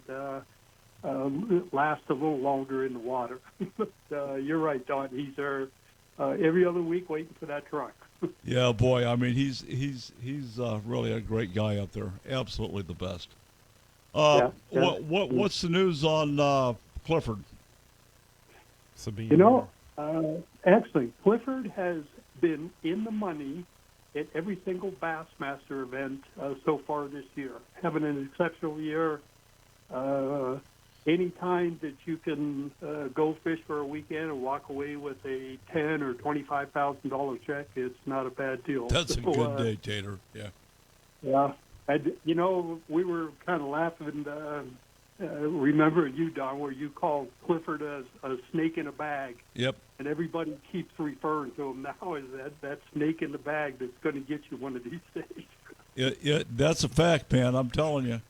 Speaker 2: last a little longer in the water. But you're right, Don. He's there every other week waiting for that truck.
Speaker 31: Yeah, boy. I mean, he's really a great guy up there. Absolutely the best. What's the news on Clifford?
Speaker 33: Sabine.
Speaker 2: You know, actually, Clifford has been in the money at every single Bassmaster event so far this year. Having an exceptional year. Any time that you can go fish for a weekend and walk away with a $10,000 or $25,000 check, it's not a bad deal.
Speaker 31: That's a good day, Tater. Yeah.
Speaker 2: Yeah. You know, we were kind of laughing. Remember you, Don, where you called Clifford a snake in a bag.
Speaker 31: Yep.
Speaker 2: And everybody keeps referring to him now as that snake in the bag that's going to get you one of these days.
Speaker 31: That's a fact, man. I'm telling you.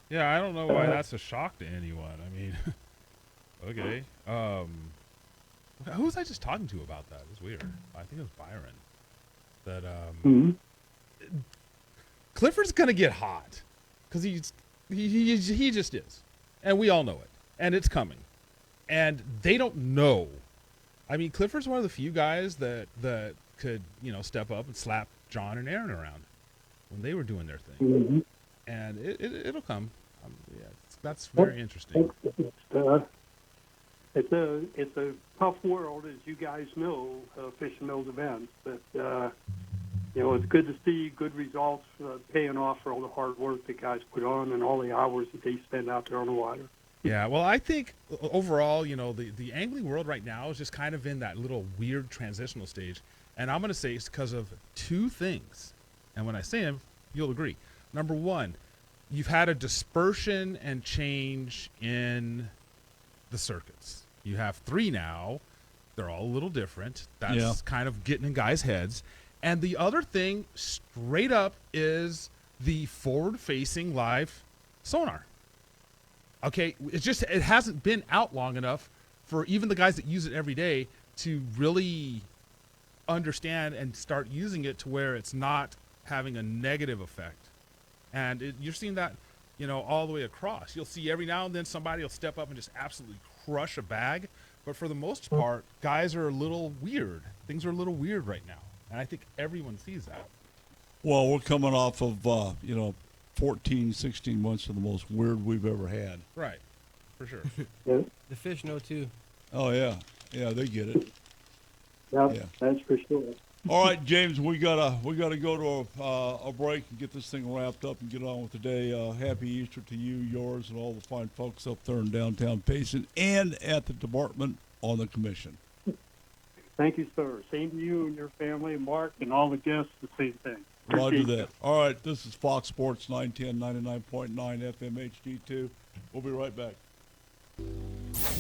Speaker 33: Yeah, I don't know why that's a shock to anyone. I mean, okay. Who was I just talking to about that? It was weird. I think it was Byron. That Clifford's gonna get hot because he just is, and we all know it, and it's coming, and they don't know. I mean, Clifford's one of the few guys that could step up and slap John and Aaron around when they were doing their thing.
Speaker 2: Mm-hmm.
Speaker 33: And it'll come. Yeah, that's very interesting.
Speaker 2: It's a tough world, as you guys know, fishing those events. But it's good to see good results paying off for all the hard work that guys put on and all the hours that they spend out there on the water.
Speaker 33: Yeah, well, I think overall, the angling world right now is just kind of in that little weird transitional stage, and I'm going to say it's because of two things. And when I say them, you'll agree. Number one, you've had a dispersion and change in the circuits. You have 3 now. They're all a little different. That's kind of getting in guys' heads. And the other thing, straight up, is the forward-facing live sonar. Okay, it hasn't been out long enough for even the guys that use it every day to really understand and start using it to where it's not having a negative effect. And you're seeing that, all the way across. You'll see every now and then somebody will step up and just absolutely crush a bag. But for the most part, guys are a little weird. Things are a little weird right now. And I think everyone sees that.
Speaker 31: Well, we're coming off of, 14, 16 months of the most weird we've ever had.
Speaker 33: Right. For sure.
Speaker 32: The fish know, too.
Speaker 31: Oh, yeah. Yeah, they get it.
Speaker 2: Yeah, that's for sure.
Speaker 31: All right, James, we gotta go to a break and get this thing wrapped up and get on with the day. Happy Easter to you, yours, and all the fine folks up there in downtown Payson and at the department on the commission.
Speaker 2: Thank you, sir. Same to you and your family, Mark, and all the guests, the same thing.
Speaker 31: Roger that. All right, this is Fox Sports 910, 99.9 FM HD2. We'll be right back.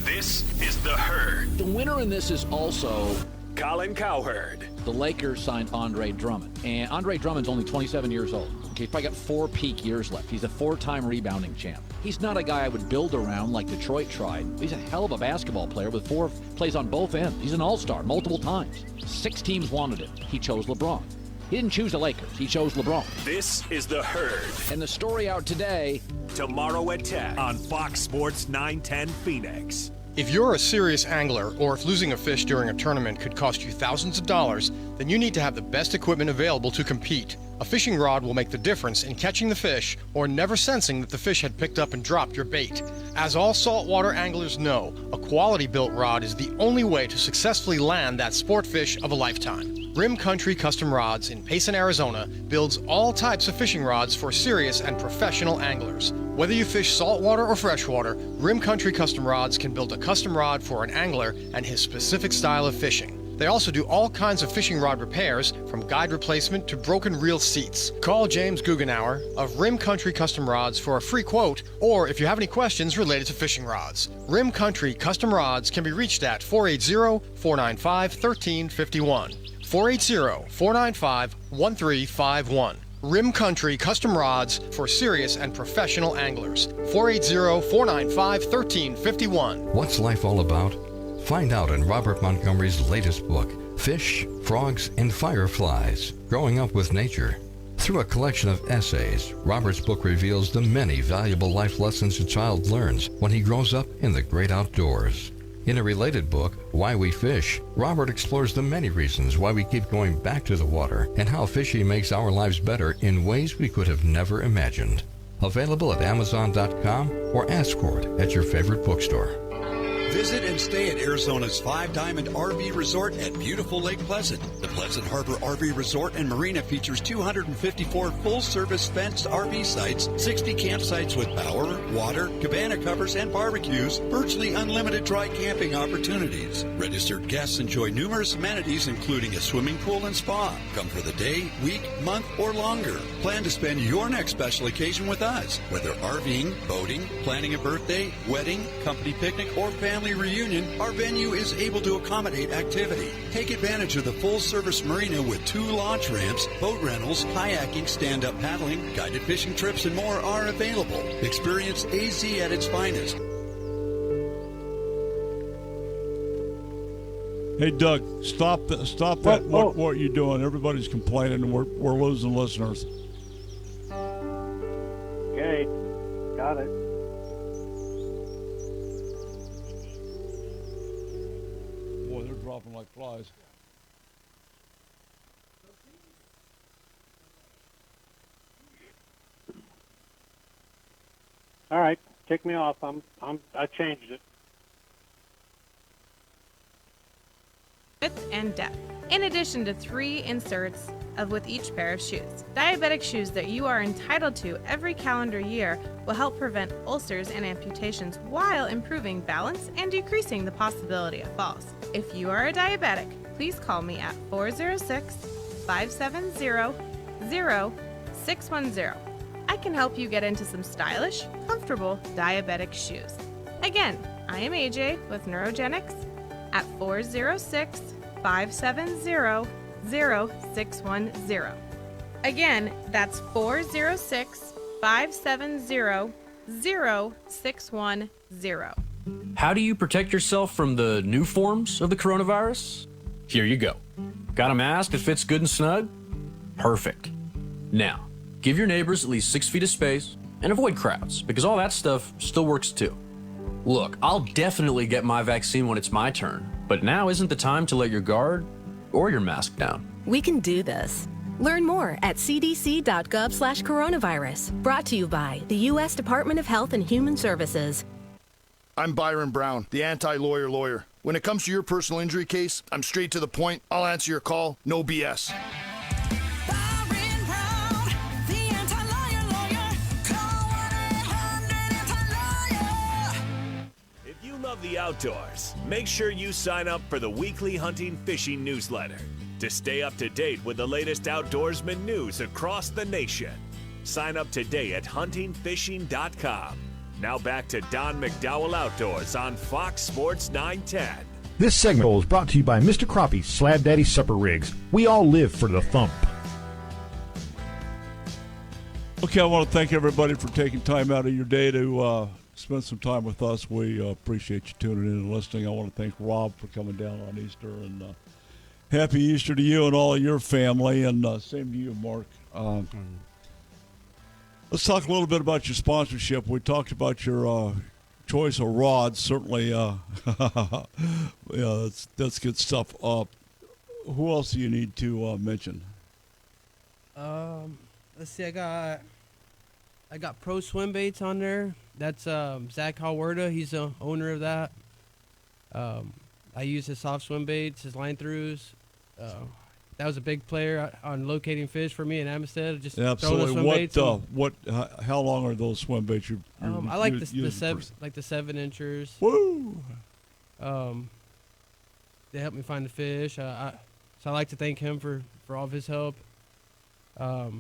Speaker 13: This is The Herd.
Speaker 3: The winner in this is also
Speaker 13: Colin Cowherd.
Speaker 3: The Lakers signed Andre Drummond, and Andre Drummond's only 27 years old. Okay, he's probably got 4 peak years left. He's a 4-time rebounding champ. He's not a guy I would build around like Detroit tried. He's a hell of a basketball player with 4 plays on both ends. He's an all-star multiple times. 6 teams wanted him. He chose LeBron. He didn't choose the Lakers. He chose LeBron.
Speaker 13: This is The Herd.
Speaker 3: And the story out today.
Speaker 13: Tomorrow at 10 on Fox Sports 910 Phoenix.
Speaker 4: If you're a serious angler, or if losing a fish during a tournament could cost you thousands of dollars, then you need to have the best equipment available to compete. A fishing rod will make the difference in catching the fish or never sensing that the fish had picked up and dropped your bait. As all saltwater anglers know, a quality-built rod is the only way to successfully land that sport fish of a lifetime. Rim Country Custom Rods in Payson, Arizona builds all types of fishing rods for serious and professional anglers. Whether you fish saltwater or freshwater, Rim Country Custom Rods can build a custom rod for an angler and his specific style of fishing. They also do all kinds of fishing rod repairs, from guide replacement to broken reel seats. Call James Guggenauer of Rim Country Custom Rods for a free quote, or if you have any questions related to fishing rods. Rim Country Custom Rods can be reached at 480-495-1351. 480-495-1351. Rim Country Custom Rods for serious and professional anglers. 480-495-1351.
Speaker 20: What's life all about? Find out in Robert Montgomery's latest book, Fish, Frogs, and Fireflies, Growing Up with Nature. Through a collection of essays, Robert's book reveals the many valuable life lessons a child learns when he grows up in the great outdoors. In a related book, Why We Fish, Robert explores the many reasons why we keep going back to the water and how fishing makes our lives better in ways we could have never imagined. Available at Amazon.com or ask for it at your favorite bookstore.
Speaker 5: Visit and stay at Arizona's Five Diamond RV Resort at beautiful Lake Pleasant. The Pleasant Harbor RV Resort and Marina features 254 full-service fenced RV sites, 60 campsites with power, water, cabana covers, and barbecues, virtually unlimited dry camping opportunities. Registered guests enjoy numerous amenities, including a swimming pool and spa. Come for the day, week, month, or longer. Plan to spend your next special occasion with us, whether RVing, boating, planning a birthday, wedding, company picnic, or family reunion. Our venue is able to accommodate activity. Take advantage of the full-service marina with 2 launch ramps, boat rentals, kayaking, stand-up paddling, guided fishing trips, and more are available. Experience AZ at its finest.
Speaker 31: Hey, Doug, stop that. What you're doing? Everybody's complaining, and we're losing listeners.
Speaker 7: Okay, got it.
Speaker 31: Boy, they're dropping like flies.
Speaker 7: All right, take me off. I changed it.
Speaker 6: Width and depth, in addition to 3 inserts with each pair of shoes. Diabetic shoes that you are entitled to every calendar year will help prevent ulcers and amputations while improving balance and decreasing the possibility of falls. If you are a diabetic, please call me at 406-570-0610. I can help you get into some stylish, comfortable diabetic shoes. Again, I am AJ with Neurogenics at 406-570-0610. Again, that's 406-570-0610.
Speaker 14: How do you protect yourself from the new forms of the coronavirus? Here you go. Got a mask that fits good and snug? Perfect. Now, give your neighbors at least 6 feet of space and avoid crowds, because all that stuff still works too. Look, I'll definitely get my vaccine when it's my turn, but now isn't the time to let your guard or your mask down.
Speaker 21: We can do this. Learn more at cdc.gov/coronavirus. Brought to you by the U.S. Department of Health and Human Services.
Speaker 17: I'm Byron Brown, the anti-lawyer lawyer. When it comes to your personal injury case, I'm straight to the point. I'll answer your call, no BS.
Speaker 13: If you love the outdoors, make sure you sign up for the weekly hunting fishing newsletter to stay up to date with the latest outdoorsman news across the nation. Sign up today at huntingfishing.com. Now back to Don McDowell Outdoors on Fox Sports 910.
Speaker 22: This segment is brought to you by Mr. Crappie's Slab Daddy Supper Rigs. We all live for the thump.
Speaker 31: Okay, I want to thank everybody for taking time out of your day to spend some time with us. We appreciate you tuning in and listening. I want to thank Rob for coming down on Easter, and happy Easter to you and all of your family, and same to you, Mark. Let's talk a little bit about your sponsorship. We talked about your choice of rods. Certainly, yeah, that's good stuff. Who else do you need to mention?
Speaker 32: Let's see. I got Pro Swim Baits on there. That's Zach Halwerda. He's the owner of that. I use his soft swim baits, his line throughs. That was a big player on locating fish for me in Amistad. Just
Speaker 31: absolutely.
Speaker 32: Swim baits
Speaker 31: How long are those swim baits?
Speaker 32: I like the 7-inchers.
Speaker 31: Woo!
Speaker 32: They helped me find the fish. So I like to thank him for all of his help.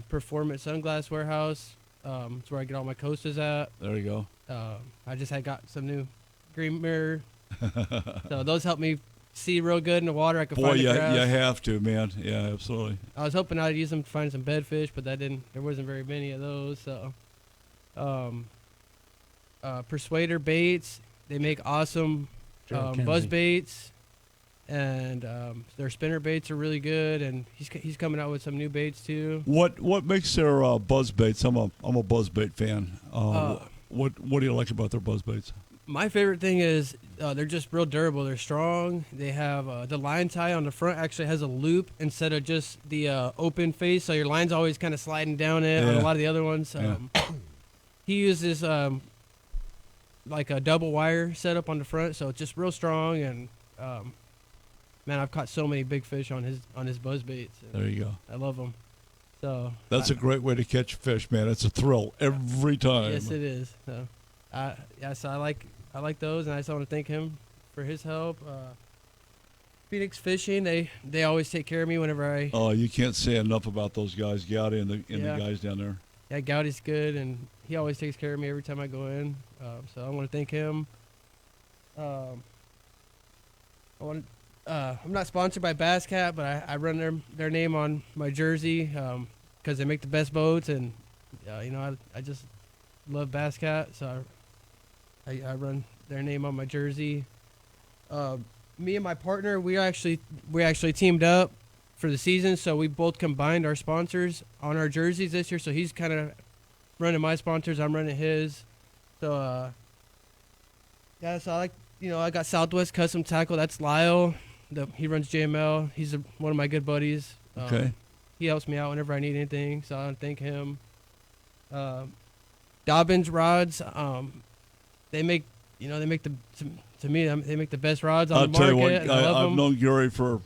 Speaker 32: Performance Sunglass Warehouse. It's where I get all my coasters at.
Speaker 31: There you go.
Speaker 32: I just got some new green mirror. So those help me see real good in the water. I could find the grass.
Speaker 31: You have to, man. Yeah, absolutely.
Speaker 32: I was hoping I'd use them to find some bedfish, but there wasn't very many of those. So, Persuader Baits, they make awesome buzz baits. and their spinner baits are really good, and he's coming out with some new baits too.
Speaker 31: What makes their buzz baits? I'm a buzz bait fan. What do you like about their buzz baits?
Speaker 32: My favorite thing is they're just real durable. They're strong. They have the line tie on the front actually has a loop instead of just the open face, so your line's always kind of sliding down it. On a lot of the other ones, he uses like a double wire setup on the front, so it's just real strong. And man, I've caught so many big fish on his buzz baits.
Speaker 31: There you go.
Speaker 32: I love them. So
Speaker 31: that's a great way to catch fish, man. It's a thrill every time.
Speaker 32: Yes, it is. So, so I like those, and I just want to thank him for his help. Phoenix Fishing, they always take care of me whenever I.
Speaker 31: Oh, you can't say enough about those guys, Gowdy and the guys down there.
Speaker 32: Yeah, Gowdy's good, and he always takes care of me every time I go in. So I want to thank him. I'm not sponsored by Bass Cat, but I run their name on my jersey because they make the best boats, and I just love Bass Cat, so I run their name on my jersey. Me and my partner, we actually teamed up for the season, so we both combined our sponsors on our jerseys this year. So he's kind of running my sponsors, I'm running his. So so I got Southwest Custom Tackle. That's Lyle. He runs JML. He's one of my good buddies.
Speaker 31: Okay.
Speaker 32: He helps me out whenever I need anything, so I want to thank him. Dobbins Rods. They make the best rods on the market.
Speaker 31: I'll tell you what, I've
Speaker 32: them.
Speaker 31: known Gary for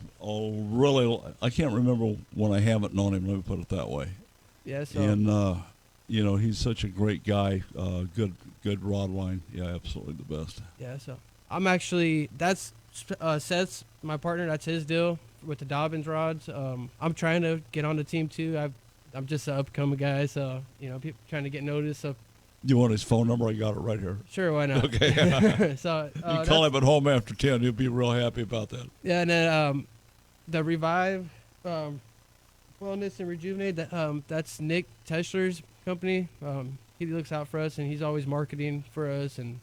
Speaker 31: I can't remember when I haven't known him. Let me put it that way.
Speaker 32: Yeah. So.
Speaker 31: And he's such a great guy. Good rod line. Yeah, absolutely the best.
Speaker 32: Yeah. So I'm actually that's Seth's my partner. That's his deal with the Dobbins rods. I'm trying to get on the team too. I'm just an upcoming guy, so people trying to get noticed. So.
Speaker 31: You want his phone number? I got it right here.
Speaker 32: Sure, why not?
Speaker 31: Okay.
Speaker 32: So
Speaker 31: you call him at home after 10. He'll be real happy about that.
Speaker 32: Yeah, and then the Revive Wellness and Rejuvenate. That's Nick Teschler's company. He looks out for us, and he's always marketing for us. And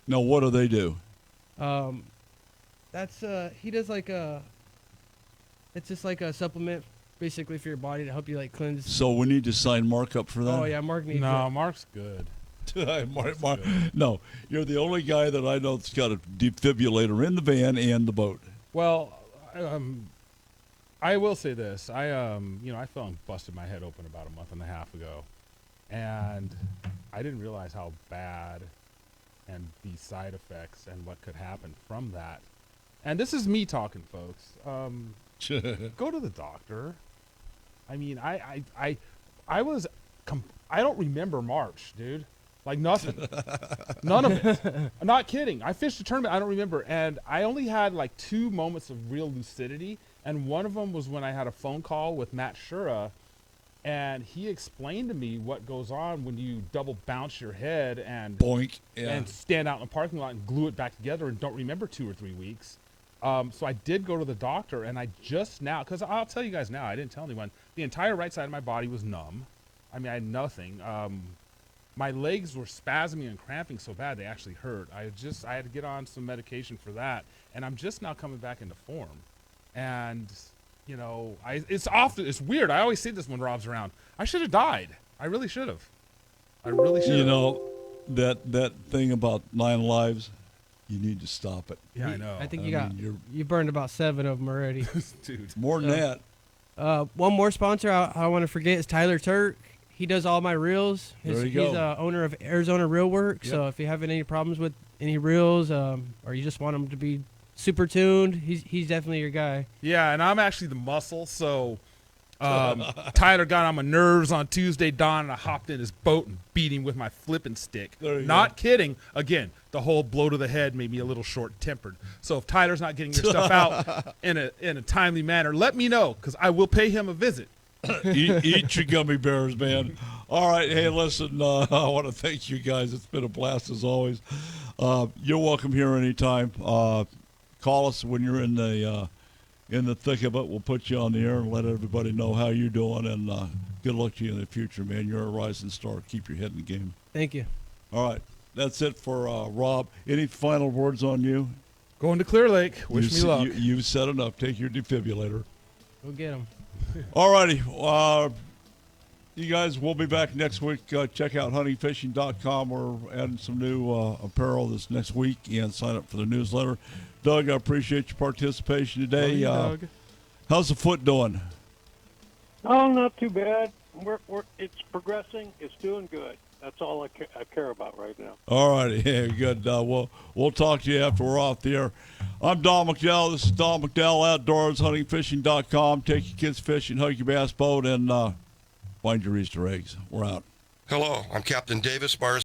Speaker 31: now, what do they do?
Speaker 32: That's he does it's just like a supplement. Basically for your body to help you cleanse.
Speaker 31: So we need to sign Mark up for that?
Speaker 32: Oh, yeah, Mark needs
Speaker 33: No, Mark's good.
Speaker 31: Mark. No, you're the only guy that I know that's got a defibrillator in the van and the boat.
Speaker 33: Well, I will say this. I fell and busted my head open about a month and a half ago. And I didn't realize how bad and the side effects and what could happen from that. And this is me talking, folks. Go to the doctor. I mean, I don't remember March, dude. Like nothing. None of it. I'm not kidding. I fished a tournament. I don't remember. And I only had 2 moments of real lucidity. And one of them was when I had a phone call with Matt Shura. And he explained to me what goes on when you double bounce your head and
Speaker 31: boink,
Speaker 33: and stand out in the parking lot and glue it back together and don't remember 2 or 3 weeks. So I did go to the doctor, and I just now, because I'll tell you guys now, I didn't tell anyone, the entire right side of my body was numb. I mean, I had nothing. My legs were spasming and cramping so bad they actually hurt. I had to get on some medication for that, and I'm just now coming back into form. And, it's weird. I always say this when Rob's around. I should have died. I really should have.
Speaker 31: That thing about 9 lives, you need to stop it.
Speaker 33: Yeah, I know.
Speaker 32: I think you burned about 7 of them already.
Speaker 31: Dude, more than that.
Speaker 32: One more sponsor I want to forget is Tyler Turk. He does all my reels.
Speaker 31: There you go.
Speaker 32: He's owner of Arizona Reel Works. Yep. So if you have any problems with any reels or you just want them to be super tuned, he's definitely your guy.
Speaker 33: Yeah, and I'm actually the muscle, so Tyler got on my nerves on Tuesday dawn, and I hopped in his boat and beat him with my flipping stick. Not kidding. Again, the whole blow to the head made me a little short-tempered. So if Tyler's not getting your stuff out in a timely manner, let me know, because I will pay him a visit.
Speaker 31: Eat your gummy bears, man. All right, hey, listen, I want to thank you guys. It's been a blast as always. You're welcome here anytime. Call us when you're in the thick of it. We'll put you on the air and let everybody know how you're doing, and good luck to you in the future, man. You're a rising star. Keep your head in the game.
Speaker 32: Thank you.
Speaker 31: All right, that's it for Rob. Any final words on you?
Speaker 33: Going to Clear Lake. Wish me luck.
Speaker 31: You've said enough. Take your defibrillator.
Speaker 32: Go get them.
Speaker 31: All righty. You guys, we'll be back next week. Check out huntingfishing.com. We're adding some new apparel this next week, and sign up for the newsletter. Doug, I appreciate your participation today.
Speaker 33: Doug.
Speaker 31: How's the foot doing?
Speaker 7: Oh, not too bad. It's progressing. It's doing good. That's all I care about right now.
Speaker 31: All righty. Yeah, good. We'll talk to you after we're off the air. I'm Don McDowell. This is Don McDowell Outdoors, huntingfishing.com. Take your kids fishing, hug your bass boat, and find your Easter eggs. We're out.
Speaker 1: Hello, I'm Captain Davis Mars.